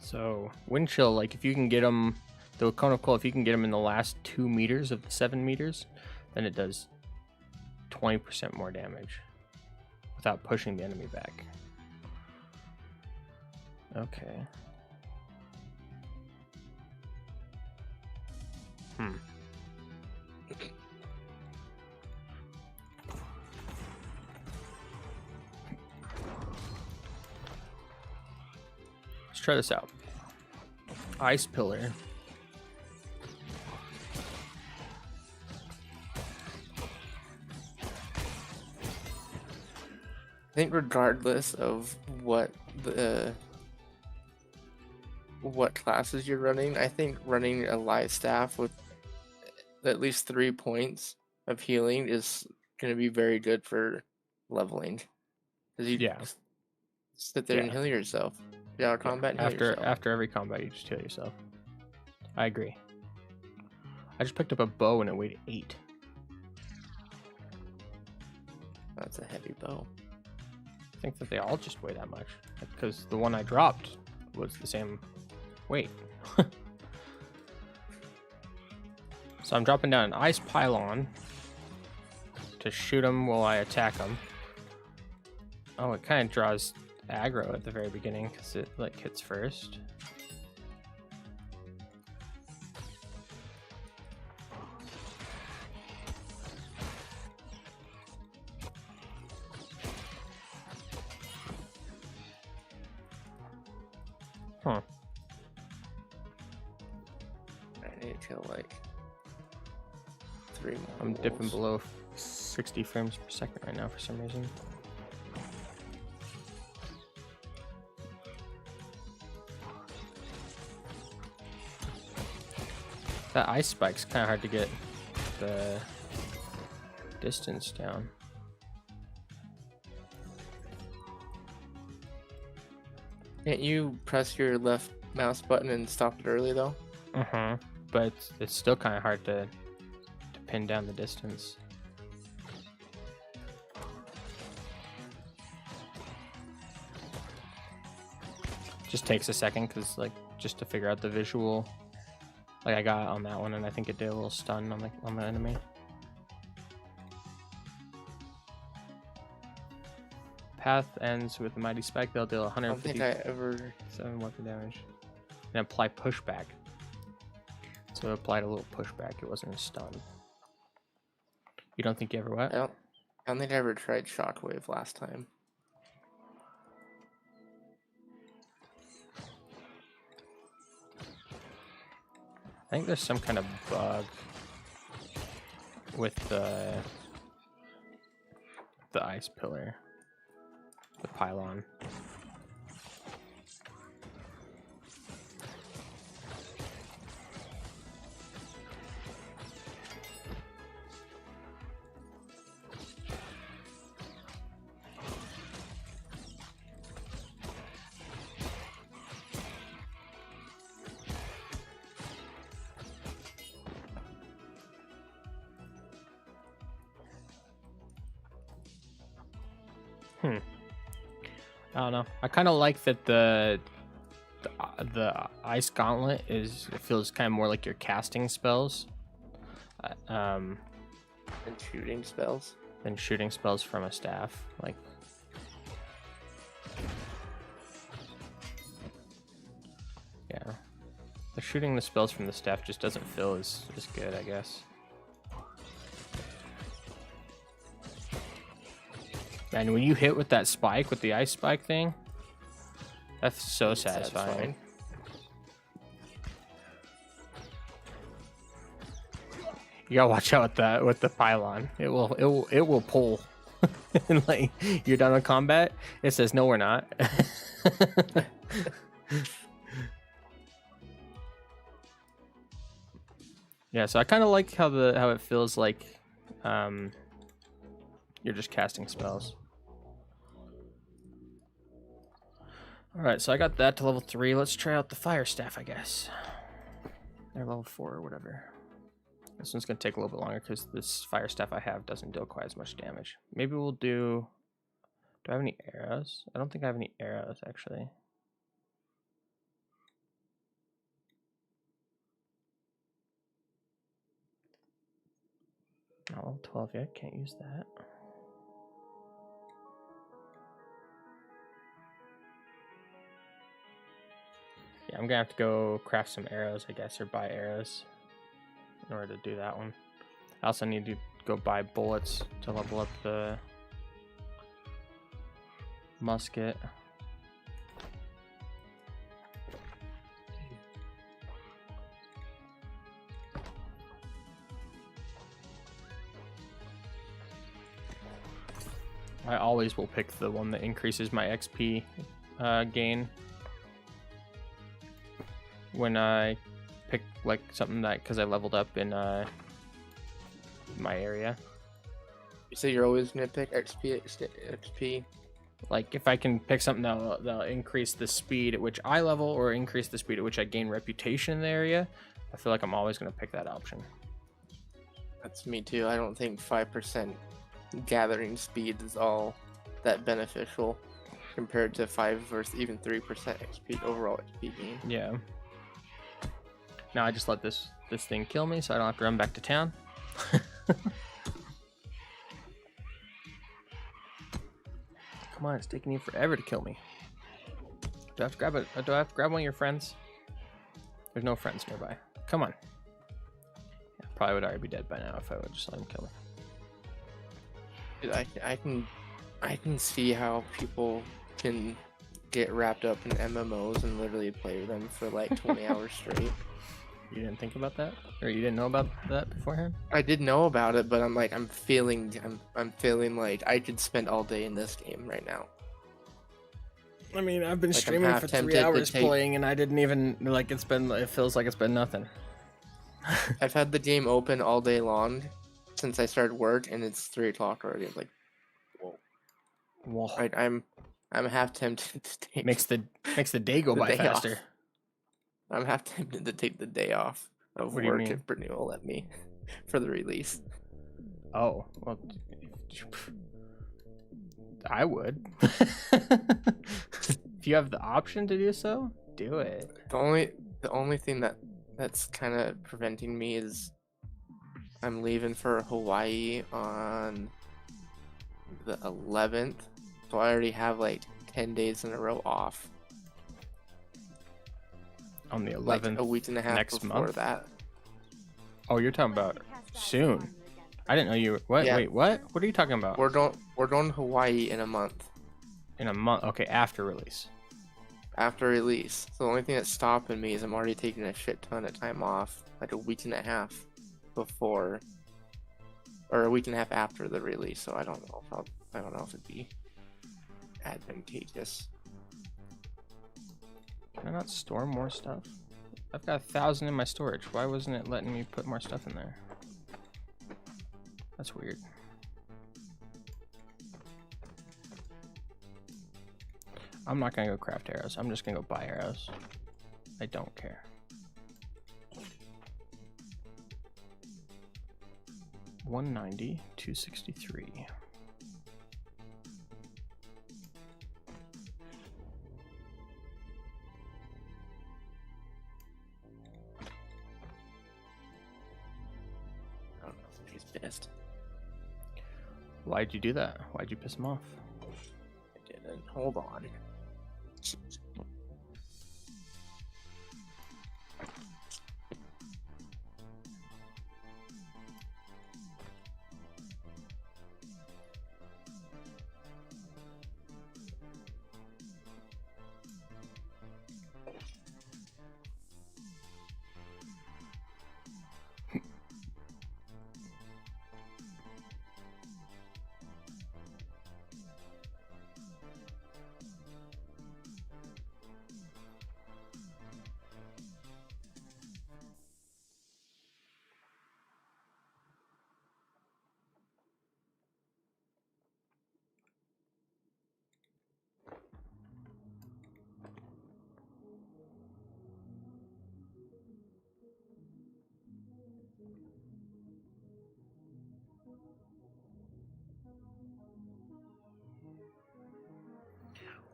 So wind chill, like if you can get them, the cone of cold, if you can get them in the last 2 meters of the 7 meters, then it does 20% more damage without pushing the enemy back. Okay. Let's try this out. Ice pillar. think regardless of what classes you're running, I think running a light staff with at least 3 points of healing is going to be very good for leveling. Because you Yeah. sit there and Yeah. heal yourself. Get out of combat and heal yourself. After every combat, you just heal yourself. I agree. I just picked up a bow and it weighed 8. That's a heavy bow. I think that they all just weigh that much. Because the one I dropped was the same weight. So I'm dropping down an ice pylon to shoot him while I attack him. Oh, it kind of draws aggro at the very beginning because it like hits first. Huh. I need to kill like 3 more. I'm dipping wolves. below 60 frames per second right now for some reason. That ice spike's kind of hard to get the distance down. Can't you press your left mouse button and stop it early though? But it's still kind of hard to pin down the distance. Just takes a second because like just to figure out the visual. Like I got on that one and I think it did a little stun on the enemy. Path ends with a mighty spike. They'll deal I don't think I ever. 7 weapon damage. And apply pushback. So it applied a little pushback. It wasn't a stun. You don't think you ever what? I don't think I ever tried shockwave last time. I think there's some kind of bug with the ice pillar, the pylon. I don't know. I kind of like that the ice gauntlet it feels kind of more like you're casting spells, And shooting spells. than shooting spells from a staff. Like, yeah, shooting the spells from the staff just doesn't feel as good, I guess. And when you hit with that spike, with the ice spike thing, that's so satisfying. You gotta watch out with the pylon. It will pull. And like you're done with combat, it says no, we're not. Yeah, so I kind of like how it feels like you're just casting spells. Alright, so I got that to level 3. Let's try out the fire staff, I guess. Or level 4 or whatever. This one's going to take a little bit longer because this fire staff I have doesn't deal quite as much damage. Maybe we'll do... Do I have any arrows? I don't think I have any arrows, actually. Not level 12 yet. Can't use that. Yeah, I'm gonna have to go craft some arrows, I guess, or buy arrows in order to do that one. I also need to go buy bullets to level up the musket. I always will pick the one that increases my XP gain when I pick like something that because I leveled up in my area. So you're always gonna pick XP. Like if I can pick something that'll increase the speed at which I level or increase the speed at which I gain reputation in the area, I feel like I'm always gonna pick that option. That's me too. I don't think 5% gathering speed is all that beneficial compared to 5 or even 3% XP overall XP gain. Yeah. Now I just let this thing kill me so I don't have to run back to town. Come on, it's taking you forever to kill me. Do I have to grab do I have to grab one of your friends? There's no friends nearby. Come on. Yeah, probably would already be dead by now if I would just let him kill me. Dude, I can see how people can get wrapped up in MMOs and literally play them for like 20 hours straight. You didn't think about that? Or you didn't know about that beforehand? I did know about it, but I'm feeling like I could spend all day in this game right now. I mean, I've been Like, streaming for 3 tempted to hours take- playing and I didn't even like it feels like it's been nothing. I've had the game open all day long since I started work, and it's 3 o'clock already. I'm like, whoa. Well, I'm half tempted to take makes the day go the by day off. faster. I'm half tempted to take the day off of What do you work mean? if Brittany will let me for the release. Oh, well, I would. If you have the option to do so, do it. The only thing that's kind of preventing me is I'm leaving for Hawaii on the 11th, so I already have like 10 days in a row off. On the 11th, Like a week and a half next before month? that. Oh, you're talking about soon. I didn't know you were. What? Yeah. Wait, what? What are you talking about? We're going to Hawaii in a month In a month. Okay, after release. after release. So the only thing that's stopping me is I'm already taking a shit ton of time off, like a week and a half before, or a week and a half after the release. So I don't know if it'd be advantageous. Can I not store more stuff? I've got 1,000 in my storage. Why wasn't it letting me put more stuff in there? That's weird. I'm not gonna go craft arrows. I'm just gonna go buy arrows. I don't care. $190, $263. I don't know if he's pissed. Why'd you do that? Why'd you piss him off? I didn't. Hold on.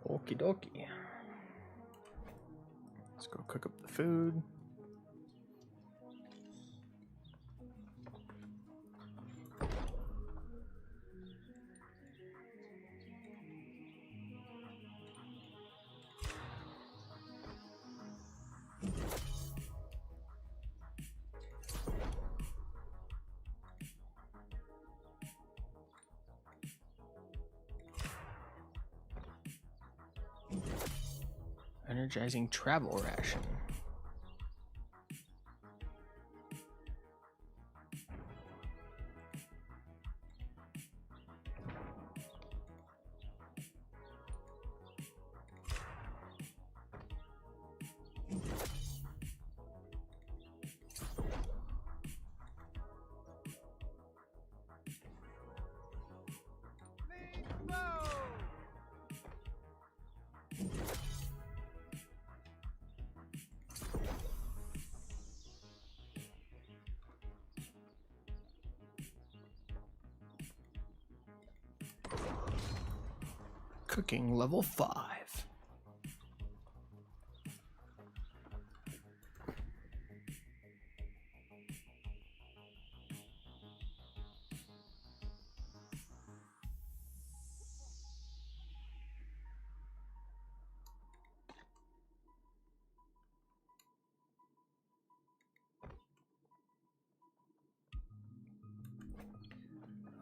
Okie dokie. Let's go cook up the food. Energizing travel ration. Cooking level 5.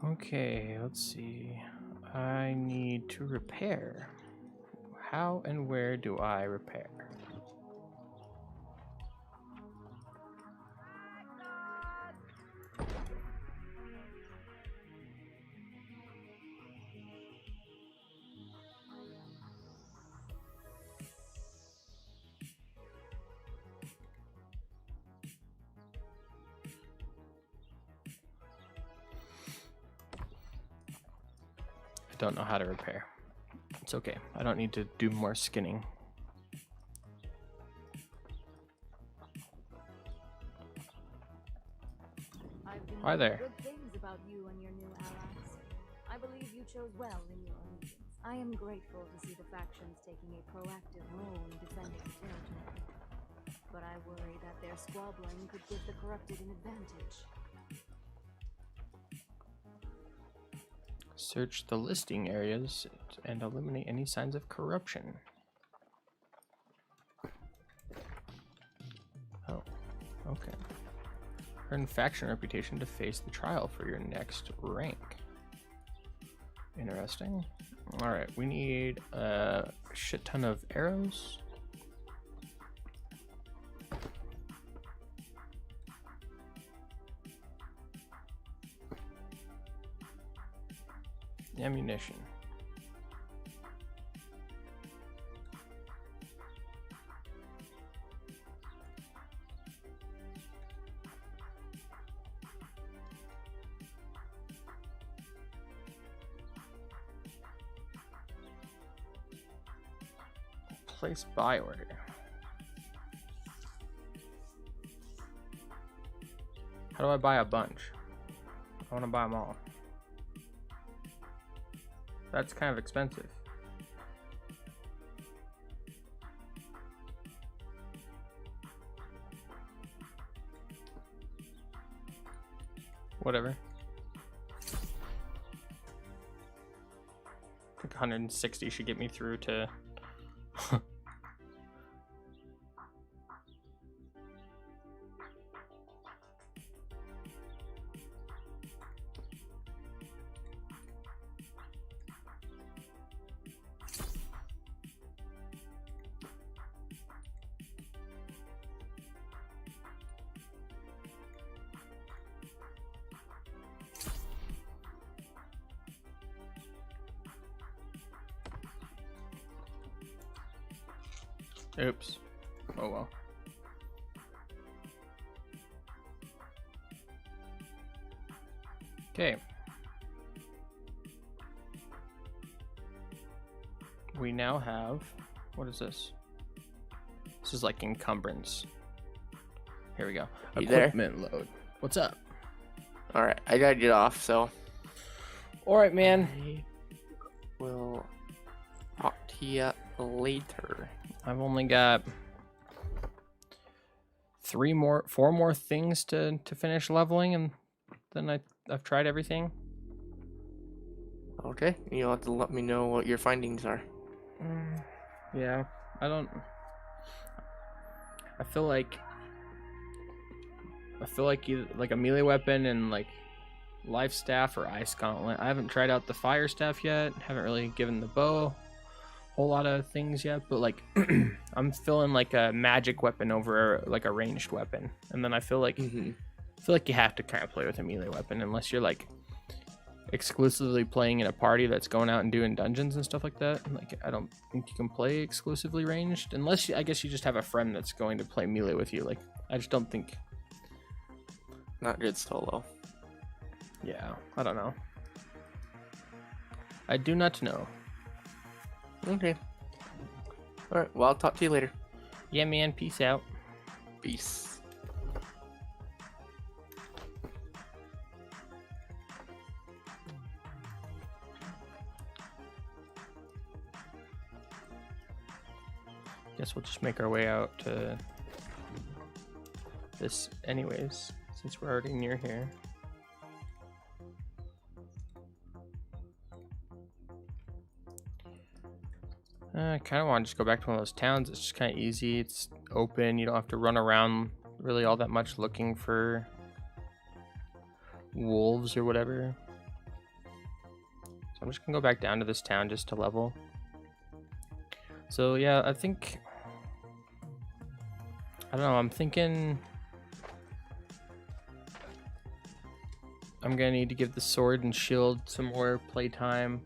Okay, let's see. I need to repair. How and where do I repair? I don't know how to repair. It's okay. I don't need to do more skinning. Hi there. Good things about you and your new allies. I believe you chose well in your allegiance. I am grateful to see the factions taking a proactive role in defending the territory. But I worry that their squabbling could give the corrupted an advantage. Search the listing areas and eliminate any signs of corruption. Oh, okay. Earn faction reputation to face the trial for your next rank. Interesting. Alright, we need a shit ton of arrows. Ammunition. Place buy order. How do I buy a bunch? I want to buy them all. That's kind of expensive. Whatever. I think 160 should get me through to... Oops. Oh well. Okay. We now have, what is this? This is like encumbrance. Here we go. You there? Equipment load. What's up? Alright, I gotta get off, so Alright, man. I will talk to you later. I've only got four more things to finish leveling, and then I've tried everything. Okay, you'll have to let me know what your findings are. Yeah, I feel like either like a melee weapon and like life staff or ice gauntlet. I haven't tried out the fire staff yet. Haven't really given the bow whole lot of things yet, but like I'm feeling like a magic weapon over like a ranged weapon, and then I feel like you have to kind of play with a melee weapon unless you're like exclusively playing in a party that's going out and doing dungeons and stuff like that. Like I don't think you can play exclusively ranged unless I guess you just have a friend that's going to play melee with you. Like I just don't think. Not good solo. Yeah, I don't know. I do not know. Okay. Alright, well, I'll talk to you later. Yeah, man. Peace out. Peace. Guess we'll just make our way out to this anyways, since we're already near here. I kind of want to just go back to one of those towns. It's just kind of easy. It's open. You don't have to run around really all that much looking for wolves or whatever. So I'm just gonna go back down to this town just to level. So yeah, I don't know, I'm thinking I'm gonna need to give the sword and shield some more playtime.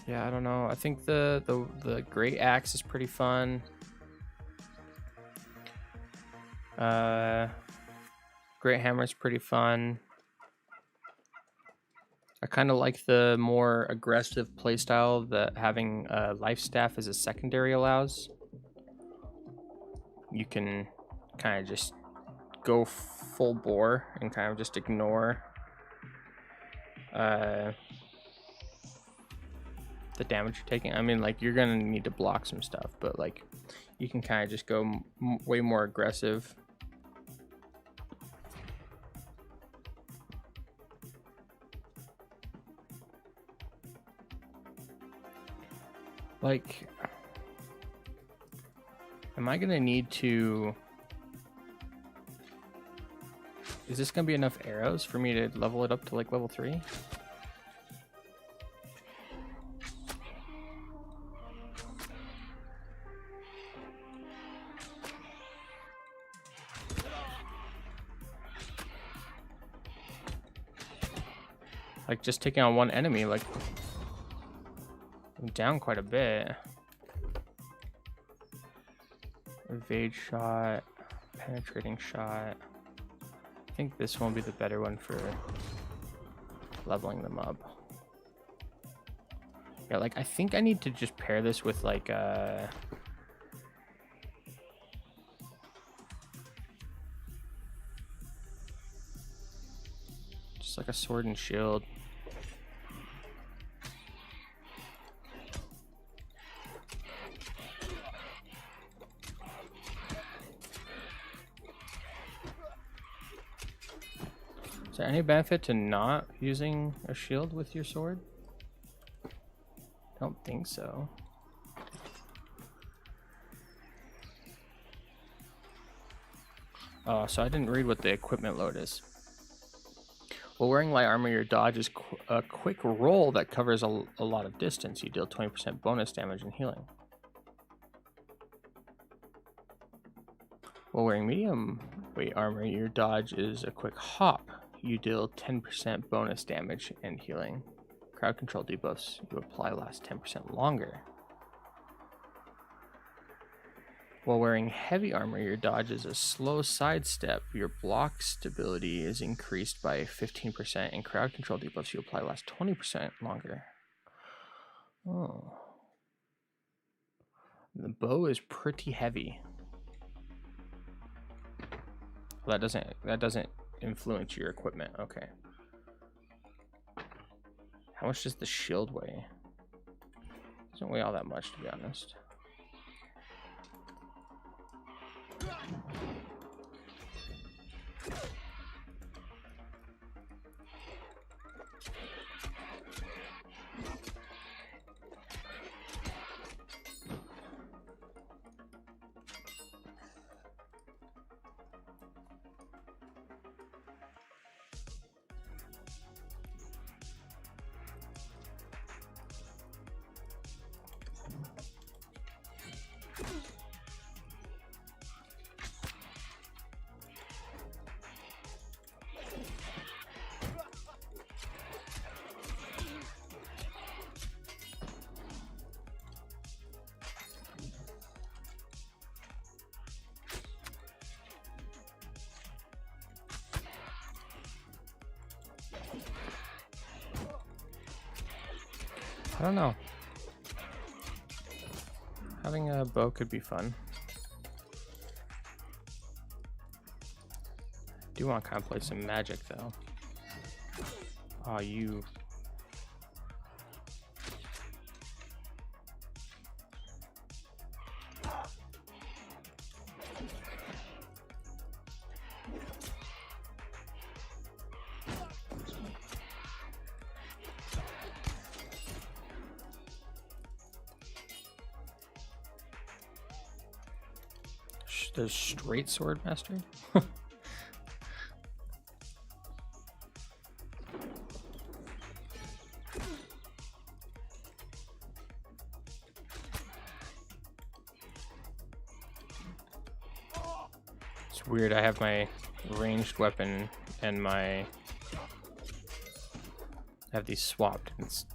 Yeah, I don't know. I think the great axe is pretty fun. Great hammer is pretty fun. I kind of like the more aggressive playstyle that having life staff as a secondary allows. You can kind of just go full bore and kind of just ignore the damage you're taking. I mean, like, you're gonna need to block some stuff, but like you can kind of just go way more aggressive. Like, am I gonna need to... Is this gonna be enough arrows for me to level it up to like level 3? Like, just taking on one enemy, like, I'm down quite a bit. Evade shot, penetrating shot. I think this one will be the better one for leveling them up. Yeah, like, I think I need to just pair this with like just like a sword and shield. Is there any benefit to not using a shield with your sword? I don't think so. Oh, so I didn't read what the equipment load is. While wearing light armor, your dodge is a quick roll that covers a lot of distance. You deal 20% bonus damage and healing. While wearing medium weight armor, your dodge is a quick hop. You deal 10% bonus damage and healing. Crowd control debuffs you apply last 10% longer. While wearing heavy armor, your dodge is a slow sidestep. Your block stability is increased by 15%, and crowd control debuffs you apply last 20% longer. Oh. The bow is pretty heavy. Well, that doesn't influence your equipment. Okay. How much does the shield weigh? Doesn't weigh all that much, to be honest. I don't know. Having a bow could be fun. I do want to kind of play some magic though. Oh, you. There's straight sword mastery? It's weird, I have my ranged weapon and I have these swapped. It's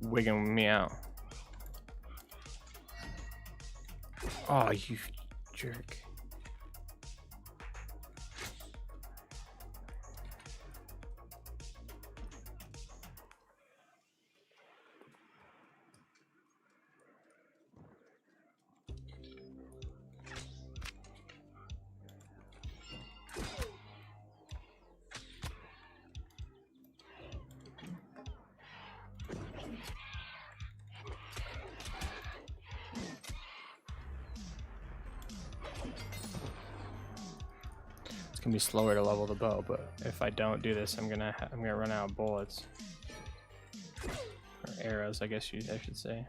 wigging me out. Oh, you jerk. It's gonna be slower to level the bow, but if I don't do this, I'm gonna run out of bullets or arrows, I guess I should say.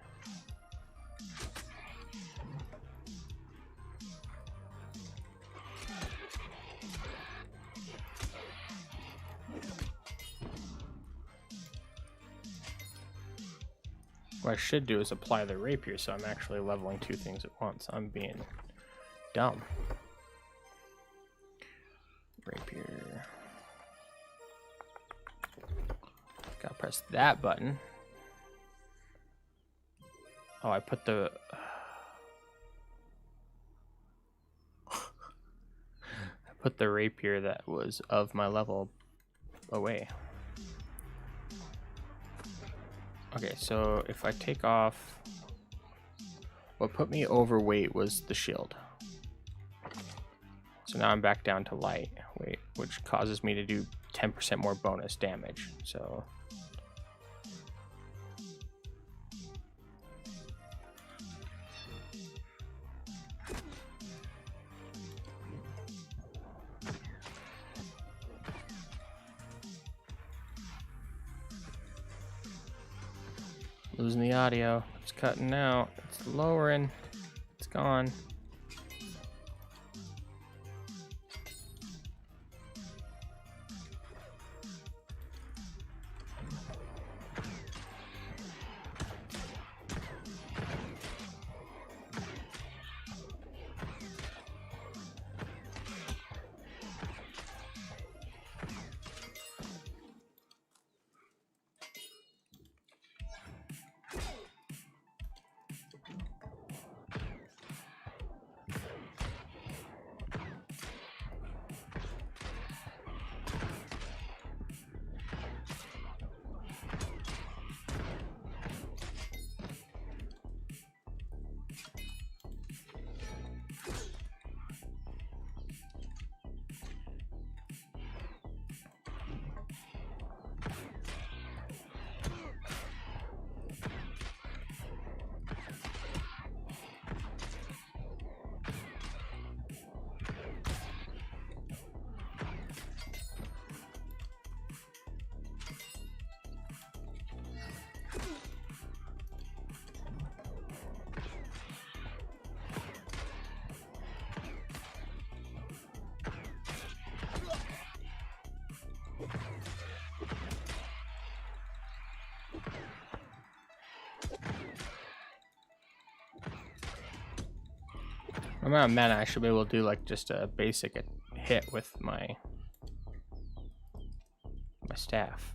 What I should do is apply the rapier, so I'm actually leveling two things at once. I'm being dumb. Rapier. Gotta press that button. Oh, I put the... I put the rapier that was of my level away. Okay, so if I take off... What put me overweight was the shield. So now I'm back down to light weight, which causes me to do 10% more bonus damage. So losing the audio. It's cutting out. It's lowering. It's gone. No amount of mana, I should be able to do like just a basic hit with my staff.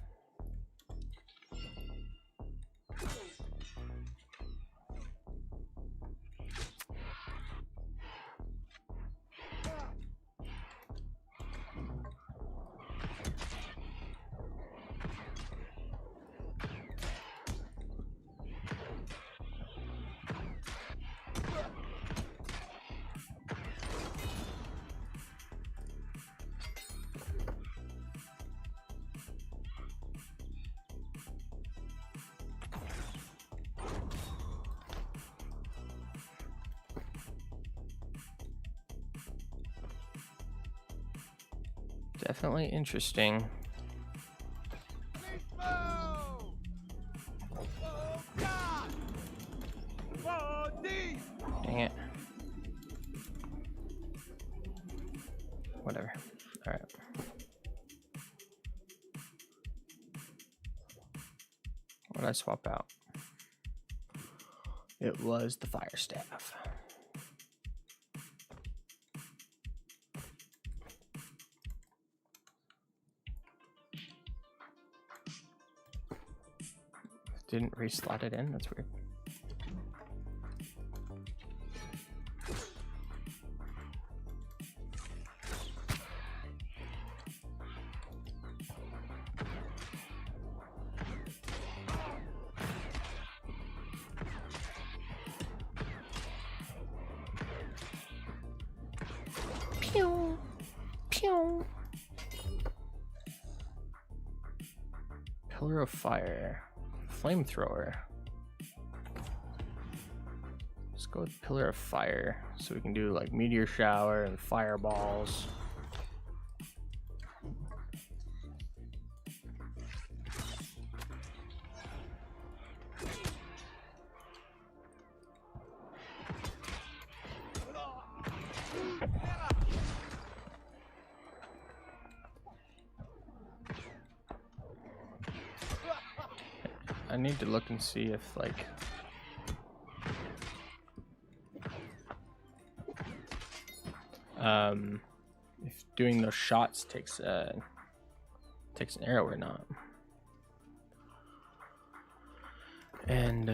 Definitely interesting. Dang it. Whatever. Alright. What did I swap out? It was the fire staff. Didn't reslot it in? That's weird. Pew! Pew! Pillar of fire. Flamethrower. Let's go with Pillar of Fire so we can do like meteor shower and fireballs. I need to look and see if like if doing those shots takes an arrow or not. And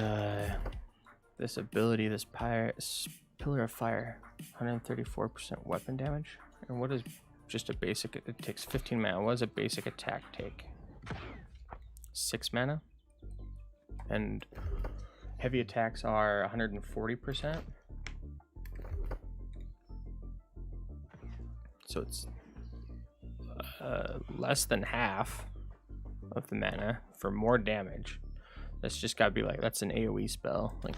this ability, this Pillar of Fire, 134% weapon damage. And what is just a basic? It takes 15 mana. What does a basic attack take? 6 mana. And heavy attacks are 140%. So it's less than half of the mana for more damage. That's just gotta be like, that's an AoE spell. Like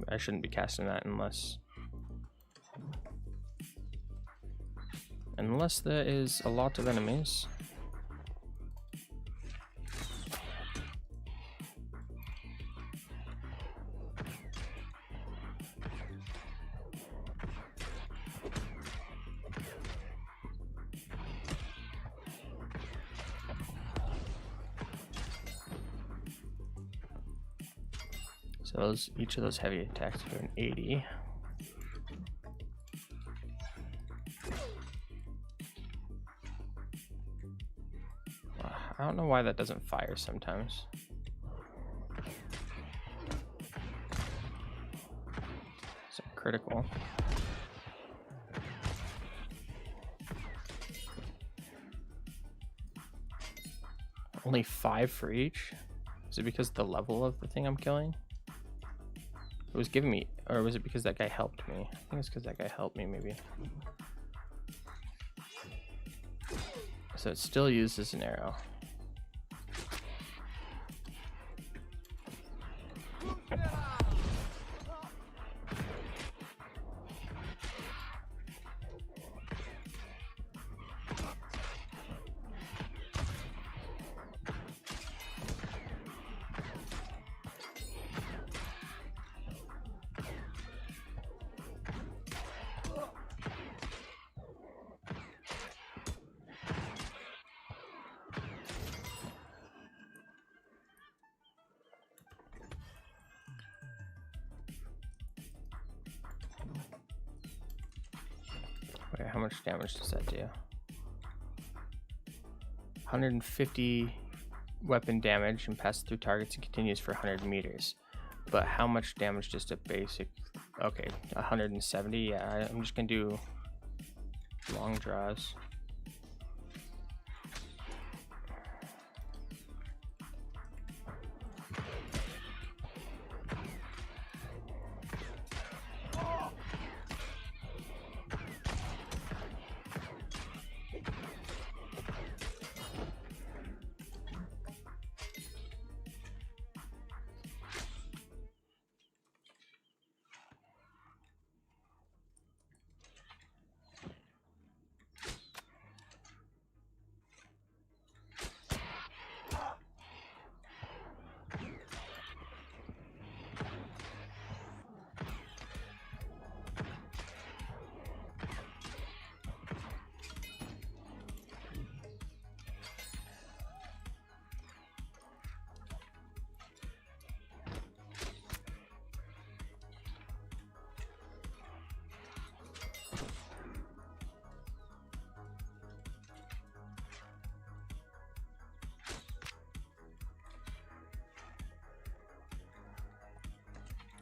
I shouldn't be casting that unless there is a lot of enemies. So each of those heavy attacks do an 80. I don't know why that doesn't fire sometimes. It's critical. Only 5 for each? Is it because of the level of the thing I'm killing? It was giving me, or was it because that guy helped me? I think it's because that guy helped me, maybe. So it's still used as an arrow. Wait, how much damage does that do? 150 weapon damage and passes through targets and continues for 100 meters. But how much damage does a basic? Okay, 170. Yeah, I'm just gonna do long draws.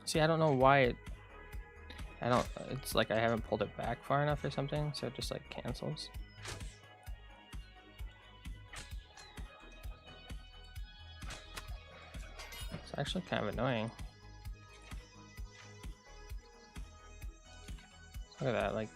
See, I don't know why it. I don't. It's like I haven't pulled it back far enough or something, so it just like cancels. It's actually kind of annoying. Look at that, like.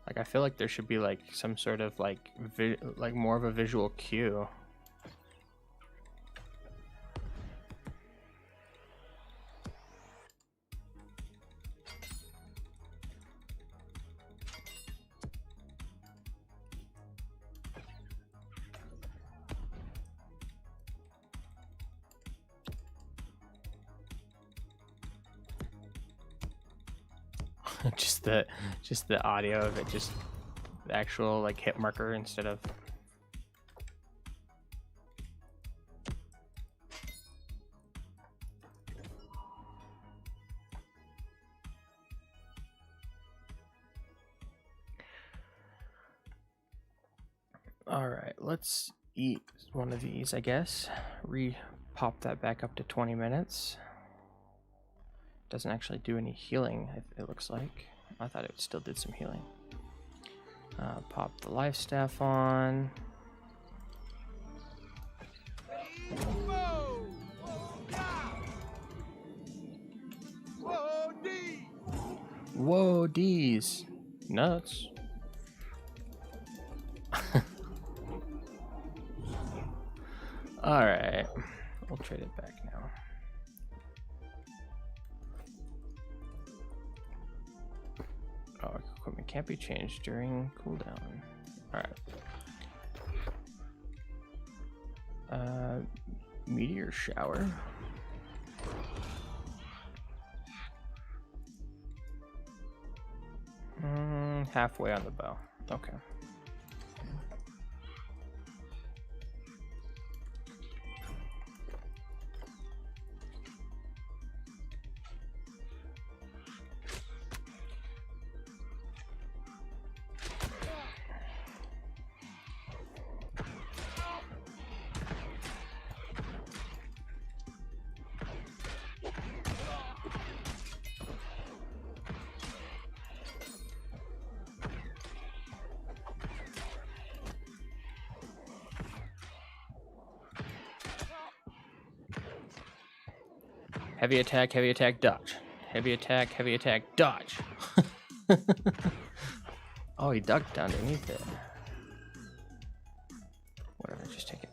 Like, I feel like there should be like some sort of like more of a visual cue. just the audio of it, just the actual like hit marker instead of. All right, let's eat one of these, I guess. Pop that back up to 20 minutes. Doesn't actually do any healing, it looks like. I thought it still did some healing. Pop the life staff on. Whoa, D's. Nuts. Alright. We'll trade it back now. Oh, equipment can't be changed during cooldown. Alright. Meteor shower. Halfway on the bow. Okay. Heavy attack, dodge. Heavy attack, dodge. Oh, he ducked underneath it. Whatever, just take it.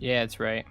Yeah, it's right.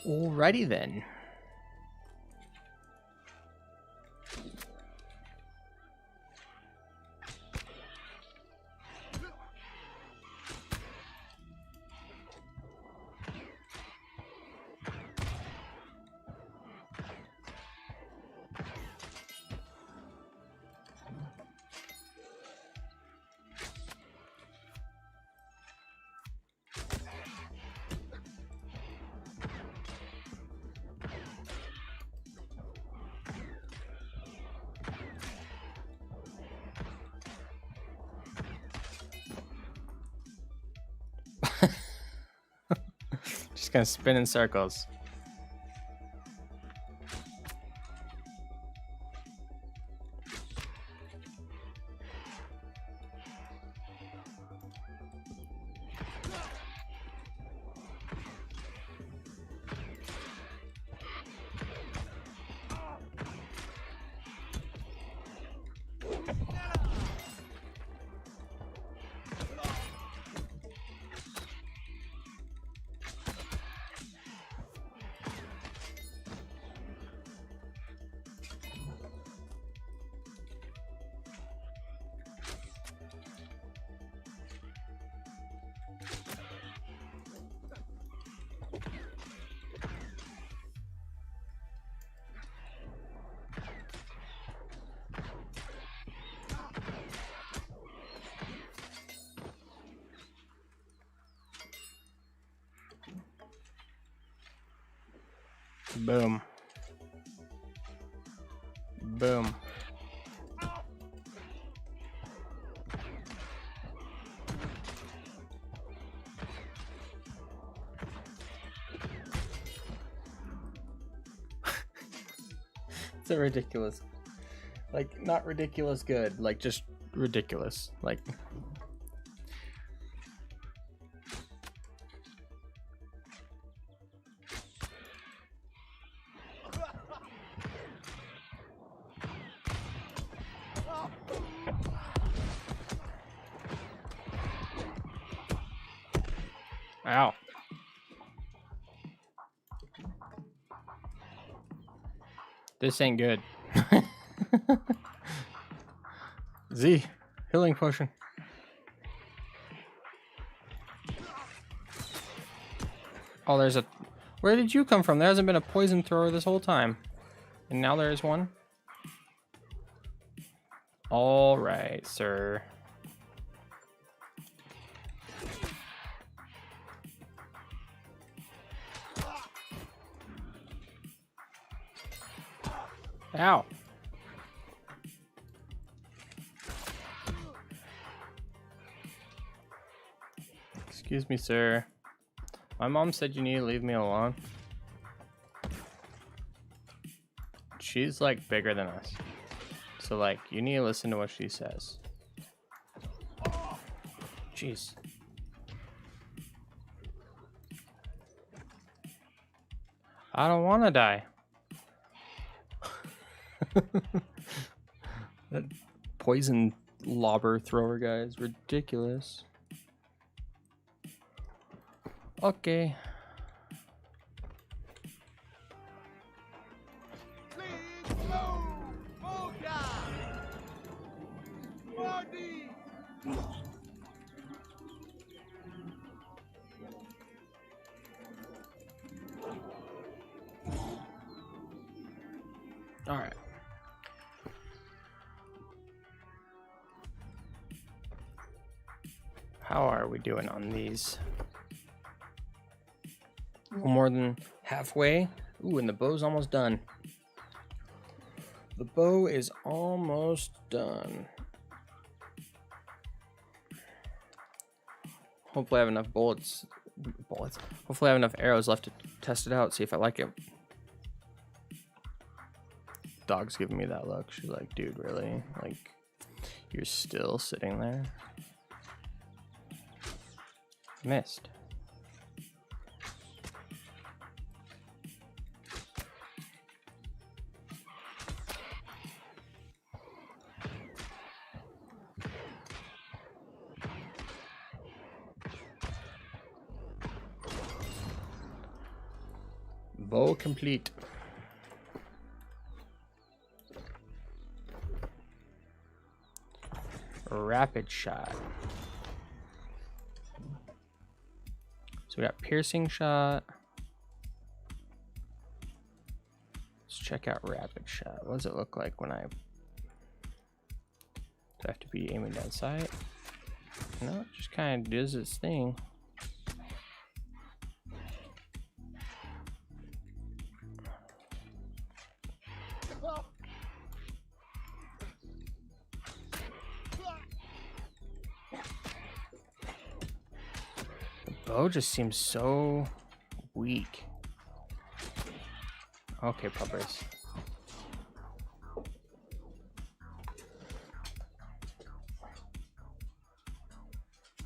Alrighty then. Just gonna spin in circles. Boom. Boom. It's a ridiculous, like, not ridiculous good, like just ridiculous, like. Ow. This ain't good. Z, healing potion. Oh, there's a... Where did you come from? There hasn't been a poison thrower this whole time. And now there is one? All right, sir. Ow. Excuse me, sir. My mom said you need to leave me alone. She's like bigger than us. So like, you need to listen to what she says. Jeez. I don't want to die. That poison lobber thrower guy is ridiculous. Okay. All right. How are we doing on these? A little more than halfway. Ooh, and the bow's almost done. The bow is almost done. Hopefully I have enough bullets. Hopefully I have enough arrows left to test it out, see if I like it. Dog's giving me that look. She's like, dude, really? Like, you're still sitting there? Missed. Bow complete. Rapid shot. So we got piercing shot. Let's check out rapid shot. What does it look like when I... Do I have to be aiming down sight? No, it just kind of does its thing. The bow just seems so weak. Okay, puppers.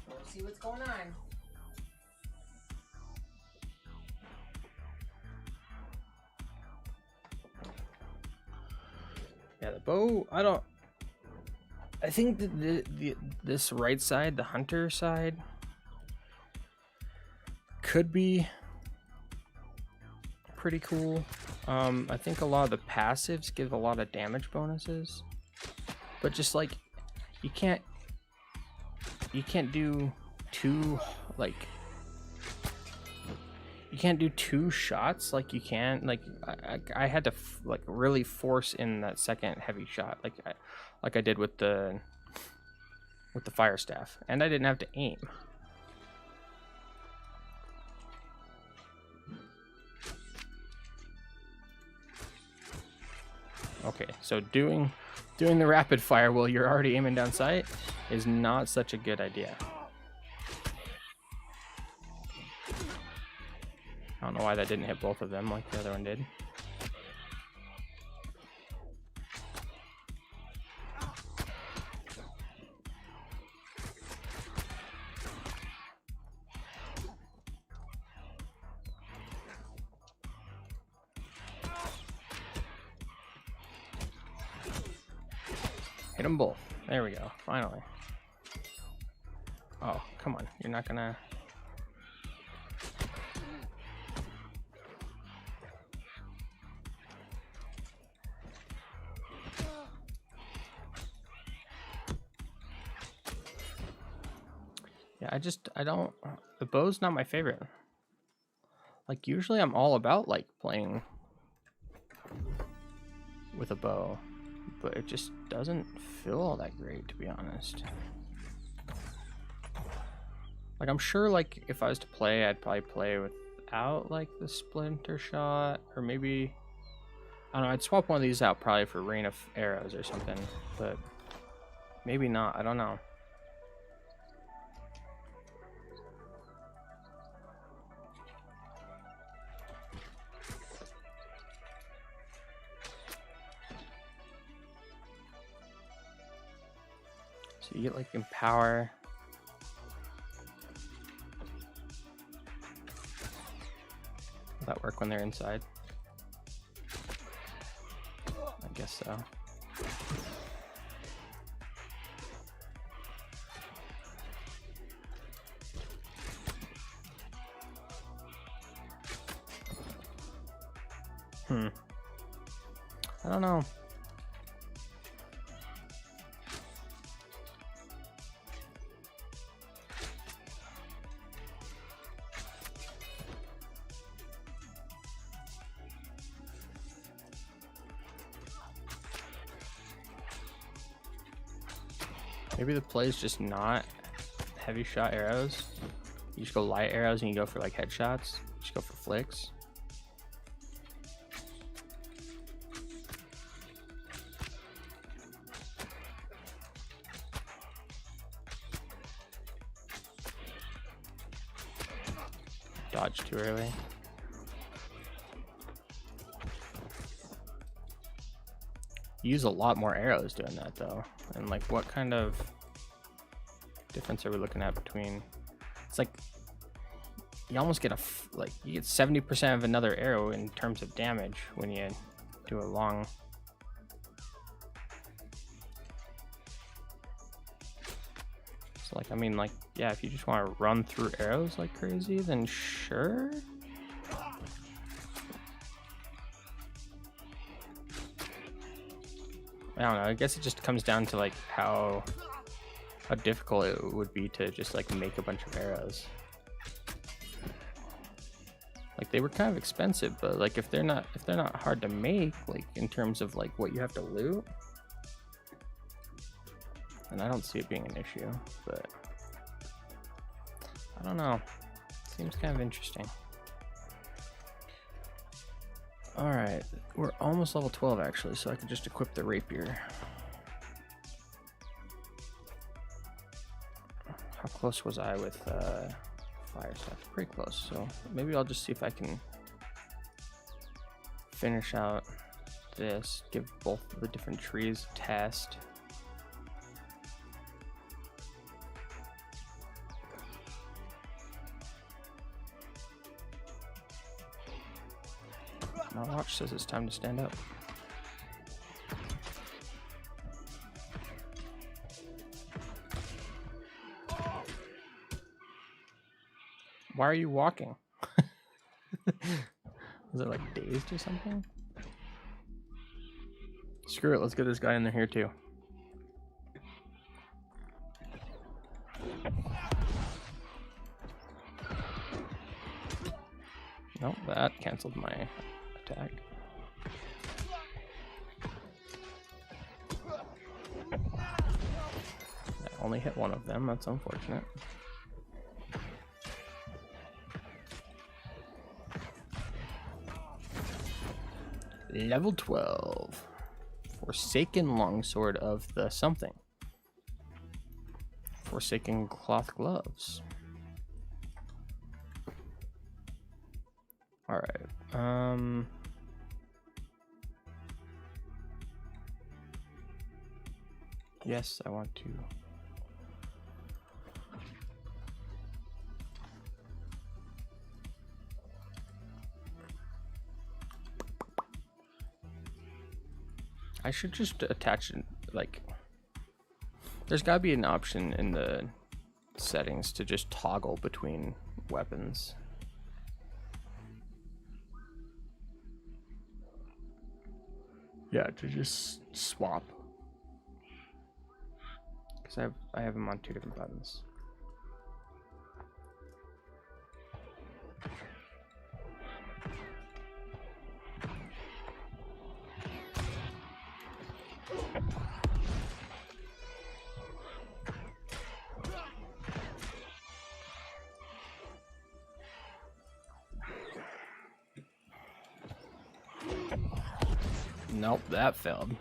Let's see what's going on. Yeah, the bow, I think that this right side, the hunter side, could be pretty cool. I think a lot of the passives give a lot of damage bonuses, but just like you can't do two, like you can't do two shots like you can. Like I had to like really force in that second heavy shot, like I did with the fire staff, and I didn't have to aim. Okay, so doing the rapid fire while you're already aiming down sight is not such a good idea. I don't know why that didn't hit both of them like the other one did. Hit them both. There we go. Finally. Oh, come on. You're not gonna... Yeah, I don't... The bow's not my favorite. Like, usually I'm all about, like, playing with a bow. But it just doesn't feel all that great, to be honest. Like, I'm sure, like, if I was to play, I'd probably play without, like, the splinter shot. Or maybe... I don't know, I'd swap one of these out probably for rain of arrows or something. But maybe not, I don't know. So you get like empower. Will that work when they're inside? I guess so. I don't know. Maybe the play is just not heavy shot arrows. You just go light arrows and you go for like headshots. You just go for flicks. Dodge too early. You use a lot more arrows doing that though. And like what kind of difference are we looking at between... It's like you almost get you get 70% of another arrow in terms of damage when you do a long... So like, I mean, like, yeah, if you just want to run through arrows like crazy, then sure. I don't know. I guess it just comes down to like how difficult it would be to just like make a bunch of arrows. Like they were kind of expensive, but like if they're not hard to make, like in terms of like what you have to loot, and I don't see it being an issue, but I don't know. Seems kind of interesting. Alright, we're almost level 12 actually, so I could just equip the rapier. How close was I with fire stuff? Pretty close, so maybe I'll just see if I can finish out this, give both of the different trees a test. My watch says it's time to stand up. Why are you walking? Was it like dazed or something? Screw it, let's get this guy in there here too. Nope, that canceled my attack. That only hit one of them, that's unfortunate. Level 12. Forsaken longsword of the something. Forsaken cloth gloves. Alright, yes, I want to. I should just attach it, like, there's gotta be an option in the settings to just toggle between weapons. Yeah, to just swap. Because I have them on 2 different buttons. Nope, that failed.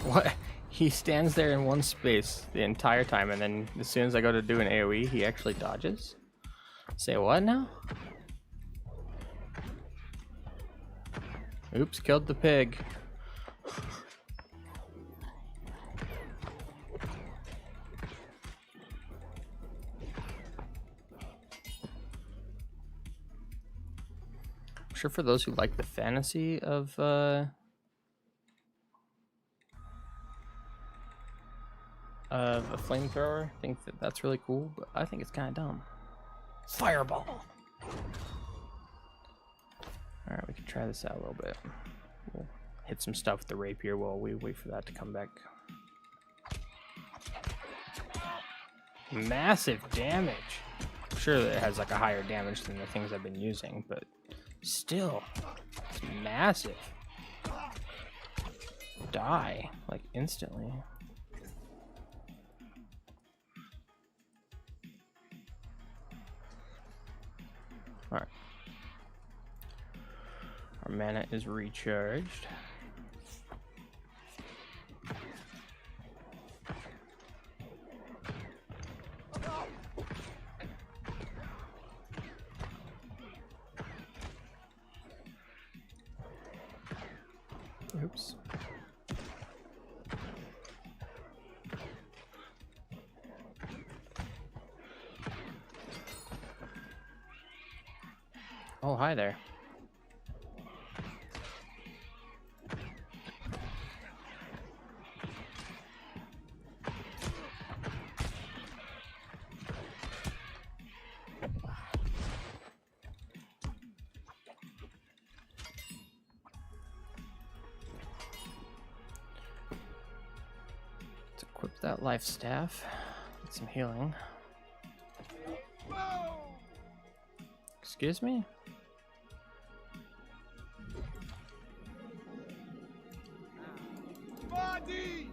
What? He stands there in one space the entire time, and then as soon as I go to do an AoE, he actually dodges? Say what now? Oops, killed the pig. I'm sure for those who like the fantasy of a flamethrower, think that that's really cool, but I think it's kind of dumb. Fireball! Alright, we can try this out a little bit. We'll hit some stuff with the rapier while we wait for that to come back. Massive damage! I'm sure that it has like a higher damage than the things I've been using, but still, it's massive. Die, like instantly. Alright. Our mana is recharged. Oops. Oh, hi there. that life staff. Get some healing. Excuse me? Body!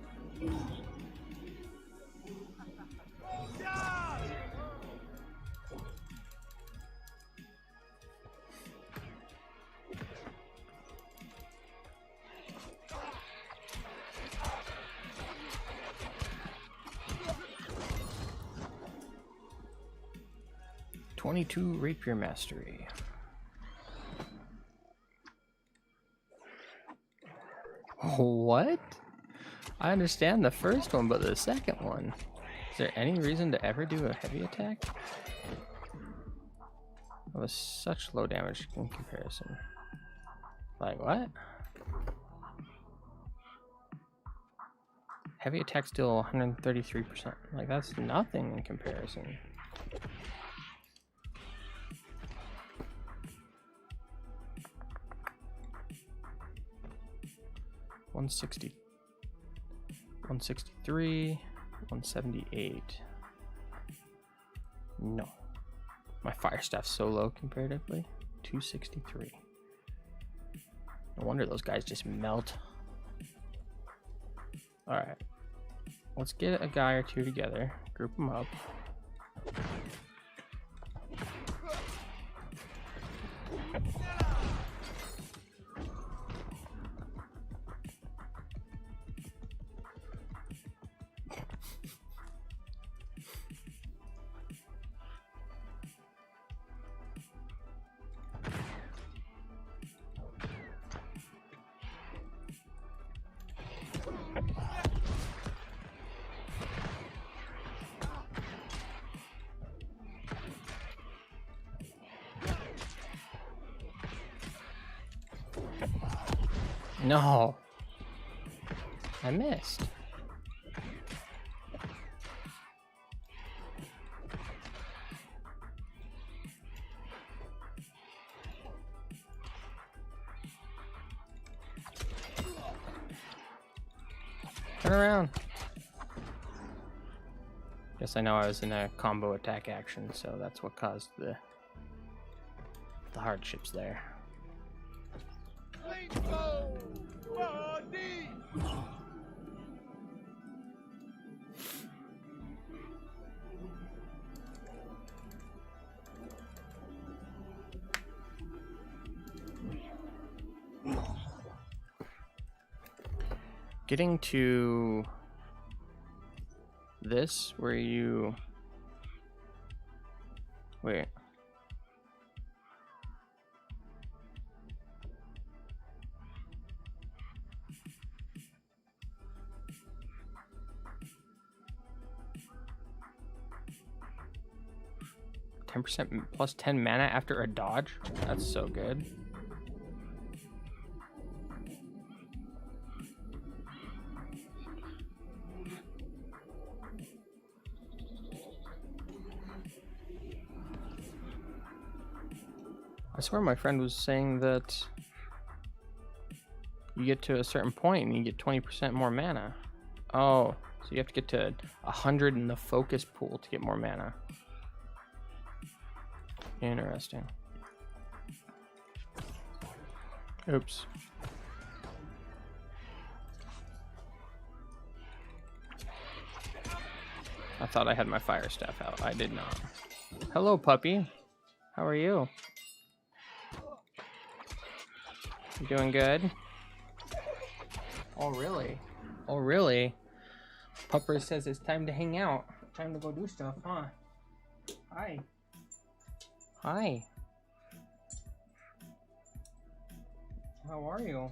22 rapier mastery. What? I understand the first one, but the second one. Is there any reason to ever do a heavy attack? That was such low damage in comparison. Like what? Heavy attack still 133%. Like that's nothing in comparison. $160, $163, $178. No. My fire staff's so low comparatively. $263. No wonder those guys just melt. Alright. Let's get a guy or two together. Group them up. No. I missed. Turn around. Guess I know I was in a combo attack action, so that's what caused the hardships there. Getting to this where you wait. %, plus 10 mana after a dodge? That's so good. I swear my friend was saying that you get to a certain point and you get 20% more mana. Oh, so you have to get to 100 in the focus pool to get more mana. Interesting. Oops. I thought I had my fire staff out. I did not. Hello, puppy. How are you? You doing good? Oh, really? Oh, really? Pupper says it's time to hang out. Time to go do stuff, huh? Hi. Hi. How are you?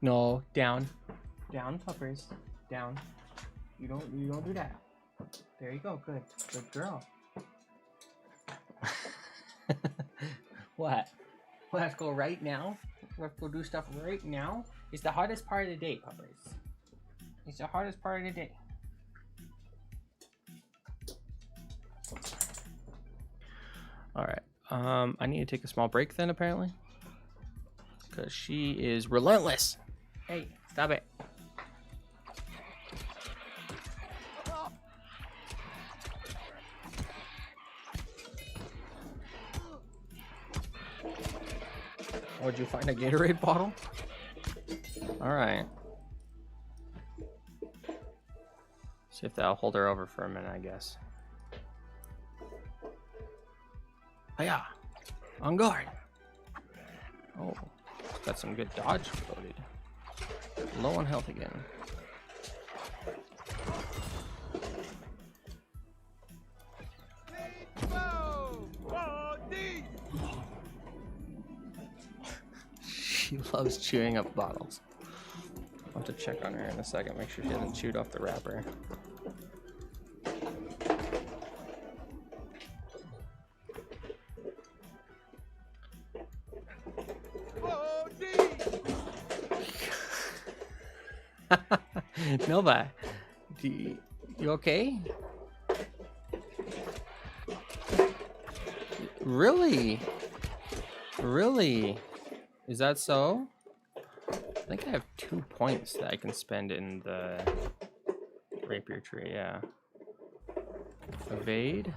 No, down. Down, puppers. Down. You don't do that. There you go. Good. Good girl. What? Let's go right now? Let's go do stuff right now? It's the hardest part of the day, puppers. It's the hardest part of the day. Alright. I need to take a small break then, apparently. Because she is relentless. Hey, stop it. Would you find a Gatorade bottle? Alright. See if that'll hold her over for a minute, I guess. Hiya! On guard! Oh, got some good dodge ability. Low on health again. She loves chewing up bottles. I'll have to check on her in a second, make sure she hasn't chewed off the wrapper. Nova, you okay? Really? Really? Is that so? I think I have 2 points that I can spend in the rapier tree, yeah. Evade.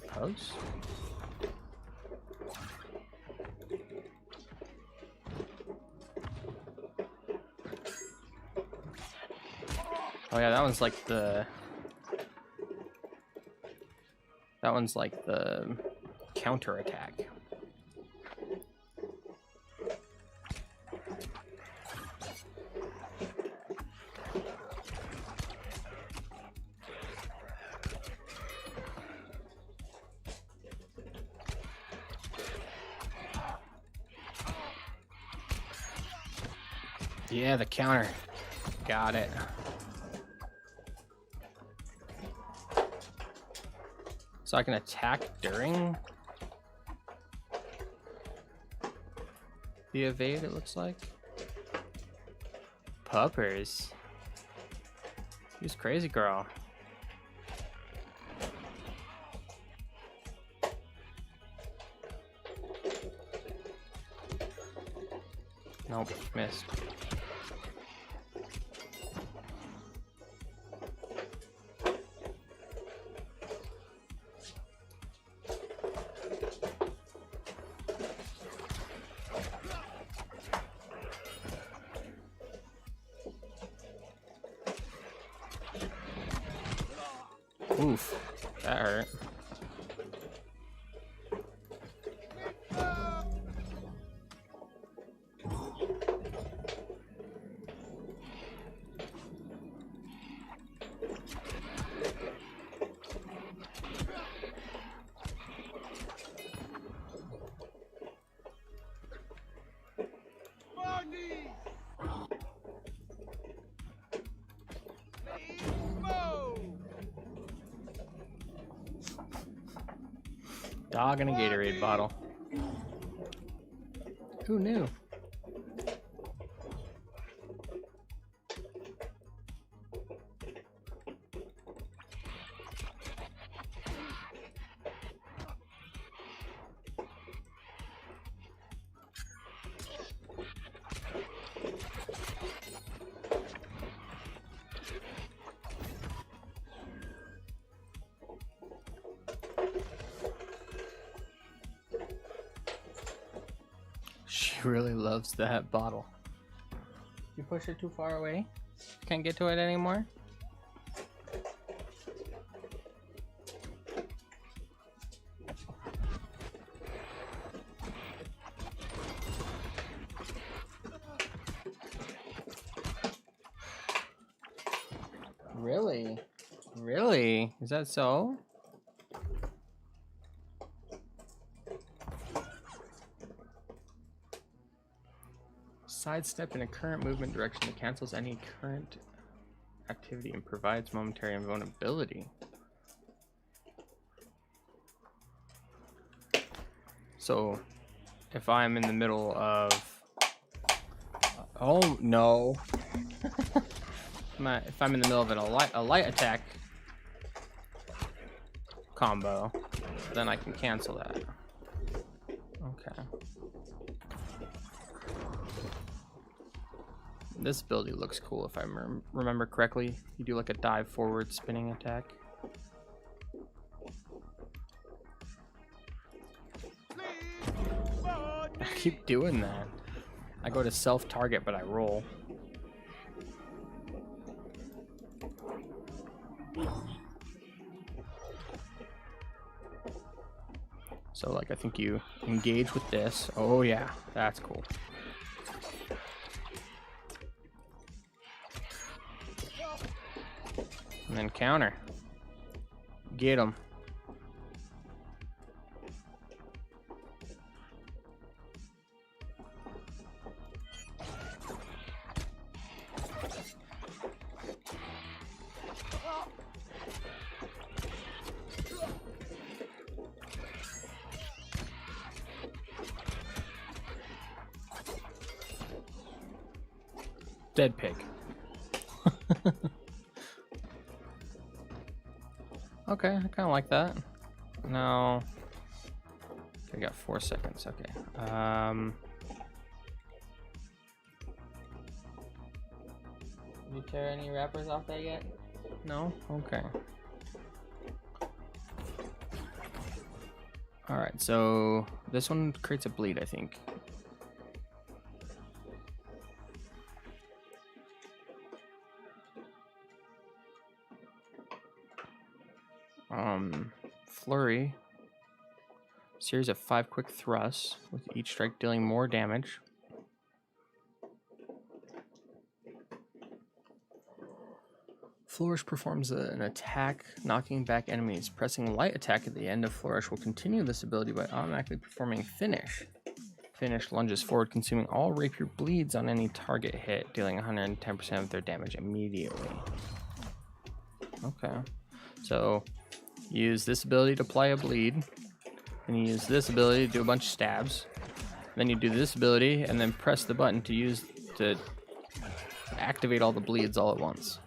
Post. Oh yeah, that one's like the counter attack. Yeah, the counter. Got it. So I can attack during the evade, it looks like. Puppers. She's crazy girl. Nope, missed. Oof, that hurt. Dog and a Gatorade bottle. Who knew? She really loves that bottle. You push it too far away? Can't get to it anymore? Really? Really? Is that so? Sidestep in a current movement direction that cancels any current activity and provides momentary invulnerability. So, if I'm in the middle of... Oh, no. If I'm in the middle of a light attack combo, then I can cancel that. This ability looks cool if I remember correctly. You do like a dive forward spinning attack. I keep doing that. I go to self-target, but I roll. So, like, I think you engage with this. Oh, yeah, that's cool. And then counter. Get him. Dead pig. Okay, I kind of like that. Now, I got 4 seconds. Okay. Did you tear any wrappers off that yet? No? Okay. Alright, so this one creates a bleed, I think. Flurry. Series of 5 quick thrusts, with each strike dealing more damage. Flourish performs an attack, knocking back enemies. Pressing light attack at the end of Flourish will continue this ability by automatically performing Finish. Finish lunges forward, consuming all rapier bleeds on any target hit, dealing 110% of their damage immediately. Okay. So, use this ability to apply a bleed. Then you use this ability to do a bunch of stabs. Then you do this ability, and then press the button to activate all the bleeds all at once.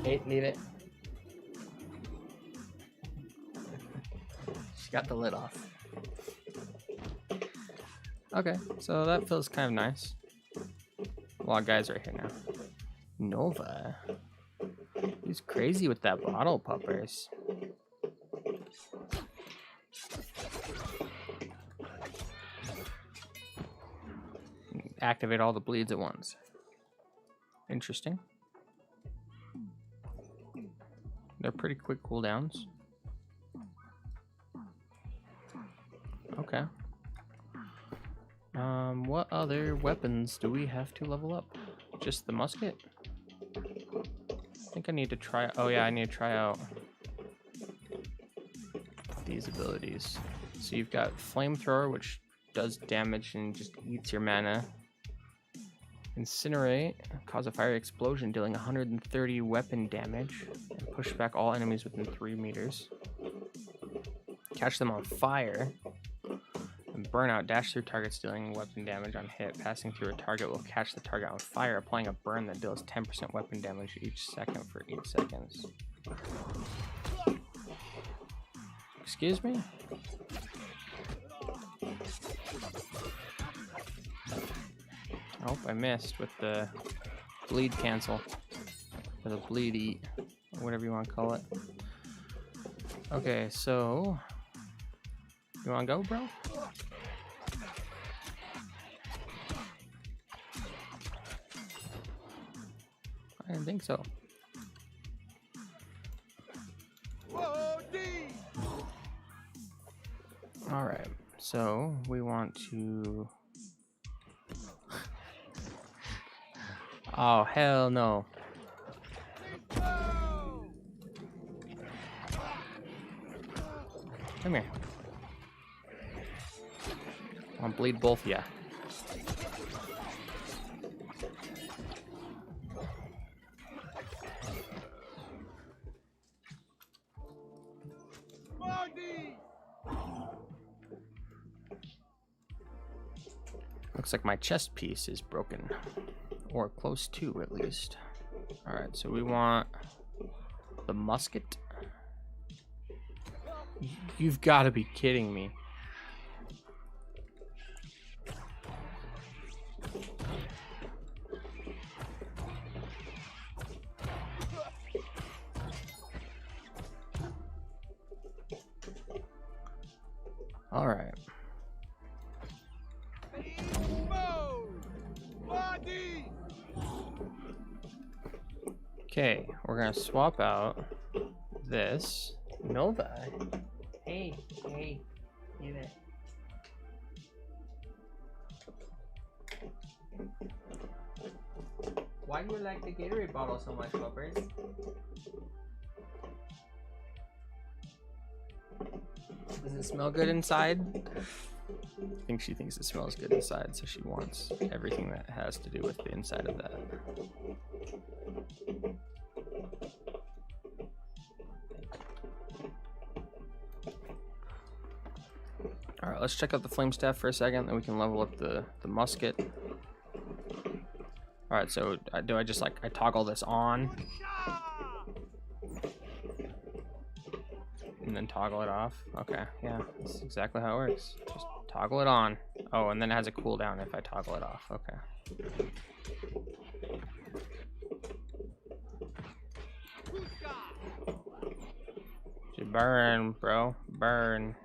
Hey, leave it. She got the lid off. Okay, so that feels kind of nice. A lot of guys right here now. Nova. He's crazy with that bottle poppers. Activate all the bleeds at once. Interesting. They're pretty quick cooldowns. Okay. What other weapons do we have to level up? Just the musket? I think I need to try. Oh yeah, I need to try out these abilities. So you've got flamethrower, which does damage and just eats your mana. Incinerate, cause a fire explosion, dealing 130 weapon damage, and push back all enemies within 3 meters. Catch them on fire. And burnout, dash through targets, dealing weapon damage on hit. Passing through a target will catch the target on fire, applying a burn that deals 10% weapon damage each second for 8 seconds. Excuse me? Oh, I missed with the bleed cancel. Or the bleed eat. Or whatever you want to call it. Okay, so... You want to go, bro? I didn't think so. Alright, so we want to... Oh, hell no. Come here. I'll bleed both of ya. Looks like my chest piece is broken. Or close to, at least. Alright, so we want the musket. You've got to be kidding me. Alright. Okay, we're gonna swap out this Nova. Hey, give it. Why do you like the Gatorade bottle so much, Lovers? Does it smell good inside? I think she thinks it smells good inside, so she wants everything that has to do with the inside of that. Alright, let's check out the flame staff for a second, then we can level up the musket. Alright, so do I just I toggle this on? And then toggle it off? Okay, yeah, that's exactly how it works. Just toggle it on. Oh, and then it has a cooldown if I toggle it off. Okay. Just burn, bro. Burn.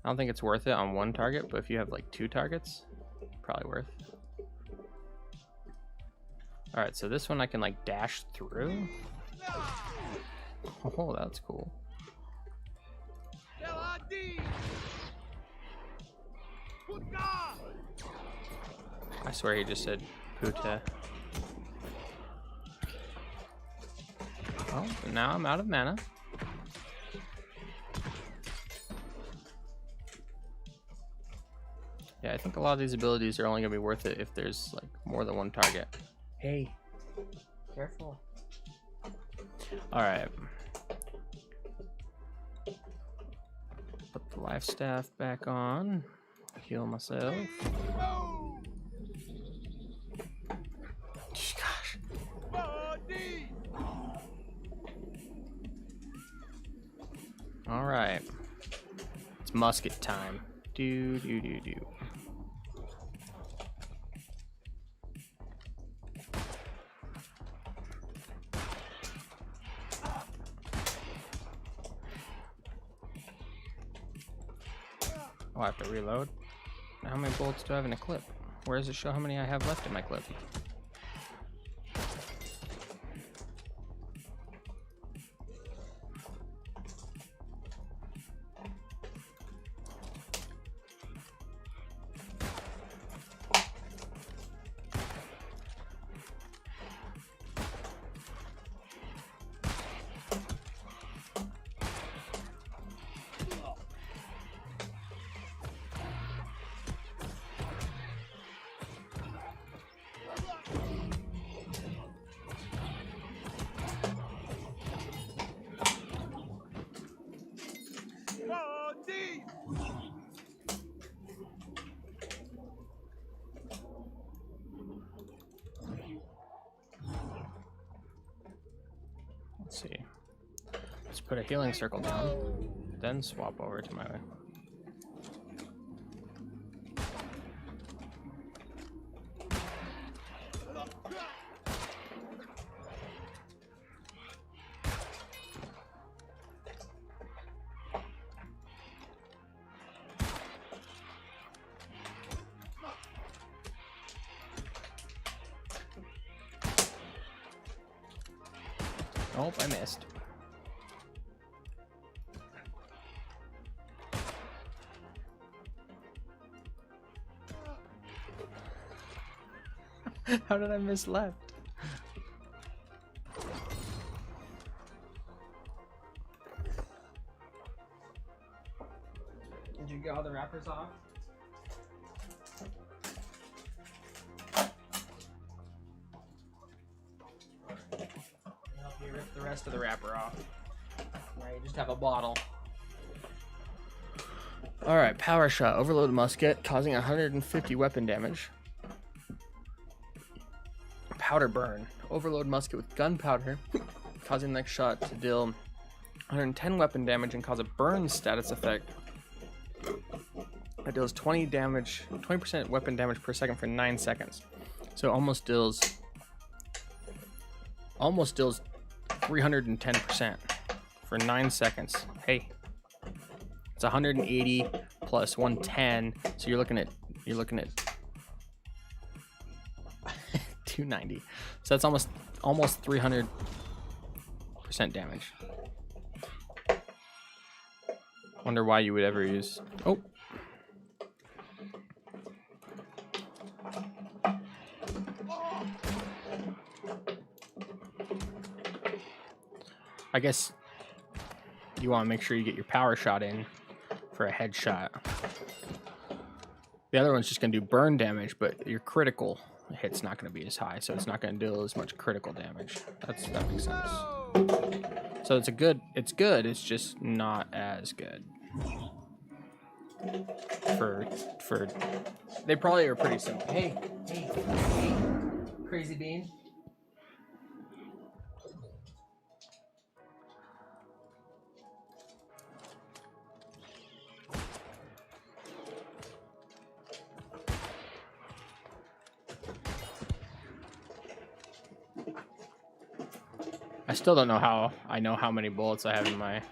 I don't think it's worth it on one target, but if you have like 2 targets, probably worth. Alright, so this one I can like dash through. Oh, that's cool. I swear he just said puta. Oh, but now I'm out of mana. Yeah, I think a lot of these abilities are only gonna be worth it if there's like more than one target. Hey, careful. All right. Put the life staff back on. Heal myself. Gosh. All right. It's musket time. Do. Oh, I have to reload. How many bullets do I have in a clip? Where does it show how many I have left in my clip? Let's see. Let's put a healing circle down, then swap over to my... Oh, I missed. How did I miss left? Did you get all the wrappers off? Help you rip the rest of the wrapper off. Now you just have a bottle. All right, power shot, overload musket, causing 150 weapon damage. Powder burn, overload musket with gunpowder, causing the next shot to deal 110 weapon damage and cause a burn status effect. It deals 20% weapon damage per second for 9 seconds. So almost deals 310% for 9 seconds. Hey, it's 180 plus 110, so you're looking at 290. So that's almost 300% damage. Wonder why you would ever use. Oh. I guess you want to make sure you get your power shot in for a headshot. The other one's just going to do burn damage, but your critical hit's not going to be as high, so it's not going to deal as much critical damage. That makes sense. So it's good. It's just not as good. For they probably are pretty simple. Hey, Crazy Bean. I still don't know how I know how many bullets I have in my...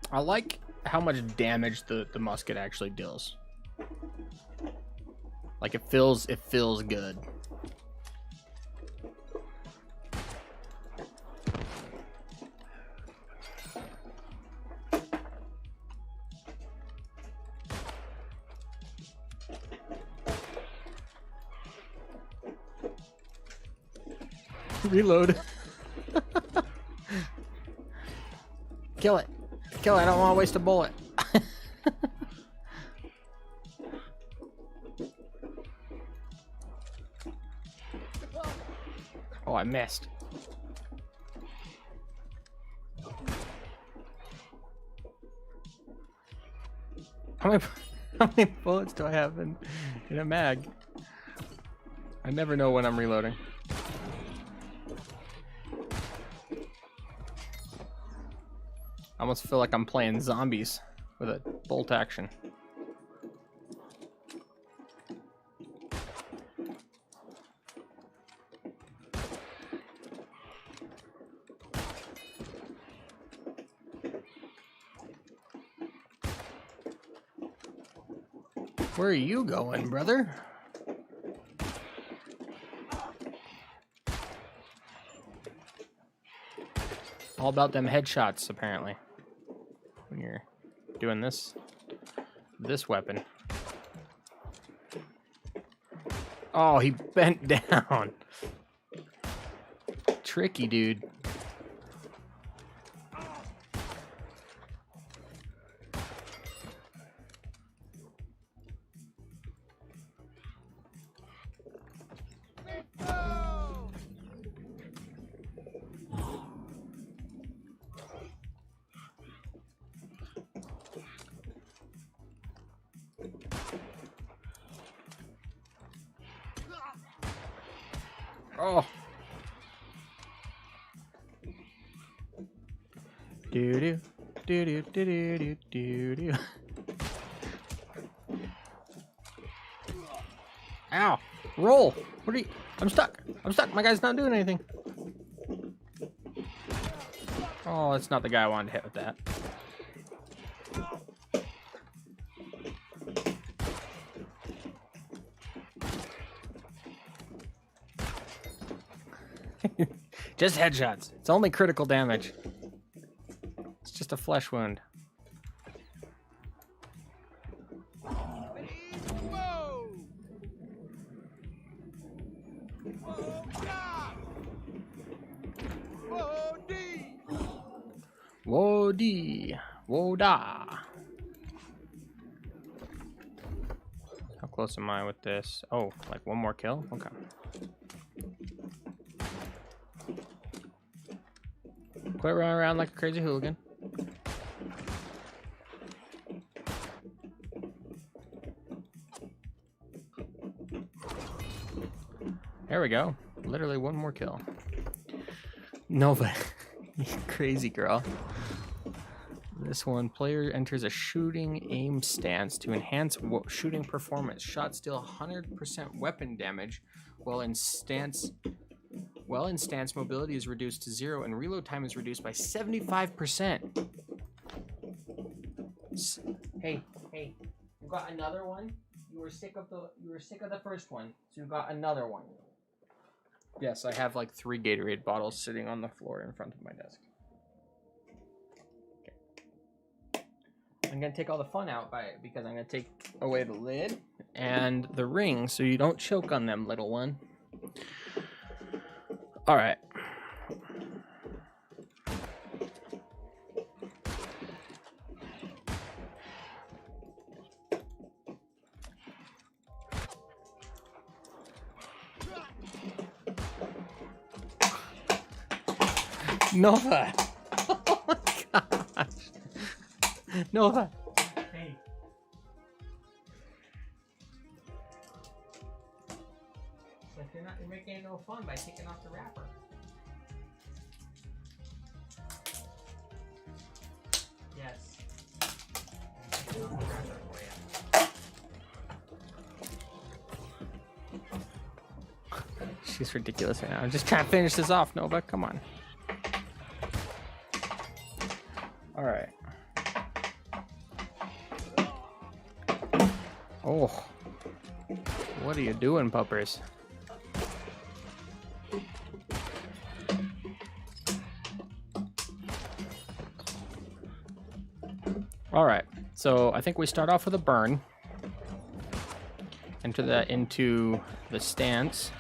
I like how much damage the musket actually deals. Like it feels good. Reload. Kill it. Kill it. I don't want to waste a bullet. Oh, I missed. How many bullets do I have in a mag? I never know when I'm reloading. I almost feel like I'm playing zombies with a bolt action. Where are you going, brother? All about them headshots, apparently. When you're doing this weapon. Oh, he bent down. Tricky, dude. Oh. Do do do do do do do do. Ow! Roll. What are you? I'm stuck. I'm stuck. My guy's not doing anything. Oh, that's not the guy I wanted to hit with that. Just headshots. It's only critical damage. It's just a flesh wound. Wodi. Woda. How close am I with this? Oh, like one more kill? Okay. Quit running around like a crazy hooligan. There we go. Literally one more kill. Nova, you crazy girl. This one, player enters a shooting aim stance to enhance shooting performance. Shots deal 100% weapon damage, while in stance mobility is reduced to 0 and reload time is reduced by 75%. Hey, you got another one? You were sick of the first one, so you got another one. Yes, I have like 3 Gatorade bottles sitting on the floor in front of my desk. Okay. I'm gonna take all the fun out because I'm gonna take away the lid and the ring so you don't choke on them, little one. All right. Nova! Oh my gosh! Nova! Hey. But you're making it no fun by taking off the wrapper. Yes. Taking off the wrapper for you. She's ridiculous right now. I'm just trying to finish this off, Nova. Come on. All right. Oh. What are you doing, puppers? All right. So I think we start off with a burn. Into the stance.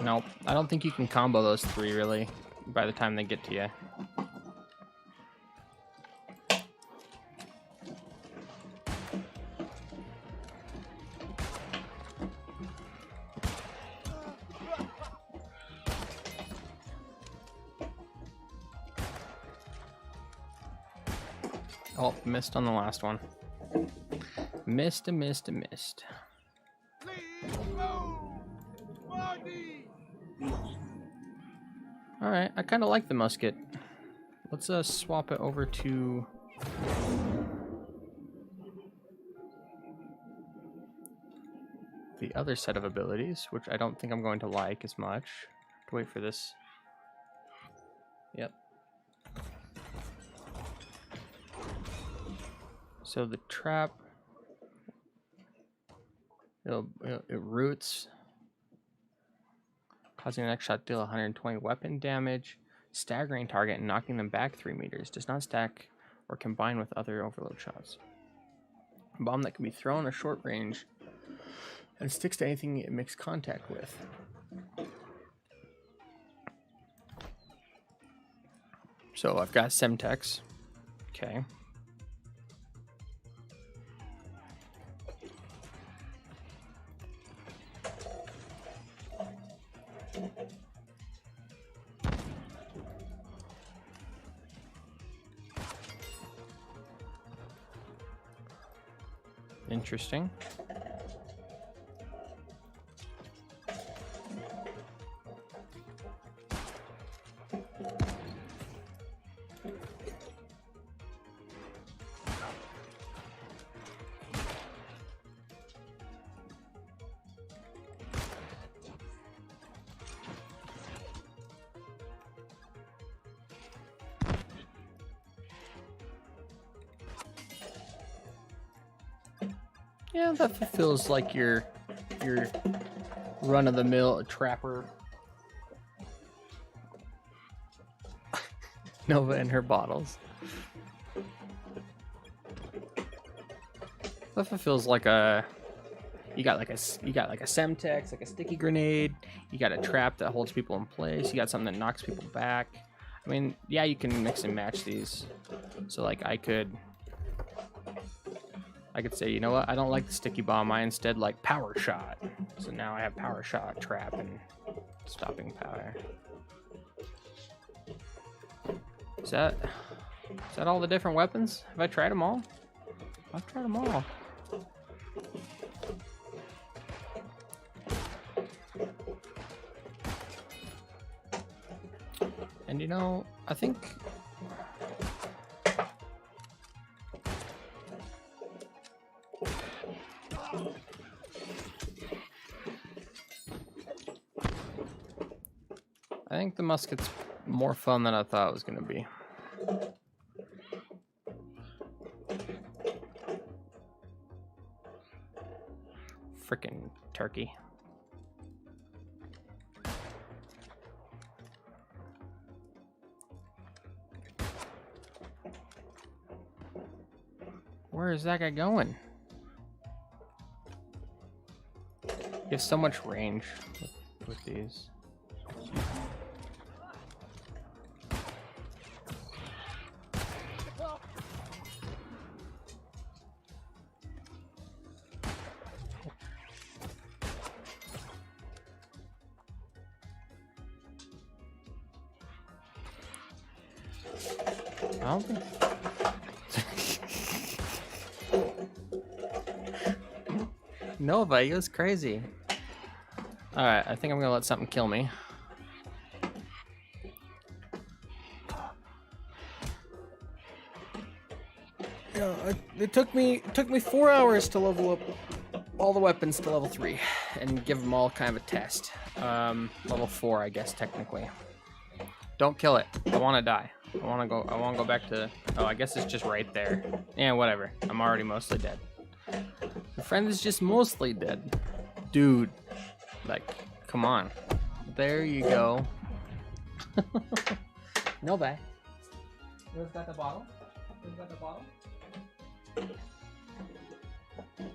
Nope, I don't think you can combo those 3 really by the time they get to you. Oh, missed on the last one. Missed. Alright, I kind of like the musket. Let's swap it over to... the other set of abilities, which I don't think I'm going to like as much. Wait for this. Yep. So the trap... it roots... causing the next shot to deal 120 weapon damage, staggering target and knocking them back 3 meters. Does not stack or combine with other overload shots. A bomb that can be thrown at short range and sticks to anything it makes contact with. So I've got Semtex. Okay. Interesting. Yeah, that feels like your run-of-the-mill trapper. Nova and her bottles. That feels like a You got like a semtex, like a sticky grenade. You got a trap that holds people in place. You got something that knocks people back. I mean, yeah, you can mix and match these. So like I could say, you know what? I don't like the sticky bomb. I instead like power shot. So now I have power shot, trap, and stopping power. Is that all the different weapons? Have I tried them all? I've tried them all. And you know, I think the musket's more fun than I thought it was gonna be. Frickin' turkey. Where is that guy going? You have so much range with these. I don't think... Nova, he was crazy. Alright, I think I'm gonna let something kill me. Yeah, it took me 4 hours to level up all the weapons to level 3 and give them all kind of a test. Level 4, I guess, technically. Don't kill it. I want to die. I want to go back to... Oh, I guess it's just right there. Yeah, whatever. I'm already mostly dead. Your friend is just mostly dead. Dude. Like, come on. There you go. No way. Who's got the bottle? Who's got the bottle?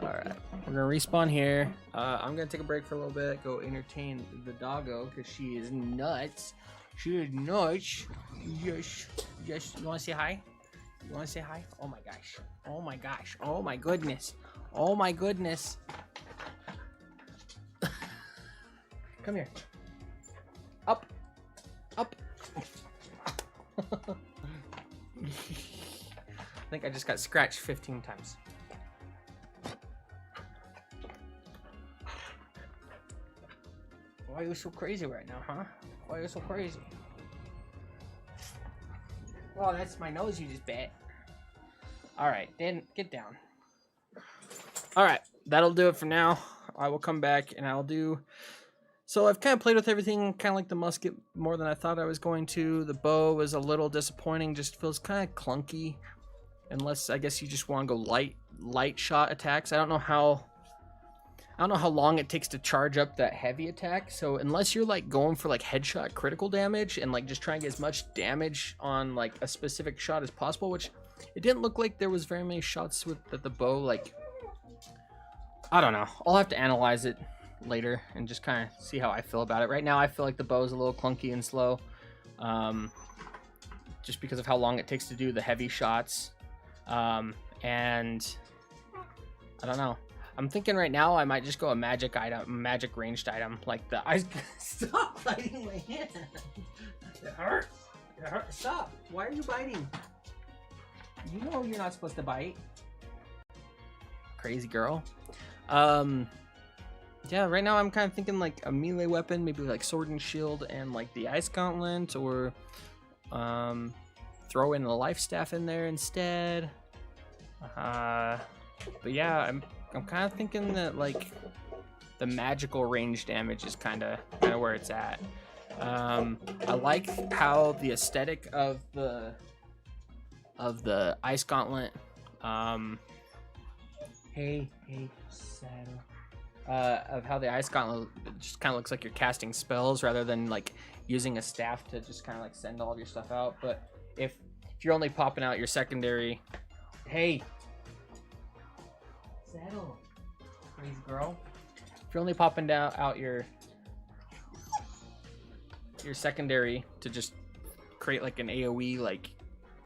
Alright. We're going to respawn here. I'm going to take a break for a little bit. Go entertain the doggo because she is nuts. She is nuts. Yes. Yes. You want to say hi? You want to say hi? Oh my gosh. Oh my gosh. Oh my goodness. Oh my goodness. Come here. Up. Up. I think I just got scratched 15 times. Why are you so crazy right now, huh? Why are you so crazy? Oh, that's my nose you just bit. Alright, then get down. Alright, that'll do it for now. I will come back and I'll do... So I've kind of played with everything, kind of like the musket more than I thought I was going to. The bow was a little disappointing, just feels kind of clunky. Unless, I guess you just want to go light shot attacks. I don't know how long it takes to charge up that heavy attack. So unless you're like going for like headshot critical damage and like just trying to get as much damage on like a specific shot as possible, which it didn't look like there was very many shots with the bow. Like, I don't know. I'll have to analyze it later and just kind of see how I feel about it. Right now I feel like the bow is a little clunky and slow, just because of how long it takes to do the heavy shots, and I don't know. I'm thinking right now I might just go a magic ranged item, like the ice. Stop biting my hand. It hurts. It hurts. Stop. Why are you biting? You know you're not supposed to bite. Crazy girl. Yeah, right now I'm kind of thinking like a melee weapon, maybe like sword and shield and like the ice gauntlet, or throw in the life staff in there instead. But yeah, I'm kind of thinking that like the magical range damage is kind of where it's at. I like how the aesthetic of the ice gauntlet. Hey, Saddle. Of how the ice gauntlet just kind of looks like you're casting spells rather than like using a staff to just kind of like send all of your stuff out. But if you're only popping out your secondary, hey, Saddle, Please, girl. If you're only popping out your secondary to just create like an AoE like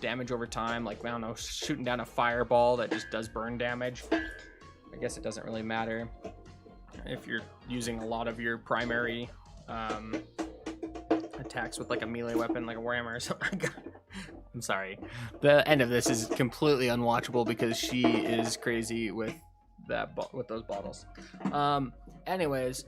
damage over time, like I don't know, shooting down a fireball that just does burn damage. I guess it doesn't really matter if you're using a lot of your primary attacks with like a melee weapon like a warhammer or something. I'm sorry. The end of this is completely unwatchable because she is crazy with that with those bottles. Anyways,